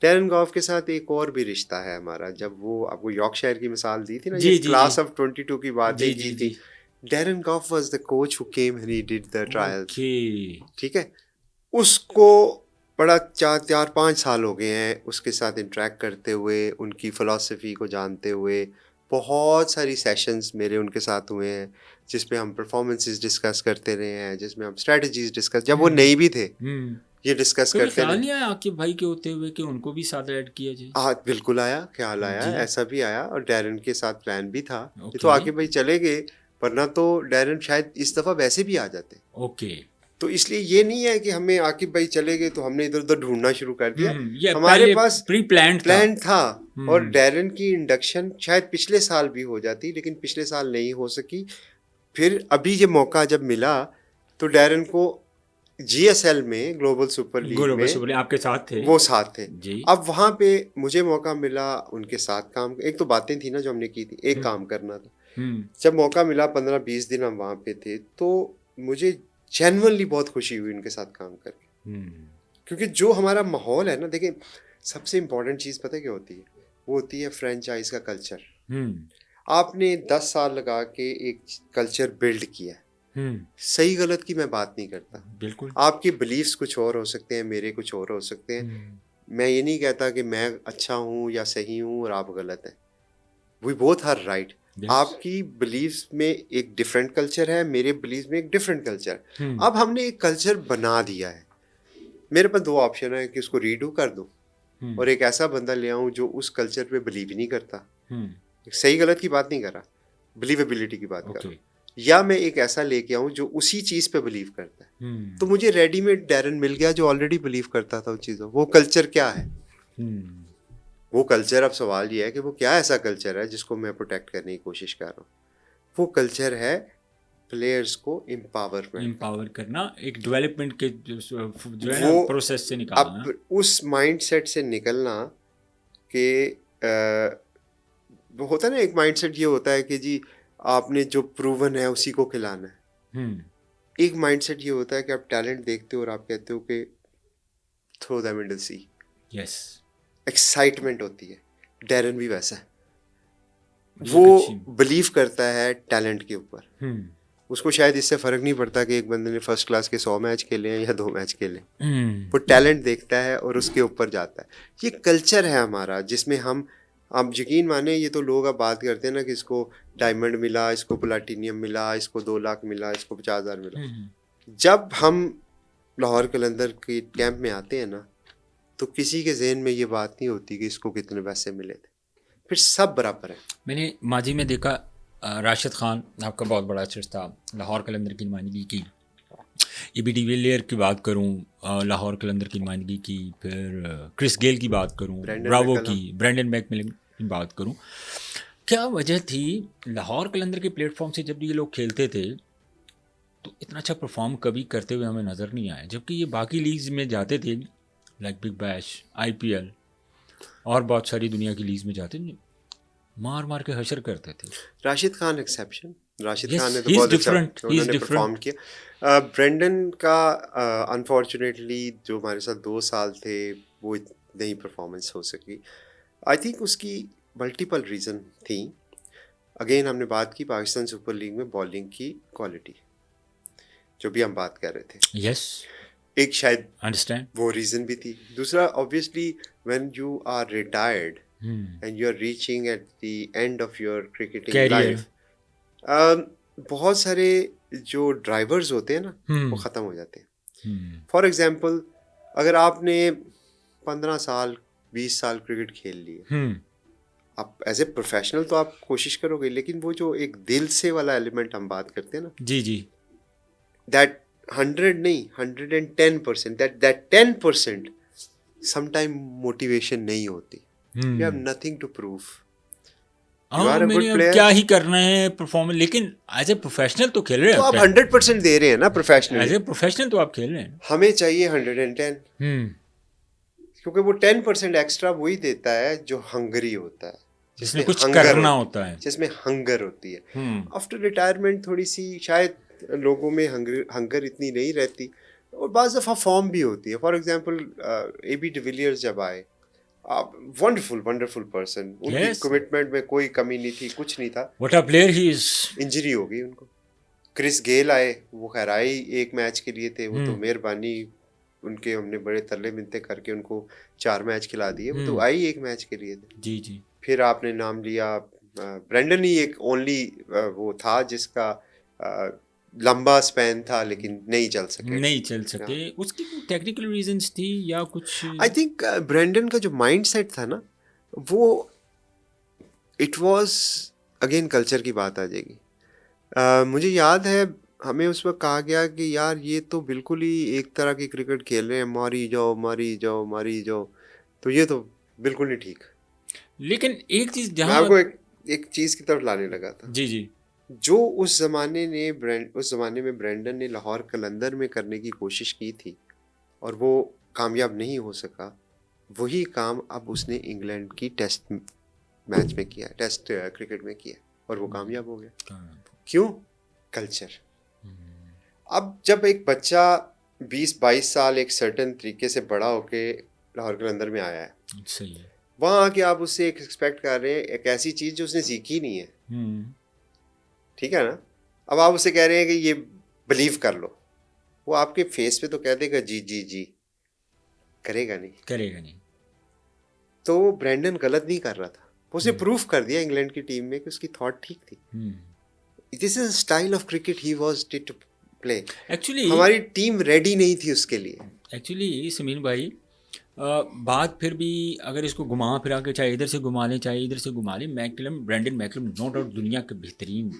डैरेन गॉफ के साथ एक और भी रिश्ता है हमारा। जब वो आपको यॉर्कशायर की मिसाल दी थी ना, जी ये जी क्लास जी ऑफ 22 की बातें जी की जी थी, जी। Darren Goff was the coach who came and he did the trials. Okay. ठीक है, उसको बड़ा 4-5 साल हो गए हैं उसके साथ इंटरेक्ट करते हुए, उनकी फ़िलॉसफी को जानते हुए। बहुत सारी सेशंस मेरे उनके साथ हुए हैं जिसमें हम परफॉर्मेंसेस डिस्कस करते रहे हैं, जिसमें हम स्ट्रेटजीज डिस्कस, जब वो नहीं भी थे, ये डिस्कस कभी करते ख्याल रहे। नहीं आया आकिब भाई के होते हुए कि उनको भी साथ ऐड किया जाए? हाँ, बिल्कुल आया, ख्याल आया, जी ऐसा भी आया, और डैरन के साथ प्लान भी था। ये तो ओके आकिब भाई चले गए, वरना तो डैरन शायद इस दफ़ा वैसे भी आ जाते। ओके। तो इसलिए ये नहीं है कि हमें आकिब भाई चले गए तो हमने इधर उधर ढूंढना शुरू कर दिया। ये हमारे पहले पास प्री प्लान था। प्लान था, और डैरन की इंडक्शन शायद पिछले साल भी हो जाती, लेकिन पिछले साल नहीं हो सकी। फिर अभी ये मौका जब मिला तो डैरन को जीएसएल में, ग्लोबल सुपर लीग गुरु बस में, बोले आपके साथ थे। वो साथ थे। जी अब वहाँ पे मुझे मौका मिला उनके साथ काम, एक तो बातें थी ना जो हमने की थी, एक काम करना था। जब मौका मिला 15-20 दिन हम वहाँ पे थे, तो मुझे जेन्युइनली बहुत खुशी हुई उनके साथ काम करके। क्योंकि जो हमारा माहौल है ना, देखिए सबसे इम्पोर्टेंट चीज़ पता है क्या होती है? वो होती है फ्रेंचाइज का कल्चर। आपने 10 साल लगा के एक कल्चर बिल्ड किया है। सही गलत की मैं बात नहीं करता, बिल्कुल। आपके बिलीव्स कुछ और हो सकते हैं, मेरे कुछ और हो सकते हैं। मैं ये नहीं कहता कि मैं अच्छा हूँ या सही हूँ और आप गलत हैं। We both are right. आपकी बिलीव्स में एक डिफरेंट कल्चर है, मेरे बिलीव्स में एक डिफरेंट कल्चर। अब हमने एक कल्चर बना दिया है, मेरे पास 2 ऑप्शन है कि उसको रीडू कर दूँ और एक ऐसा बंदा ले आऊँ जो उस कल्चर पे बिलीव ही नहीं करता, सही गलत की बात नहीं कर रहा, बिलीवेबिलिटी की बात कर रहा हूँ, या मैं एक ऐसा लेके आऊँ जो उसी चीज़ पे बिलीव करता है। तो मुझे रेडीमेड डैरन मिल गया जो ऑलरेडी बिलीव करता था उन चीज़ों। वो कल्चर क्या है? वो कल्चर, अब सवाल ये है कि वो क्या ऐसा कल्चर है जिसको मैं प्रोटेक्ट करने की कोशिश कर रहा हूँ। वो कल्चर है प्लेयर्स को एम्पावर करना, एक डेवलपमेंट के जो है ना प्रोसेस से निकालना। अब उस माइंडसेट से निकलना कि वो होता है ना, एक माइंडसेट ये होता है कि जी आपने जो प्रूवन है उसी को खिलाना है। एक माइंडसेट ये होता है कि आप टैलेंट देखते हो और आप कहते हो कि throw them into the sea. Yes, excitement होती है। डैरन भी वैसा है, वो बिलीव करता है टैलेंट के ऊपर। उसको शायद इससे फ़र्क नहीं पड़ता कि एक बंदे ने फर्स्ट क्लास के 100 मैच खेले हैं या 2 मैच खेले। वो टैलेंट देखता है और उसके ऊपर जाता है। ये कल्चर है हमारा जिसमें हम, आप यकीन माने, ये तो लोग अब बात करते हैं ना कि इसको डायमंड मिला, इसको प्लाटीनियम मिला, इसको 2 लाख मिला, इसको 50,000 मिला। जब हम लाहौर कलंदर के कैंप में आते हैं ना, तो किसी के जहन में ये बात नहीं होती कि इसको कितने पैसे मिले थे, फिर सब बराबर है। मैंने माजी में देखा, राशिद खान आपका बहुत बड़ा चर्च था लाहौर कलंदर की नुमाइंदगी की। एबी डिविलियर की बात करूं, लाहौर कलंदर की नुमाइंदगी की, फिर क्रिस गेल की बात करूं, ब्रावो की, ब्रेंडन मैकमिलन की बात करूं। क्या वजह थी लाहौर कलंदर के प्लेटफॉर्म से जब ये लोग खेलते थे तो इतना अच्छा परफॉर्म कभी करते हुए हमें नज़र नहीं आया, जबकि ये बाकी लीग्स में जाते थे, लाइक बिग बैश, IPL और बहुत सारी दुनिया की लीग्स में जाते थे, मार मार के हशर करते थे। राशिद खान एक्सेप्शन, राशिद खान ने तो बहुत अच्छा उन्होंने परफॉर्म किया। ब्रेंडन का अनफॉर्चुनेटली जो हमारे साथ 2 साल थे वो नहीं परफॉर्मेंस हो सकी। आई थिंक उसकी मल्टीपल रीज़न थी। अगेन हमने बात की पाकिस्तान सुपर लीग में बॉलिंग की क्वालिटी, जो भी हम बात कर रहे थे। यस, एक शायद अंडरस्टैंड वो रीज़न भी थी। दूसरा, obviously when you are retired and you're reaching at the end of your cricketing life, बहुत सारे जो ड्राइवर्स होते हैं ना वो ख़त्म हो जाते हैं। फॉर एग्जांपल, अगर आपने 15 साल 20 साल क्रिकेट खेल लिए, आप एज ए प्रोफेशनल तो आप कोशिश करोगे, लेकिन वो जो एक दिल से वाला एलिमेंट हम बात करते हैं ना, जी जी, दैट 100 नहीं 110%, दैट 10% समटाइम मोटिवेशन नहीं होती। You have nothing to prove. You are a good player. क्या ही करना है परफॉर्मेंस, लेकिन एज ए प्रोफेशनल तो खेल रहे हैं। तो आप 100% दे रहे हैं ना प्रोफेशनल। एज ए प्रोफेशनल तो आप खेल रहे हैं। हमें चाहिए 110, क्योंकि वो 10% एक्स्ट्रा वही देता है जो हंगरी होता है, जिसमें कुछ करना होता है, जिसमें हंगर होती है। आफ्टर रिटायरमेंट थोड़ी सी शायद लोगों में हंगर इतनी नहीं रहती, और बाज़ दफ़ा फॉर्म भी होती है। फॉर एग्जांपल AB डिविलियर्स जब आए, वंडरफुल पर्सन, उनकी कमिटमेंट में कोई कमी नहीं थी, कुछ नहीं था। What a player he is. Injury हो गई उनको। क्रिस गेल आए, वो खैर आए एक मैच के लिए थे, वो तो मेहरबानी उनके, हमने बड़े तरले मिन्नतें करके उनको 4 मैच खिला दिए, वो तो आई एक मैच के लिए थे। जी जी। फिर आपने नाम लिया ब्रेंडन ही एक ओनली वो था जिसका लंबा स्पैन था, लेकिन नहीं चल सके। उसकी टेक्निकल रीजंस थी या कुछ? आई थिंक ब्रेंडन का जो माइंडसेट था ना, वो इट वाज, अगेन कल्चर की बात आ जाएगी। मुझे याद है हमें उस वक्त कहा गया कि यार ये तो बिल्कुल ही एक तरह की क्रिकेट खेल रहे हैं, मारी जाओ, तो ये तो बिल्कुल नहीं ठीक। लेकिन एक चीज़ मैं आपको एक चीज़ की तरफ लाने लगा था। जी जी। जो उस ज़माने में ब्रेंडन ने लाहौर कलंदर में करने की कोशिश की थी और वो कामयाब नहीं हो सका, वही काम अब उसने इंग्लैंड की टेस्ट मैच में किया, टेस्ट क्रिकेट में किया, और वो कामयाब हो गया। क्यों? कल्चर। अब जब एक बच्चा 20-22 साल एक सर्टेन तरीके से बड़ा होके लाहौर कलंदर में आया है, सही है, वहाँ आके आप उससे एक एक्सपेक्ट कर रहे हैं एक ऐसी चीज़ जो उसने सीखी नहीं है, ठीक है ना। अब आप उसे कह रहे हैं कि ये बिलीव कर लो, वो आपके फेस पे तो कह देगा जी, करेगा नहीं। तो ब्रेंडन गलत नहीं कर रहा था, उसने प्रूफ कर दिया इंग्लैंड की टीम में कि उसकी थॉट ठीक थी। This is style of cricket he was play. Actually हमारी टीम रेडी नहीं थी उसके लिए। समीर भाई, बात फिर भी अगर इसको घुमा फिरा के चाहे इधर से घुमा लें चाहे इधर से घुमा लें, McCullum, Brendon McCullum no doubt दुनिया के बेहतरीन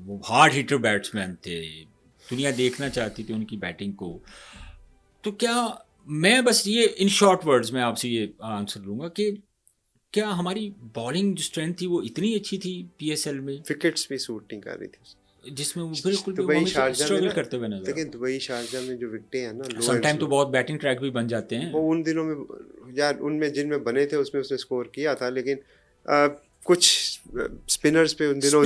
वो हार्ड हिटर बैट्समैन थे। दुनिया देखना चाहती थी उनकी बैटिंग को। तो क्या, मैं बस ये इन शॉर्ट वर्ड्स में आपसे ये आंसर लूँगा कि क्या हमारी बॉलिंग जो स्ट्रेंथ थी वो इतनी अच्छी थी पीएसएल में, विकेट्स भी सूट नहीं कर रही थी, जिसमें वो बिल्कुल भी दुबई शारजा में स्ट्रगल ना, करते हुए नजर। देखिए दुबई शारजा में जो विकेटें हैं ना, समटाइम तो बहुत बैटिंग ट्रैक भी बन जाते हैं वो उन दिनों में यार, उनमें जिनमें बने थे उसमें उसने स्कोर किया था, लेकिन कुछ स्पिनर्स पे उन दिनों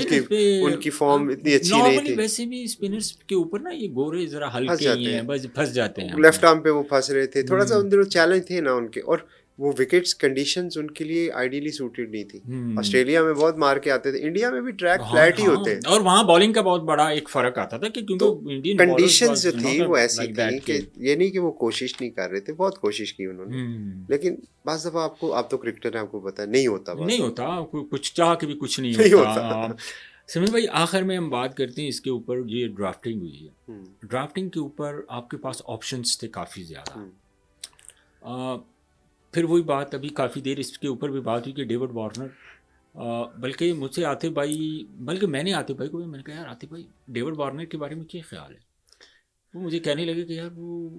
उनकी फॉर्म इतनी अच्छी नहीं थी। वैसे भी स्पिनर्स के ऊपर ना ये गोरे जरा हल्के ही हैं, बस फंस जाते हैं। लेफ्ट आर्म पे वो फंस रहे थे, थोड़ा सा उन दिनों चैलेंज थे ना उनके, और वो विकेट्स कंडीशंस उनके लिए आइडियली सूटेड नहीं थी। ऑस्ट्रेलिया में बहुत मार के आते थे, इंडिया में भी ट्रैक फ्लैट ही होते हैं, और वहाँ बॉलिंग का बहुत बड़ा एक फर्क आता था कि क्योंकि इंडियन कंडीशंस जो थी वो ऐसी थी कि ये नहीं कि वो कोशिश नहीं कर रहे थे, बहुत कोशिश की उन्होंने, लेकिन बाज़ दफ़ा आपको, आप तो क्रिकेटर हैं, आपको पता है नहीं होता, कुछ चाह के भी कुछ नहीं होता। समीर भाई, आखिर में हम बात करते हैं इसके ऊपर, ये ड्राफ्टिंग हुई है, ड्राफ्टिंग के ऊपर आपके पास ऑप्शंस थे काफ़ी ज़्यादा। फिर वही बात, अभी काफ़ी देर इसके ऊपर भी बात हुई कि डेविड वार्नर, बल्कि मुझसे आतिफ भाई, बल्कि मैंने आतिफ भाई को भी, मैंने कहा यार आतिफ भाई डेविड वार्नर के बारे में क्या ख्याल है। वो मुझे कहने लगे कि यार वो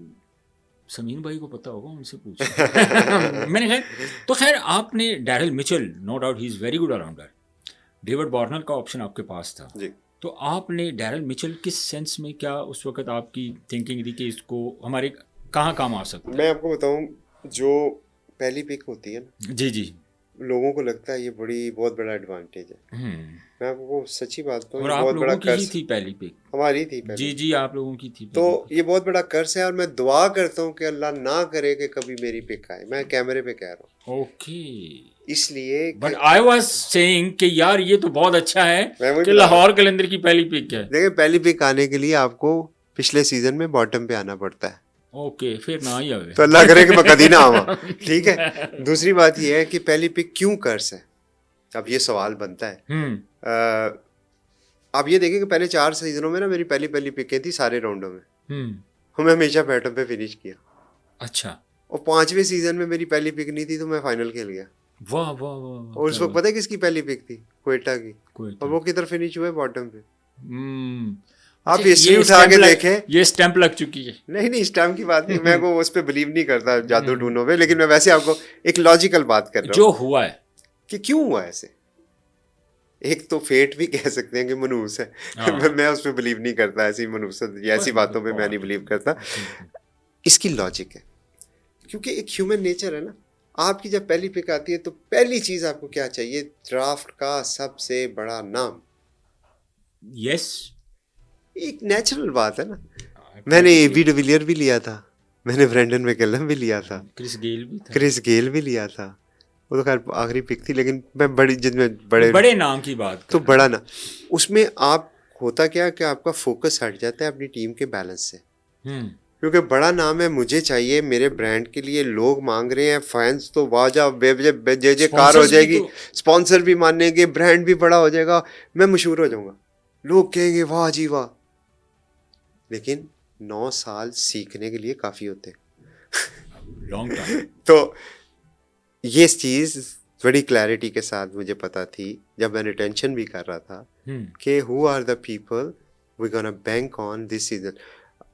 समीर भाई को पता होगा, उनसे पूछो। मैंने कहा तो खैर आपने Daryl Mitchell, no doubt he is very good allrounder, David Warner का ऑप्शन आपके पास था जी। तो आपने डैरिल मिचेल किस सेंस में, क्या उस वक्त आपकी थिंकिंग थी कि इसको हमारे कहाँ काम आ सकता है? मैं आपको बताऊँ, जो पहली पिक होती है ना, जी, लोगों को लगता है ये बहुत बड़ा एडवांटेज है। मैं आपको सच्ची बात बताऊं, और आप लोगों की ही थी पहली पिक? हमारी थी पहली। जी, आप लोगों की थी। तो ये बहुत बड़ा कर्ज है, और मैं दुआ करता हूँ कि अल्लाह ना करे कि कभी मेरी पिक आए। मैं कैमरे पे कह रहा हूँ, ओके, इसलिए। बट आई वाज सेइंग कि यार ये तो बहुत अच्छा है कि लाहौर कलंदर की पहली पिक है। देखिए, पहली पिक आने के लिए आपको पिछले सीजन में बॉटम पे आना पड़ता है। ओके, फिर ना ही आवे तो अल्लाह करे कि मैं कभी ना आवा। ठीक है। दूसरी बात ये है कि पहली पिक क्यों कर्ज है, अब ये सवाल बनता है। आप ये देखें कि पहले 4 सीजनों में ना मेरी पहली पिकें थी सारे राउंडों में, मैं हमेशा बॉटम पे फिनिश किया। अच्छा। और 5वें सीजन में मेरी पहली पिक नहीं थी तो मैं फाइनल खेल गया। वाह। और उस वक्त पता है किसकी पहली पिक थी? क्वेटा की। और वो किधर फिनिश हुए? बॉटम पे। आप हिस्ट्री उठा के देखें, ये स्टैंप लग चुकी है। नहीं स्टैंप की बात नहीं, मैं को उस पर बिलीव नहीं करता जादू टूनों पे, लेकिन मैं वैसे आपको एक लॉजिकल बात कर रहा हूँ जो हुआ है कि क्यों हुआ ऐसे। एक तो फेट भी कह सकते हैं कि मनूस है। मैं उस पर बिलीव नहीं करता, ऐसी मनूसत या ऐसी बातों पे मैं नहीं बिलीव करता। इसकी लॉजिक है, क्योंकि एक ह्यूमन नेचर है ना। आपकी जब पहली पिक आती है तो पहली चीज आपको क्या चाहिए? ड्राफ्ट का सबसे बड़ा नाम। यस, एक नेचुरल बात है ना। मैंने एबी डिविलियर भी लिया था, मैंने ब्रेंडन मैकलम भी लिया था, क्रिस गेल भी लिया था। वो तो खैर आखिरी पिक थी, लेकिन मैं जिनमें बड़े नाम की बात तो बड़ा ना, उसमें आप होता क्या कि आपका फोकस हट जाता है अपनी टीम के बैलेंस से। क्योंकि बड़ा नाम है, मुझे चाहिए मेरे ब्रांड के लिए, लोग मांग रहे हैं, फैंस तो वाजा जय कार हो जाएगी, स्पॉन्सर भी मानेंगे, ब्रांड भी बड़ा हो जाएगा, मैं मशहूर हो जाऊंगा, लोग कहेंगे वाह जी वाह। लेकिन 9 साल सीखने के लिए काफ़ी होते लॉन्ग टाइम। तो ये चीज़ बड़ी क्लैरिटी के साथ मुझे पता थी जब मैं रिटेंशन भी कर रहा था कि who are the people we gonna bank on this season.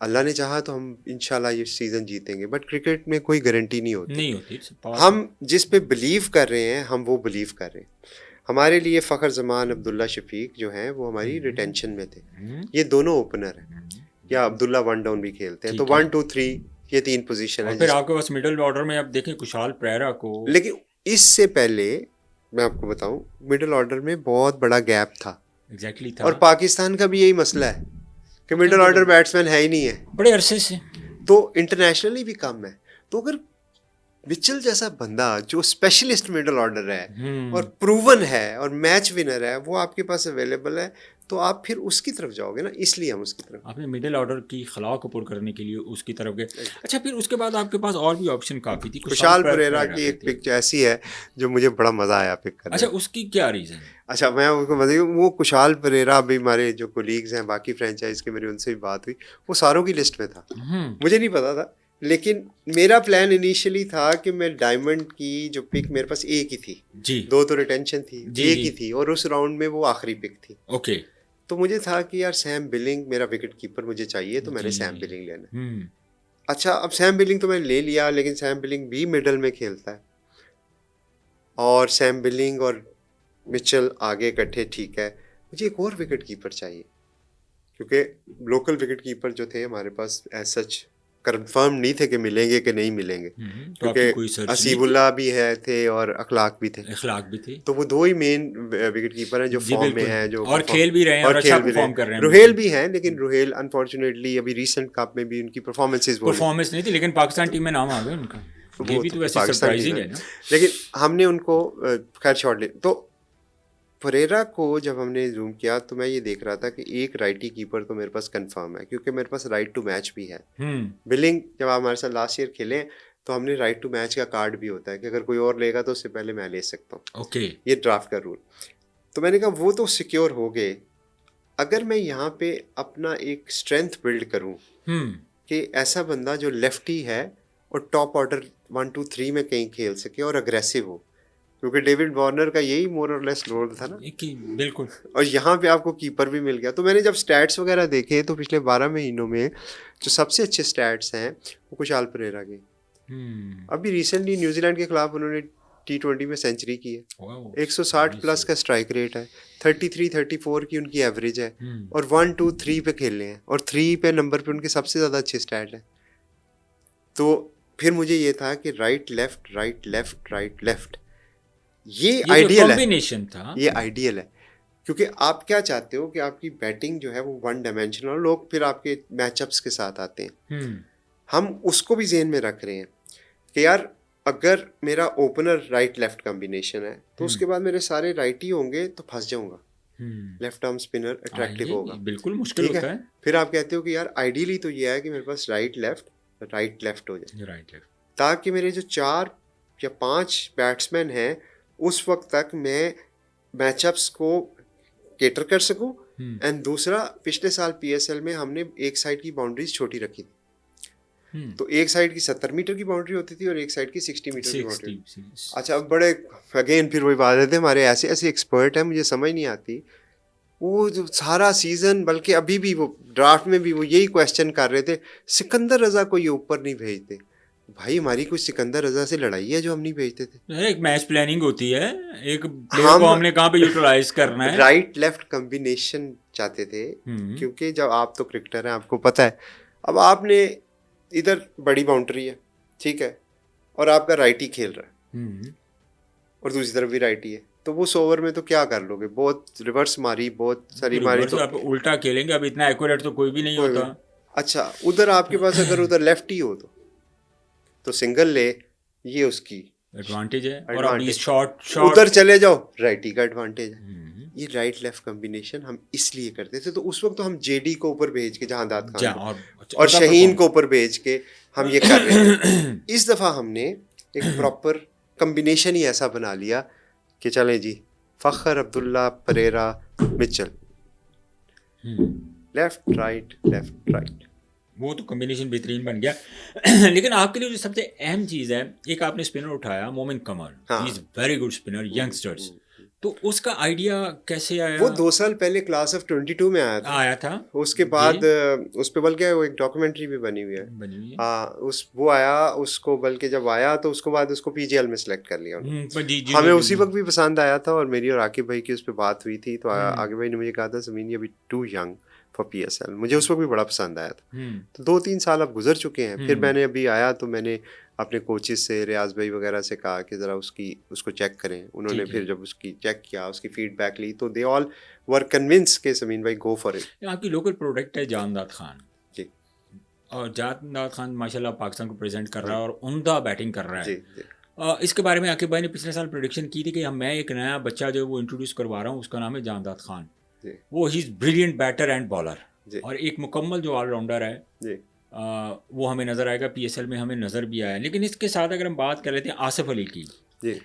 Allah ने चाहा तो हम इंशाल्लाह ये सीज़न जीतेंगे, बट क्रिकेट में कोई गारंटी नहीं होती। हम जिस पे बिलीव कर रहे हैं हम वो बिलीव कर रहे हैं। हमारे लिए फ़खर जमान, अब्दुल्ला शफीक जो हैं वो हमारी रिटेंशन में थे। ये दोनों ओपनर हैं, या अब्दुल्ला 1 डाउन भी खेलते हैं, तो 1 2 3 ये 3 पोजीशन है। फिर आपके पास मिडिल ऑर्डर में आप देखें कुशाल प्रेरा को। लेकिन इससे पहले मैं आपको बताऊं, मिडिल ऑर्डर में बहुत बड़ा गैप था। एग्जैक्टली था। और पाकिस्तान का भी यही मसला है कि मिडिल ऑर्डर बैट्समैन है ही नहीं है बड़े अरसे से, तो इंटरनेशनली भी कम है। तो अगर मिचेल जैसा बंदा जो स्पेशलिस्ट मिडल ऑर्डर है हम्म। और प्रूवन है और मैच विनर है, वो आपके पास अवेलेबल है, तो आप फिर उसकी तरफ जाओगे ना, इसलिए हम उसकी तरफ। आपने मिडिल ऑर्डर की खला को पूर्ण करने के लिए उसकी तरफ गए। अच्छा, फिर उसके बाद आपके पास और भी ऑप्शन काफ़ी थी। खुशहाल परेरा परेरा की पे एक थी। पिक ऐसी है जो मुझे बड़ा मज़ा आया पिक करने अच्छा, में। उसकी क्या रीज़न? अच्छा, मैं उसको बताइए, वो खुशहाल परेरा अभी हमारे जो कोलीग्स हैं बाकी फ्रेंचाइज के, मेरी उनसे भी बात हुई, वो सारों की लिस्ट में था। मुझे नहीं पता था, लेकिन मेरा प्लान इनिशियली था कि मैं डायमंड की जो पिक मेरे पास एक ही थी जी। 2 तो रिटेंशन थी, जी, एक जी। ही थी, और उस राउंड में वो आखिरी पिक थी। ओके। तो मुझे था कि यार सैम बिलिंग मेरा विकेट कीपर मुझे चाहिए, तो मैंने जी। सैम बिलिंग लेना है। हम्म। अच्छा, अब सैम बिलिंग तो मैंने ले लिया, लेकिन सैम बिलिंग भी मिडल में खेलता है, और सैम बिलिंग और मिचेल आगे इकट्ठे, ठीक है, मुझे एक और विकेट कीपर चाहिए, क्योंकि लोकल विकेट कीपर जो थे हमारे पास एज सच कंफर्म नहीं थे कि मिलेंगे कि नहीं मिलेंगे, तो आपकी कोई क्योंकि सर्च नहीं थी? असीबुल्ला भी है थे और अखलाक भी थे, इखलाक भी थी। तो वो 2 ही मेन विकेट कीपर हैं जो जी फॉर्म में बिल्कुल। हैं, जो और खेल भी रहे हैं, और और अच्छा खेल भी रहे परफॉर्म हैं। कर रहे हैं रुहेल बिल्कुल। भी हैं, लेकिन रुहेल अनफॉर्चुनेटली अभी रीसेंट कप में भी उनकी परफॉर्मेंसेज वो नहीं, परफॉर्मेंस नहीं थी, लेकिन पाकिस्तान टीम में नाम आ गया उनका। ये वो भी तो तो फिर वैसे पाकिस्तान टीम सरप्राइजिंग है, है ना। लेकिन हमने उनको खैर शॉट ले। तो परेरा को जब हमने जूम किया तो मैं ये देख रहा था कि एक राइटी कीपर तो मेरे पास कंफर्म है, क्योंकि मेरे पास राइट टू मैच भी है। बिलिंग जब आप हमारे साथ लास्ट ईयर खेले, तो हमने राइट टू मैच का कार्ड भी होता है कि अगर कोई और लेगा तो उससे पहले मैं ले सकता हूँ। ओके। ये ड्राफ्ट का रूल। तो मैंने कहा वो तो सिक्योर हो गए, अगर मैं यहाँ पे अपना एक स्ट्रेंथ बिल्ड करूँ कि ऐसा बंदा जो लेफ्टी है और टॉप ऑर्डर 1 2 3 में कहीं खेल सके और अग्रेसिव हो, क्योंकि डेविड वार्नर का यही मोर और लेस रोल था ना, बिल्कुल। और यहाँ पे आपको कीपर भी मिल गया। तो मैंने जब स्टैट्स वगैरह देखे, तो पिछले 12 महीनों में जो सबसे अच्छे स्टैट्स हैं वो खुशहाल परेरा के। अभी रिसेंटली न्यूजीलैंड के खिलाफ उन्होंने T20 में सेंचुरी की है, 160 प्लस का स्ट्राइक रेट है, 33 34 की उनकी एवरेज है, और 1 2 3 पे खेल रहे हैं, और 3 पे नंबर पे उनके सबसे ज़्यादा अच्छे स्टैट है। तो फिर मुझे ये था कि right left right left right left, ये आइडियल कॉम्बिनेशन था। ये आइडियल है, क्योंकि आप क्या चाहते हो कि आपकी बैटिंग जो है वो 1 डायमेंशनल, लोग फिर आपके मैचअप्स के साथ आते हैं। हम उसको भी जेहन में रख रहे हैं कि यार अगर मेरा ओपनर राइट लेफ्ट कॉम्बिनेशन है, तो उसके बाद मेरे सारे राइट ही होंगे, तो फंस जाऊंगा। लेफ्ट आर्म स्पिनर अट्रैक्टिव होगा, बिल्कुल मुश्किल होता है। फिर आप कहते हो कि यार आइडियली तो ये है कि मेरे पास राइट लेफ्ट हो जाए, राइट लेफ्ट, ताकि मेरे जो 4 या 5 बैट्समैन हैं उस वक्त तक मैं मैचअप्स को केटर कर सकूं। एंड दूसरा, पिछले साल PSL में हमने एक साइड की बाउंड्रीज छोटी रखी थी, तो एक साइड की 70 मीटर की बाउंड्री होती थी और एक साइड की 60 मीटर की बाउंड्री। अच्छा, अब बड़े अगेन फिर वही बात है, हमारे ऐसे ऐसे एक्सपर्ट हैं, मुझे समझ नहीं आती, वो जो सारा सीजन, बल्कि अभी भी वो ड्राफ्ट में भी वो यही क्वेश्चन कर रहे थे, सिकंदर रजा को ये ऊपर नहीं भेजते। भाई हमारी कुछ सिकंदर रजा से लड़ाई है जो हम नहीं भेजते थे। एक मैच प्लानिंग होती है, एक प्लेयर को हमने कहाँ पे यूटिलाइज करना है। राइट लेफ्ट कॉम्बिनेशन चाहते थे, क्योंकि जब आप तो क्रिकेटर हैं, आपको पता है, अब आपने इधर बड़ी बाउंड्री है, ठीक है, और आपका राइटी खेल रहा है और दूसरी तरफ भी राइटी है, तो वो 100 ओवर में तो क्या कर लोगे, बहुत रिवर्स मारी, बहुत सारी मारी, तो आप उल्टा खेलेंगे, अब इतना एक्यूरेट तो कोई भी नहीं होता। अच्छा, उधर आपके पास अगर उधर लेफ्ट ही हो तो सिंगल ले, ये उसकी एडवांटेज है, और अभी शॉट उधर चले जाओ, राइटी का एडवांटेज है। ये राइट लेफ्ट कॉम्बिनेशन हम इसलिए करते थे, तो उस वक्त तो हम JD को ऊपर भेज के, जहां दाद खान और शहीन को ऊपर भेज के हम ये कर रहे थे। इस दफा हमने एक प्रॉपर कॉम्बिनेशन ही ऐसा बना लिया कि चले जी, Fakhar Abdullah Perera Mitchell, left right, वो तो कॉम्बिनेशन बेहतरीन बन गया। लेकिन आपके लिए जो सबसे अहम चीज़ है, एक आपने स्पिनर उठाया, Momin Qamar, he is very good spinner, youngsters, तो उसका आइडिया कैसे आया? वो 2 साल पहले क्लास ऑफ 22 में आया था। उसके बाद उस पे बल्कि वो एक डॉक्यूमेंट्री भी बनी हुई है। वो आया, उसको बल्कि जब आया तो उसको बाद उसको PGL में सेलेक्ट कर लिया उन्होंने। हमें उसी वक्त भी पसंद आया था, और मेरी और आकिब भाई की उस पर बात हुई थी, तो आकिब भाई ने मुझे कहा था, समीन ये अभी टू यंग फॉर PSL। मुझे उस वक्त भी बड़ा पसंद आया था। तो 2-3 साल अब गुजर चुके हैं। फिर मैंने अभी आया तो मैंने अपने कोचेस से, रियाज भाई वगैरह से कहा कि ज़रा उसको चेक करें। उन्होंने फिर जब उसकी चेक किया, उसकी फीडबैक ली, तो दे ऑल वर कन्विंस के समीन भाई गो फॉर इट। आपकी लोकल प्रोडक्ट है जानदाद खान जी, और जावेद खान माशाल्लाह पाकिस्तान को प्रेजेंट कर रहा है और उम्दा बैटिंग कर रहा जी है। जी इसके बारे में आकिब भाई ने पिछले साल प्रेडिक्शन की थी कि मैं एक नया बच्चा जो है वो इंट्रोड्यूस करवा रहा हूँ, उसका नाम है जावेद खान। जी वो he is brilliant batter and bowler जी और एक मुकम्मल जो ऑलराउंडर है। जी वो हमें नज़र आएगा, पीएसएल में हमें नज़र भी आया। लेकिन इसके साथ अगर हम बात कर लेते हैं आसिफ अली की, जी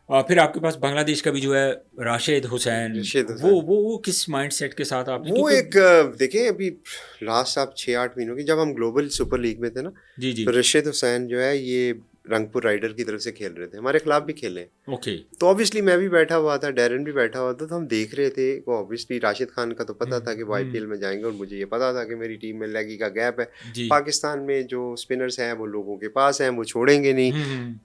फिर आपके पास बांग्लादेश का भी जो है राशिद हुसैन, रशीद वो हुसैन। वो किस माइंडसेट के साथ आपने, वो क्योंकि एक देखें अभी लास्ट आप 6-8 महीनों की जब हम ग्लोबल सुपर लीग में थे ना, जी जी तो रशीद हुसैन जो है ये रंगपुर राइडर की तरफ से खेल रहे थे, हमारे खिलाफ भी खेले हैं। ओके। तो ऑब्वियसली मैं भी बैठा हुआ था, डैरन भी बैठा हुआ था, तो हम देख रहे थे। वो ऑब्वियसली राशिद खान का तो पता था कि वो आईपीएल में जाएंगे, और मुझे ये पता था कि मेरी टीम में लेगी का गैप है। जी पाकिस्तान में जो स्पिनर्स हैं वो लोगों के पास हैं, वो छोड़ेंगे नहीं,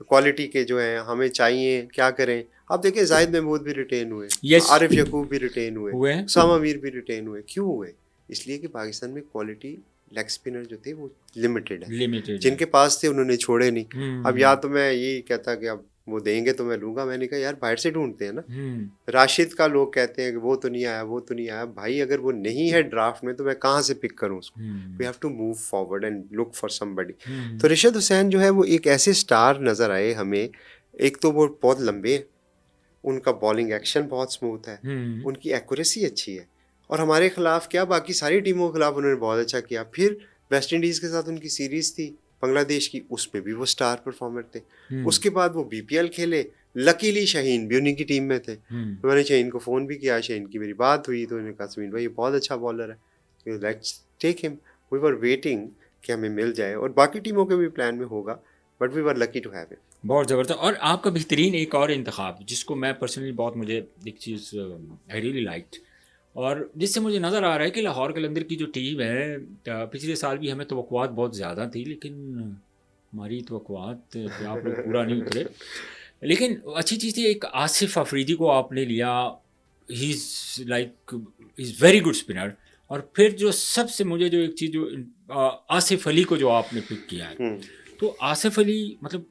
क्वालिटी के जो हैं हमें चाहिए, क्या करें। अब देखिए जाहिद महमूद भी रिटेन हुए, यस आरिफ यकूब भी रिटेन हुए, हुए हैं। उसामा मीर भी रिटेन हुए। क्यों हुए? इसलिए कि पाकिस्तान में क्वालिटी लेग स्पिनर जो थे वो लिमिटेड है, लिमिटेड जिनके पास थे उन्होंने छोड़े नहीं। अब या है। तो मैं यही कहता कि अब वो देंगे तो मैं लूंगा, मैंने कहा यार बाहर से ढूंढते हैं ना। हम्म राशिद का लोग कहते हैं कि वो तो नहीं आया, वो तो नहीं आया। भाई अगर वो नहीं है ड्राफ्ट में तो मैं कहाँ से पिक करूँ उसको? We have to move forward and look for somebody. तो रशीद हुसैन जो है वो एक ऐसे स्टार नज़र आए हमें। एक तो वो बहुत लंबे हैं, उनका बॉलिंग एक्शन बहुत स्मूथ है, उनकी एक्यूरेसी अच्छी है, और हमारे खिलाफ क्या बाकी सारी टीमों के खिलाफ उन्होंने बहुत अच्छा किया। फिर वेस्ट इंडीज़ के साथ उनकी सीरीज़ थी बांग्लादेश की, उसमें भी वो स्टार परफॉर्मर थे। उसके बाद वो बीपीएल खेले, लकीली शाहीन भी उन्हीं की टीम में थे। तो मैंने शाहीन को फ़ोन भी किया, शाहीन की मेरी बात हुई, तो उन्होंने कहा समीन भाई ये बहुत अच्छा बॉलर है, let's take him. We were waiting कि हमें मिल जाए, और बाकी टीमों के भी प्लान में होगा, but we were lucky to have him. बहुत ज़बरदस्त। और आपका बेहतरीन एक और इंतखाब जिसको मैं पर्सनली बहुत, मुझे एक चीज़ आई रियली लाइक्ड, और जिससे मुझे नज़र आ रहा है कि लाहौर कलंदर की जो टीम है, पिछले साल भी हमें तवक्कुआत बहुत ज़्यादा थी, लेकिन हमारी तवक्कुआत पे आप लोग पूरा नहीं उतरे। लेकिन अच्छी चीज़ थी, एक आसिफ अफरीदी को आपने लिया, he is like is very good spinner. और फिर जो सबसे मुझे जो एक चीज़ जो आसिफ अली को जो आपने पिक किया है, तो आसिफ अली मतलब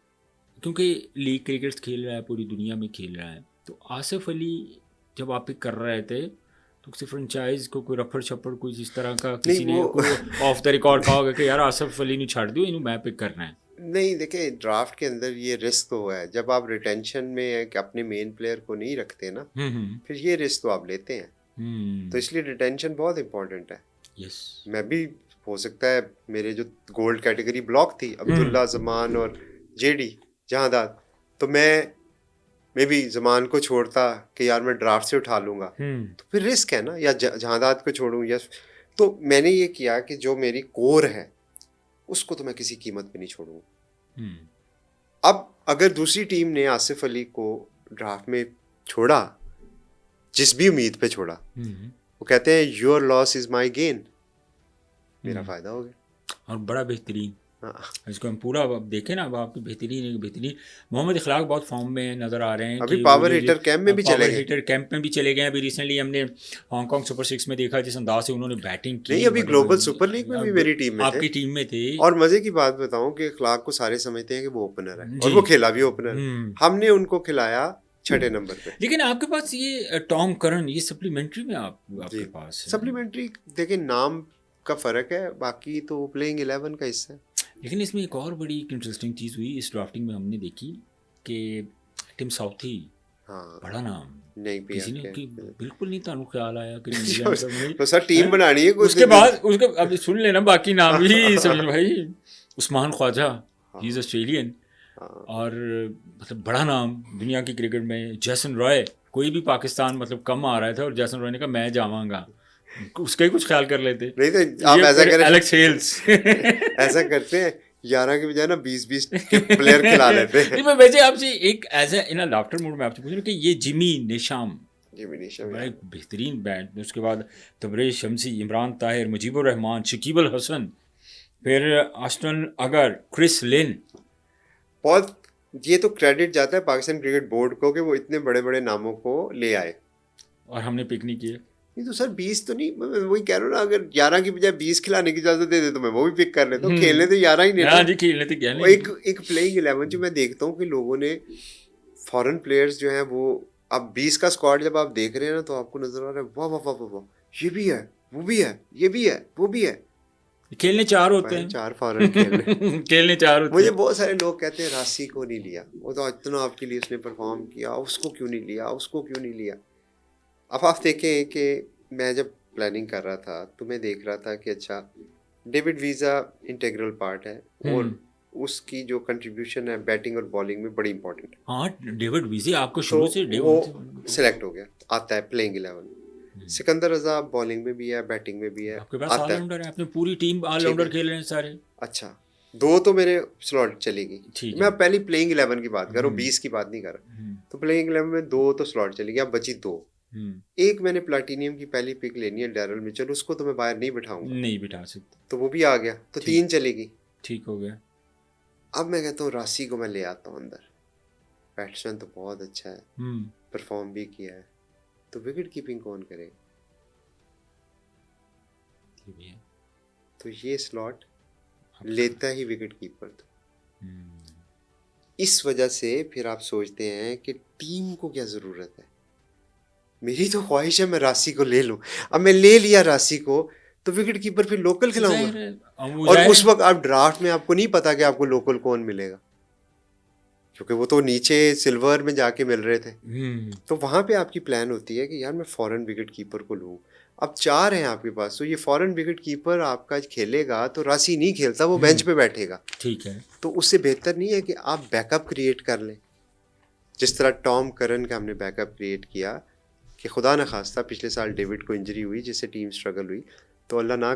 क्योंकि लीग क्रिकेट खेल रहा है, पूरी दुनिया में खेल रहा है, तो आसिफ अली जब आप पिक कर रहे थे तो किसी फ्रेंचाइज को कोई रफड़ छप्पड़ कोई इस तरह का किसी नहीं ने वो ऑफ द रिकॉर्ड कहा होगा कि यार आसिफ अली ने छाड़ दियो, इन्हों मैं पिक करना है? नहीं देखिए, ड्राफ्ट के अंदर ये रिस्क तो है, जब आप रिटेंशन में है कि अपने मेन प्लेयर को नहीं रखते ना, फिर ये रिस्क तो आप लेते हैं। तो इसलिए रिटेंशन बहुत इंपॉर्टेंट है। यस मैं भी, हो सकता है मेरे जो गोल्ड कैटेगरी ब्लॉक थी, अब्दुल्ला, जमान और जेडी जहांदाद, तो मैं मे बी जमान को छोड़ता कि यार मैं ड्राफ्ट से उठा लूंगा, तो फिर रिस्क है ना, या जहांदाद को छोड़ूं, या तो मैंने ये किया कि जो मेरी कोर है उसको तो मैं किसी कीमत पे नहीं छोड़ूंगा। अब अगर दूसरी टीम ने आसिफ अली को ड्राफ्ट में छोड़ा, जिस भी उम्मीद पे छोड़ा, वो कहते हैं your loss is my gain, मेरा फायदा हो गया। और बड़ा बेहतरीन, हाँ। इसको हम पूरा अब देखें ना, अब आपकी बेहतरीन मोहम्मद इखलाक बहुत फॉर्म में नज़र आ रहे हैं अभी कि पावर हिटर कैंप में भी चले पावर गए। हिटर कैंप में भी चले गए। अभी रिसेंटली हमने हांगकांग सुपर 6 में देखा जिस अंदाज से उन्होंने बैटिंग की। नहीं, अभी ग्लोबल सुपर लीग में भी मेरी टीम में आपकी थे। टीम में थे। और मजे की बात बताऊं कि इखलाक को सारे समझते हैं कि वो ओपनर है, और जी। वो खेला भी ओपनर है। हमने उनको खिलाया 6 नंबर पे। लेकिन आपके पास ये टॉम करन, ये सप्लीमेंट्री में आपके पास है। सप्लीमेंट्री देखिए, नाम का फर्क है, बाकी तो प्लेइंग 11 का हिस्सा है। लेकिन इसमें एक और बड़ी इंटरेस्टिंग चीज़ हुई इस ड्राफ्टिंग में, हमने देखी कि टिम साउथी, हाँ, बड़ा नाम, नहीं भी किसी ने कि बिल्कुल नहीं तानु ख्याल आया कि तो सर टीम बनानी है उसके बाद उसके अब सुन लेना बाकी नाम भी समझ भाई। Usman Khawaja, he is Australian, और मतलब बड़ा नाम दुनिया की क्रिकेट में। जैसन रॉय, कोई भी पाकिस्तान मतलब कम आ रहा था और जैसन रॉय ने कहा मैं जावांगा, उसका ही कुछ ख्याल कर लेते। नहीं तो आप ऐसा करें, एलेक्स हेल्स ऐसा करते हैं 11 के बजाय ना 20-20 के प्लेयर खिला लेते हैं। नहीं, मैं वैसे आपसे एक as a in laughter mood में आपसे पूछ रहा हूँ कि ये जिमी निशाम बड़ा एक बेहतरीन बैट, उसके बाद तबरेज शमसी, इमरान ताहिर, मुजीबुर रहमान, शकीब अल हसन, फिर आस्टन अगर, क्रिस लिन, बहुत ये तो क्रेडिट जाता है पाकिस्तान क्रिकेट बोर्ड को कि वो इतने बड़े बड़े नामों को ले आए, और हमने पिक नहीं किए। नहीं तो सर 20 तो नहीं, मैं वही कह रहा हूँ ना, अगर 11 की बजाय 20 खिलाने की इजाजत दे दे तो मैं वो भी पिक कर लेता हूँ। खेलने तो 11 ही नहीं, हाँ जी, खेलने तो क्या नहीं। एक प्लेइंग 11 जो मैं देखता हूँ कि लोगों ने फॉरेन प्लेयर्स जो हैं वो, अब 20 का स्क्वाड जब आप देख रहे हैं ना, तो आपको नजर आ रहा है वाह वाह वाह वाह, ये भी है, वो भी है, ये भी है, वो भी है। खेलने 4 होते हैं। 4 फॉरेन खेलने खेलने 4 होते मुझे हैं। बहुत सारे लोग कहते हैं राशि को नहीं लिया, वो तो इतना आपके लिए उसने परफॉर्म किया, उसको क्यों नहीं लिया, उसको क्यों नहीं लिया। अब आप देखें कि मैं जब प्लानिंग कर रहा था तो मैं देख रहा था कि अच्छा डेविड वीज़ा इंटीग्रल पार्ट है और उसकी जो कंट्रीब्यूशन है बैटिंग और बॉलिंग में बड़ी इंपॉर्टेंट है। हाँ, डेविड विज़ी आपको तो शुरू से डे वो 1 से सिलेक्ट हो गया, आता है प्लेइंग 11। सिकंदर रजा बॉलिंग में भी है, बैटिंग में भी है, आपके पास आता है। ऑलराउंडर है, आपने पूरी टीम ठीक ऑलराउंडर है, खेल रहे हैं सारे। अच्छा 2 तो मेरे स्लॉट चलेगी। ठीक मैं है। अब पहली प्लेइंग 11 की बात कर रहा हूँ, 20 की बात नहीं कर रहा। हम्म, तो प्लेइंग 11 में 2 तो स्लॉट चलेगी, अब बची 2। हम्म, एक मैंने प्लाटीनियम की पहली पिक लेनी है डैरल मिचेल, उसको तो मैं बाहर नहीं बिठाऊंगा, नहीं बिठा सकते। तो वो भी आ गया, तो 3 चलेगी। ठीक हो गया। अब मैं कहता हूँ राशि को मैं ले आता हूँ अंदर, बैट्समैन तो बहुत अच्छा है, परफॉर्म भी किया है, तो विकेट कीपिंग कौन करेगा। ये भी है। तो ये स्लॉट लेता ही विकेट कीपर। तो इस वजह से फिर आप सोचते हैं कि टीम को क्या ज़रूरत है। मेरी तो ख्वाहिश है मैं राशि को ले लूं, अब मैं ले लिया राशि को तो विकेट कीपर फिर लोकल जाहिर खिलाऊंगा, है, वो और जाहिर उस है। वक्त आप ड्राफ्ट में आपको नहीं पता कि आपको लोकल कौन मिलेगा, क्योंकि वो तो नीचे सिल्वर में जाके मिल रहे थे। तो वहां पे आपकी प्लान होती है कि यार मैं फॉरेन विकेट कीपर को लूं। अब 4 हैं आपके पास, तो ये फॉरेन विकेट कीपर आपका खेलेगा तो राशि नहीं खेलता, वो बेंच पे बैठेगा। ठीक है। तो उससे बेहतर नहीं है कि आप बैकअप क्रिएट कर लें, जिस तरह टॉम करन का हमने बैकअप क्रिएट किया कि खुदा न खास्ता पिछले साल डेविड को इंजरी हुई जिससे टीम स्ट्रगल हुई, तो अल्लाह ना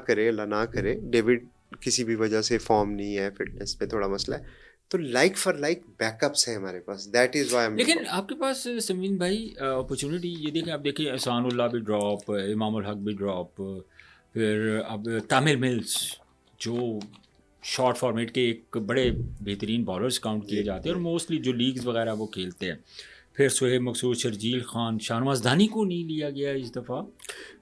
करे डेविड किसी भी वजह से फॉर्म नहीं है, फिटनेस पे थोड़ा मसला है, तो लाइक फॉर लाइक बैकअप्स हैं हमारे पास। That is why I am. लेकिन आपके पास समीन भाई अपॉर्चुनिटी ये देखें, आप देखिए एहसानुल्लाह भी ड्रॉप, इमामुल हक भी ड्रॉप, फिर अब तामिर मिल्स जो शॉर्ट फॉर्मेट के एक बड़े बेहतरीन बॉलर्स काउंट किए जाते हैं और मोस्टली जो लीग्स वगैरह वो खेलते हैं। फिर सोहेब मकसूद, शर्जील खान, शाहनवाज दानी को नहीं लिया गया इस दफ़ा।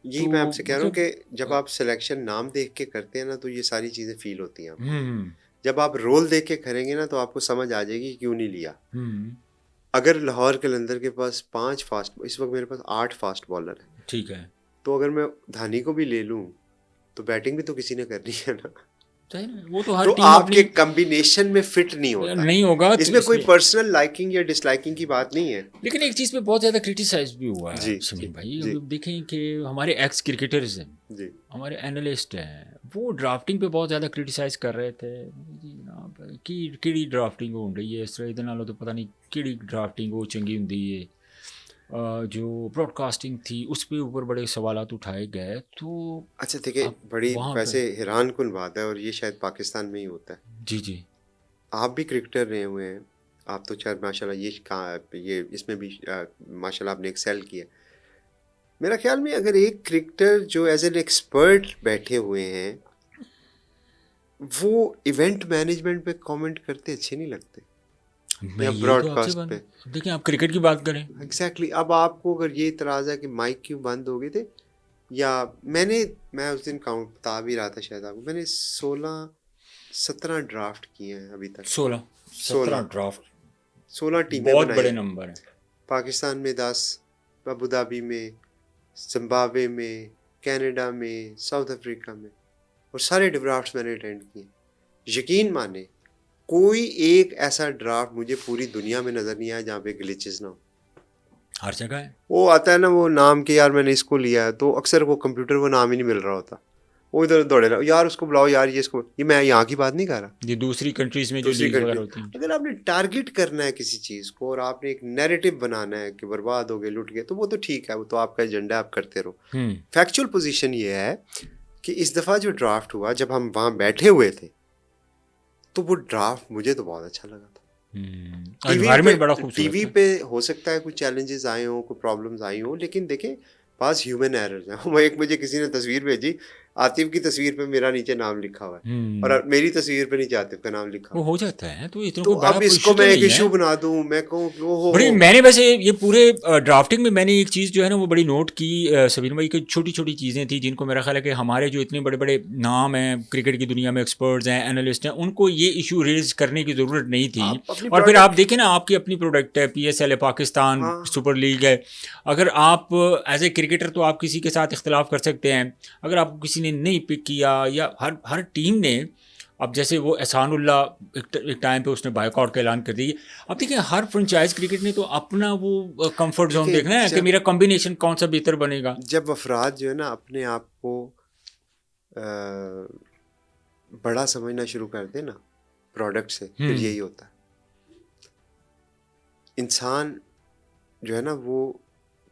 यही मैं आपसे कह रहा हूँ कि जब आप सिलेक्शन नाम देख के करते हैं ना तो ये सारी चीज़ें फील होती हैं आपको। जब आप रोल देख के करेंगे ना तो आपको समझ आ जाएगी क्यों नहीं लिया। अगर लाहौर कलंदर के पास 5 फास्ट, इस वक्त मेरे पास 8 फास्ट बॉलर है, ठीक है, तो अगर मैं धानी को भी ले लूँ तो बैटिंग भी तो किसी ने करनी है ना। वो तो हर तो टीम आपके अपनी कम्बिनेशन में फिट नहीं होता, नहीं होगा तो इसमें कोई पर्सनल लाइकिंग या डिसलाइकिंग की बात नहीं है। लेकिन एक चीज़ पे बहुत ज़्यादा क्रिटिसाइज भी हुआ है जी, समीर भाई। जी। अब देखें कि हमारे एक्स क्रिकेटर्स हैं, जी, हमारे एनालिस्ट हैं, वो ड्राफ्टिंग पे बहुत ज़्यादा क्रिटिसाइज कर रहे थे जी जनाब कि ड्राफ्टिंग हो रही है इस तरह इधर नालों तो पता नहीं कि ड्राफ्टिंग वो चंगी होंगी है। जो ब्रॉडकास्टिंग थी उस पे ऊपर बड़े सवालात उठाए गए। तो अच्छा देखिए, आप बड़ी वहाँ वैसे हैरान कुन बात है और ये शायद पाकिस्तान में ही होता है। जी जी, आप भी क्रिकेटर रहे हुए हैं, आप तो शायद माशाल्लाह ये इसमें भी माशाल्लाह आपने एक्सेल किया। मेरा ख्याल में अगर एक क्रिकेटर जो एज एन एक्सपर्ट बैठे हुए हैं वो इवेंट मैनेजमेंट पे कमेंट करते अच्छे नहीं लगते मैं या यही तो आपसे ब्रॉडकास्ट पे। देखिए आप क्रिकेट की बात करें, एग्जैक्टली अब आपको अगर ये इतराज़ है कि माइक क्यों बंद हो गए थे, या मैं उस दिन काउंट बता भी रहा था शायद आपको, मैंने 16-17 ड्राफ्ट किए हैं अभी तक। 16-17 ड्राफ्ट 16 टीमें बहुत बनाई बड़े हैं। नंबर है। पाकिस्तान में 10, अबू धाबी में, जिम्बाब्वे में, कनाडा में, साउथ अफ्रीका में, और सारे ड्राफ्ट्स मैंने अटेंड किए। यकीन माने कोई एक ऐसा ड्राफ्ट मुझे पूरी दुनिया में नज़र नहीं आया जहाँ पे ग्लिचेस ना हो। हर जगह है। वो आता है ना वो नाम के, यार मैंने इसको लिया है, तो अक्सर वो कंप्यूटर वो नाम ही नहीं मिल रहा होता, वो इधर दौड़े रहा, यार उसको बुलाओ, यार ये इसको, ये मैं यहाँ की बात नहीं कर रहा, ये दूसरी कंट्रीज में जो दूसरी लीग वगैरह कंट्री। होती हैं। अगर आपने टारगेट करना है किसी चीज़ को और आपने एक नैरेटिव बनाना है कि बर्बाद हो गए, लुट गए, तो वो तो ठीक है, वो तो आपका एजेंडा, आप करते रहो। फैक्चुअल पोजीशन ये है कि इस दफ़ा जो ड्राफ्ट हुआ, जब हम वहाँ बैठे हुए थे तो वो ड्राफ्ट मुझे तो बहुत अच्छा लगा था। एनवायरनमेंट बड़ा खूबसूरत टीवी है। पे हो सकता है कुछ चैलेंजेस आए हों, कुछ प्रॉब्लम्स आई हों, लेकिन देखें पास ह्यूमन एरर्स हैं। वो एक मुझे किसी ने तस्वीर भेजी, आतिफ की तस्वीर पे मेरा नीचे नाम लिखा हुआ है और मेरी तस्वीर पे नीचे आतिफ का नाम लिखा वो हुआ हो जाता है, तो इतना तो कोई बड़ा अब इसको इशू तो मैं एक नहीं इशू है। बना दूं, मैं कहूँ कि ओ बड़ी मैंने वैसे ये पूरे ड्राफ्टिंग में मैंने एक चीज़ जो है ना वो बड़ी नोट की सबीर भाई, की छोटी छोटी चीज़ें थी जिनको मेरा ख्याल है कि हमारे जो इतने बड़े बड़े नाम हैं क्रिकेट की दुनिया में, एक्सपर्ट्स हैं, एनालिस्ट हैं, उनको ये इशू रेज करने की ज़रूरत नहीं थी। और फिर आप देखें ना, आपकी अपनी प्रोडक्ट है, PSL है, पाकिस्तान सुपर लीग है। अगर आप एज ए क्रिकेटर तो आप किसी के साथ इख्तलाफ कर सकते हैं, अगर आपको किसी किसी ने नहीं पिक किया, या हर हर टीम ने, अब जैसे वो एहसानुल्लाह एक टाइम पे उसने बायकॉट का ऐलान कर दिया। अब देखिए हर फ्रेंचाइज क्रिकेट ने तो अपना वो कंफर्ट जोन देखिए देखना है कि जब मेरा कॉम्बिनेशन कौन सा बेहतर बनेगा। जब अफराद जो है ना अपने आप को अ, बड़ा समझना शुरू कर दे ना प्रोडक्ट से, फिर यही होता है। इंसान जो है ना वो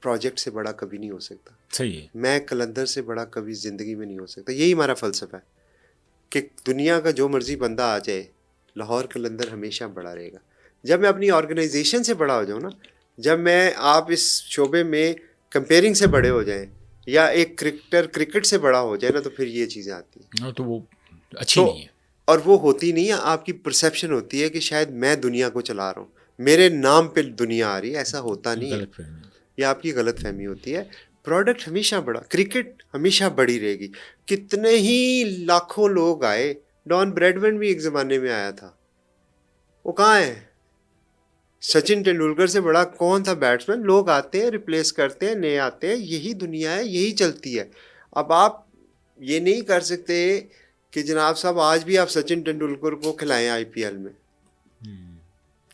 प्रोजेक्ट से बड़ा कभी नहीं हो सकता। सही है। मैं कलंदर से बड़ा कभी ज़िंदगी में नहीं हो सकता। यही हमारा फ़लसफ़ा है कि दुनिया का जो मर्ज़ी बंदा आ जाए, लाहौर कलंदर हमेशा बड़ा रहेगा। जब मैं अपनी ऑर्गेनाइजेशन से बड़ा हो जाऊँ ना, जब मैं आप इस शोबे में कंपेयरिंग से बड़े हो जाएं, या एक क्रिकेटर क्रिकेट से बड़ा हो जाए ना, तो फिर ये चीज़ें आती हैं। हाँ, तो वो अच्छी तो नहीं है। और वो होती नहीं है, आपकी परसेप्शन होती है कि शायद मैं दुनिया को चला रहा हूँ, मेरे नाम पे दुनिया आ रही है। ऐसा होता नहीं है, गलत फहमी। ये आपकी गलत फहमी होती है। प्रोडक्ट हमेशा बड़ा, क्रिकेट हमेशा बड़ी रहेगी। कितने ही लाखों लोग आए, डॉन ब्रैडमैन भी एक ज़माने में आया था, वो कहाँ है? सचिन तेंदुलकर से बड़ा कौन था बैट्समैन? लोग आते हैं, रिप्लेस करते हैं, नए आते हैं, यही दुनिया है, यही चलती है। अब आप ये नहीं कर सकते कि जनाब साहब आज भी आप सचिन तेंदुलकर को खिलाएं आईपीएल में,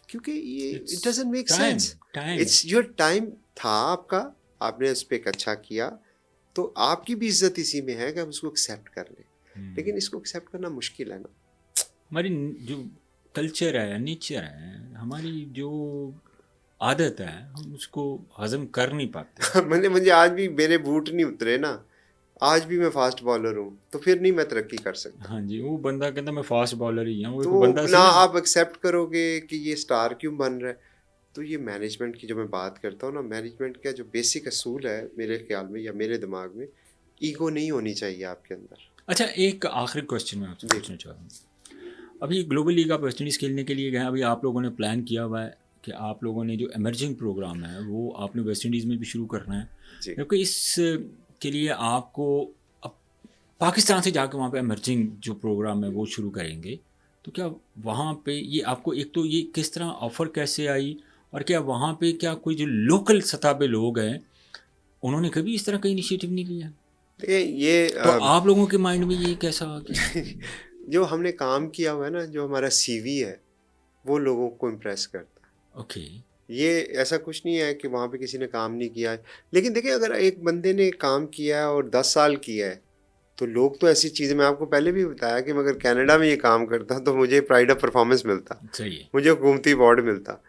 क्योंकि ये it doesn't make sense. Time. It's your time था आपका, आपने उस पर एक अच्छा किया, तो आपकी भी इज्जत इसी में है कि आप उसको एक्सेप्ट कर लें। लेकिन इसको एक्सेप्ट करना मुश्किल है ना। हमारी जो कल्चर है, नेचर है, हमारी जो आदत है, हम उसको हजम कर नहीं पाते। मुझे आज भी मेरे बूट नहीं उतरे ना, आज भी मैं फास्ट बॉलर हूँ, तो फिर नहीं मैं तरक्की कर सकता। हाँ जी, वो बंदा कहता मैं फास्ट बॉलर ही हूँ, वो एक तो बंदा ना से ना। आप एक्सेप्ट करोगे कि ये स्टार क्यों बन रहा है। तो ये मैनेजमेंट की जो मैं बात करता हूँ ना, मैनेजमेंट का जो बेसिक असूल है मेरे ख्याल में या मेरे दिमाग में, ईगो नहीं होनी चाहिए आपके अंदर। अच्छा, एक आखिरी क्वेश्चन मैं आपसे जी पूछना चाह रहा हूँ। अभी ग्लोबल लीग आप वेस्ट इंडीज़ खेलने के लिए गए, अभी आप लोगों ने प्लान किया हुआ है कि आप लोगों ने जो इमर्जिंग प्रोग्राम है वो आपने वेस्ट इंडीज़ में भी शुरू करना है, जी क्योंकि इस के लिए आपको अब पाकिस्तान से जाकर वहाँ पे इमर्जिंग जो प्रोग्राम है वो शुरू करेंगे, तो क्या वहाँ पे ये आपको, एक तो ये किस तरह ऑफ़र कैसे आई, और क्या वहाँ पे क्या कोई जो लोकल सतह पे लोग हैं उन्होंने कभी इस तरह का इनिशिएटिव नहीं लिया, ये तो आप लोगों के माइंड में ये कैसा आ गया? जो हमने काम किया हुआ है ना, जो हमारा सीवी है, वो लोगों को इम्प्रेस करता है। ओके। ये ऐसा कुछ नहीं है कि वहाँ पे किसी ने काम नहीं किया है। लेकिन देखिए अगर एक बंदे ने काम किया है और 10 साल किया है, तो लोग तो ऐसी चीज़ें, मैं आपको पहले भी बताया कि मैं अगर कनाडा में ये काम करता तो मुझे प्राइड ऑफ परफॉर्मेंस मिलता, सही है। मुझे हुकूमती अवार्ड मिलता।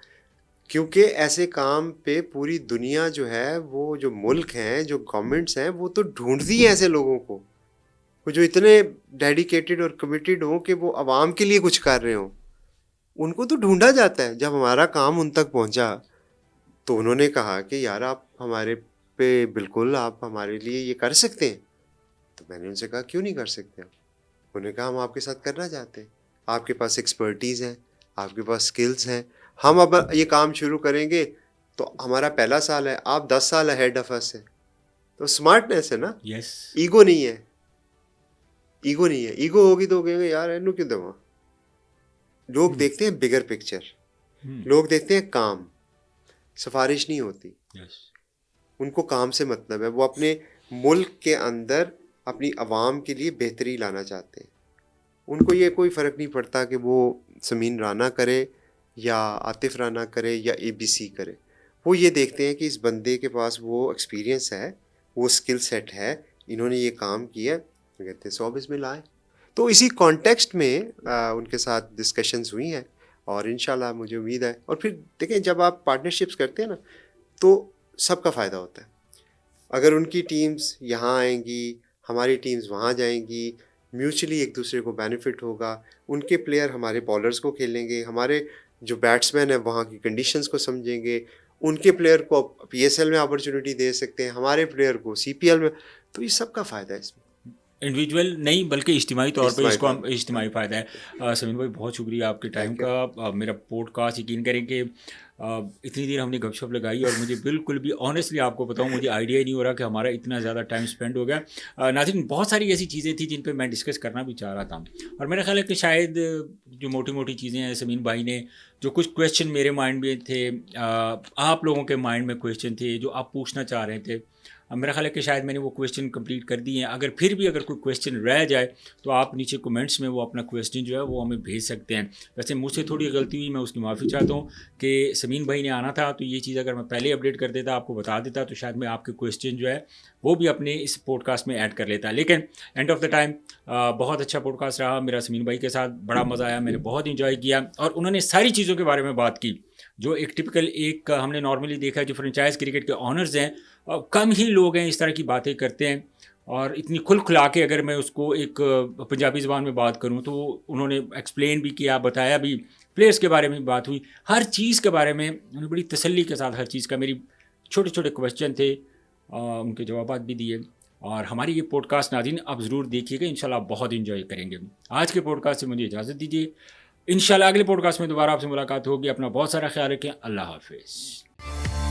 क्योंकि ऐसे काम पे पूरी दुनिया जो है, वो जो मुल्क हैं, जो गवर्नमेंट्स हैं, वो तो ढूंढती हैं ऐसे लोगों को, वो जो इतने डेडिकेटेड और कमिटेड हों कि वो आवाम के लिए कुछ कर रहे हों। उनको तो ढूंढा जाता है। जब हमारा काम उन तक पहुंचा तो उन्होंने कहा कि यार आप हमारे पे बिल्कुल आप हमारे लिए ये कर सकते हैं। तो मैंने उनसे कहा क्यों नहीं कर सकते आप? उन्होंने कहा हम आपके साथ करना चाहते हैं, आपके पास एक्सपर्टीज़ है, आपके पास स्किल्स हैं, हम अब ये काम शुरू करेंगे तो हमारा पहला साल है, आप 10 साल अहेड ऑफ अस है। तो स्मार्टनेस है ना, यस। ईगो नहीं है। ईगो नहीं है, ईगो होगी तो कहेंगे यार इन्हों क्यों दवा। लोग देखते हैं बिगर पिक्चर, लोग देखते हैं काम, सिफारिश नहीं होती। यस। उनको काम से मतलब है, वो अपने मुल्क के अंदर अपनी आवाम के लिए बेहतरी लाना चाहते हैं। उनको ये कोई फ़र्क नहीं पड़ता कि वो समीन राना करे या आतिफ राना करे या एबीसी करे। वो ये देखते हैं कि इस बंदे के पास वो एक्सपीरियंस है, वो स्किल सेट है, इन्होंने ये काम किया, तो कहते हैं 100 बिस्मिल आए। तो इसी कॉन्टेक्स्ट में उनके साथ डिस्कशंस हुई हैं और इंशाल्लाह मुझे उम्मीद है। और फिर देखें जब आप पार्टनरशिप्स करते हैं ना, तो सबका फ़ायदा होता है। अगर उनकी टीम्स यहाँ आएंगी, हमारी टीम्स वहाँ जाएंगी, म्यूचुअली एक दूसरे को बेनिफिट होगा। उनके प्लेयर हमारे बॉलर्स को खेलेंगे, हमारे जो बैट्समैन है वहाँ की कंडीशंस को समझेंगे, उनके प्लेयर को पीएसएल में अपॉर्चुनिटी दे सकते हैं, हमारे प्लेयर को सीपीएल में। तो ये सबका फ़ायदा है इसमें, इंडिविजुअल नहीं बल्कि इज्तिमाई तौर पे इज्तिमाई इसको तौर हम पे। इज्तिमाई फ़ायदा है। समीर भाई बहुत शुक्रिया आपके टाइम थैंक यू। का। मेरा पॉडकास्ट यकीन करें कि इतनी देर हमने गपशप लगाई और मुझे बिल्कुल भी ऑनेस्टली आपको बताऊं, मुझे आइडिया ही नहीं हो रहा कि हमारा इतना ज़्यादा टाइम स्पेंड हो गया। नाज़रीन, बहुत सारी ऐसी चीज़ें थी जिन पे मैं डिस्कस करना भी चाह रहा था, और मेरा ख्याल है कि शायद जो मोटी मोटी चीज़ें हैं समीन भाई ने, जो कुछ क्वेश्चन मेरे माइंड में थे, आप लोगों के माइंड में क्वेश्चन थे जो आप पूछना चाह रहे थे, मेरा ख्याल है कि शायद मैंने वो क्वेश्चन कंप्लीट कर दिए हैं। अगर फिर भी अगर कोई क्वेश्चन रह जाए तो आप नीचे कमेंट्स में वो अपना क्वेश्चन जो है वो हमें भेज सकते हैं। वैसे मुझसे थोड़ी गलती हुई, मैं उसकी माफ़ी चाहता हूँ कि समीन भाई ने आना था, तो ये चीज़ अगर मैं पहले अपडेट कर देता, आपको बता देता, तो शायद मैं आपके क्वेश्चन जो है वो भी अपने इस पॉडकास्ट में ऐड कर लेता। लेकिन एंड ऑफ द टाइम बहुत अच्छा पॉडकास्ट रहा मेरा समीन भाई के साथ, बड़ा मज़ा आया, मैंने बहुत इंजॉय किया और उन्होंने सारी चीज़ों के बारे में बात की जो एक टिपिकल एक हमने नॉर्मली देखा है जो फ्रेंचाइज क्रिकेट के ऑनर्स हैं, कम ही लोग हैं इस तरह की बातें करते हैं। और इतनी खुल खुला के अगर मैं उसको एक पंजाबी ज़बान में बात करूं तो उन्होंने एक्सप्लेन भी किया, बताया भी, प्लेयर्स के बारे में भी बात हुई, हर चीज़ के बारे में उन्होंने बड़ी तसल्ली के साथ हर चीज़ का, मेरी छोटे छोटे क्वेश्चन थे उनके जवाब भी दिए। और हमारी ये पॉडकास्ट नाज़रीन आप ज़रूर देखिएगा, इंशाल्लाह बहुत इंजॉय करेंगे। आज के पॉडकास्ट से मुझे इजाज़त दीजिए, इंशाल्लाह अगले पॉडकास्ट में दोबारा आपसे मुलाकात होगी। अपना बहुत सारा ख्याल रखें, अल्लाह हाफिज़।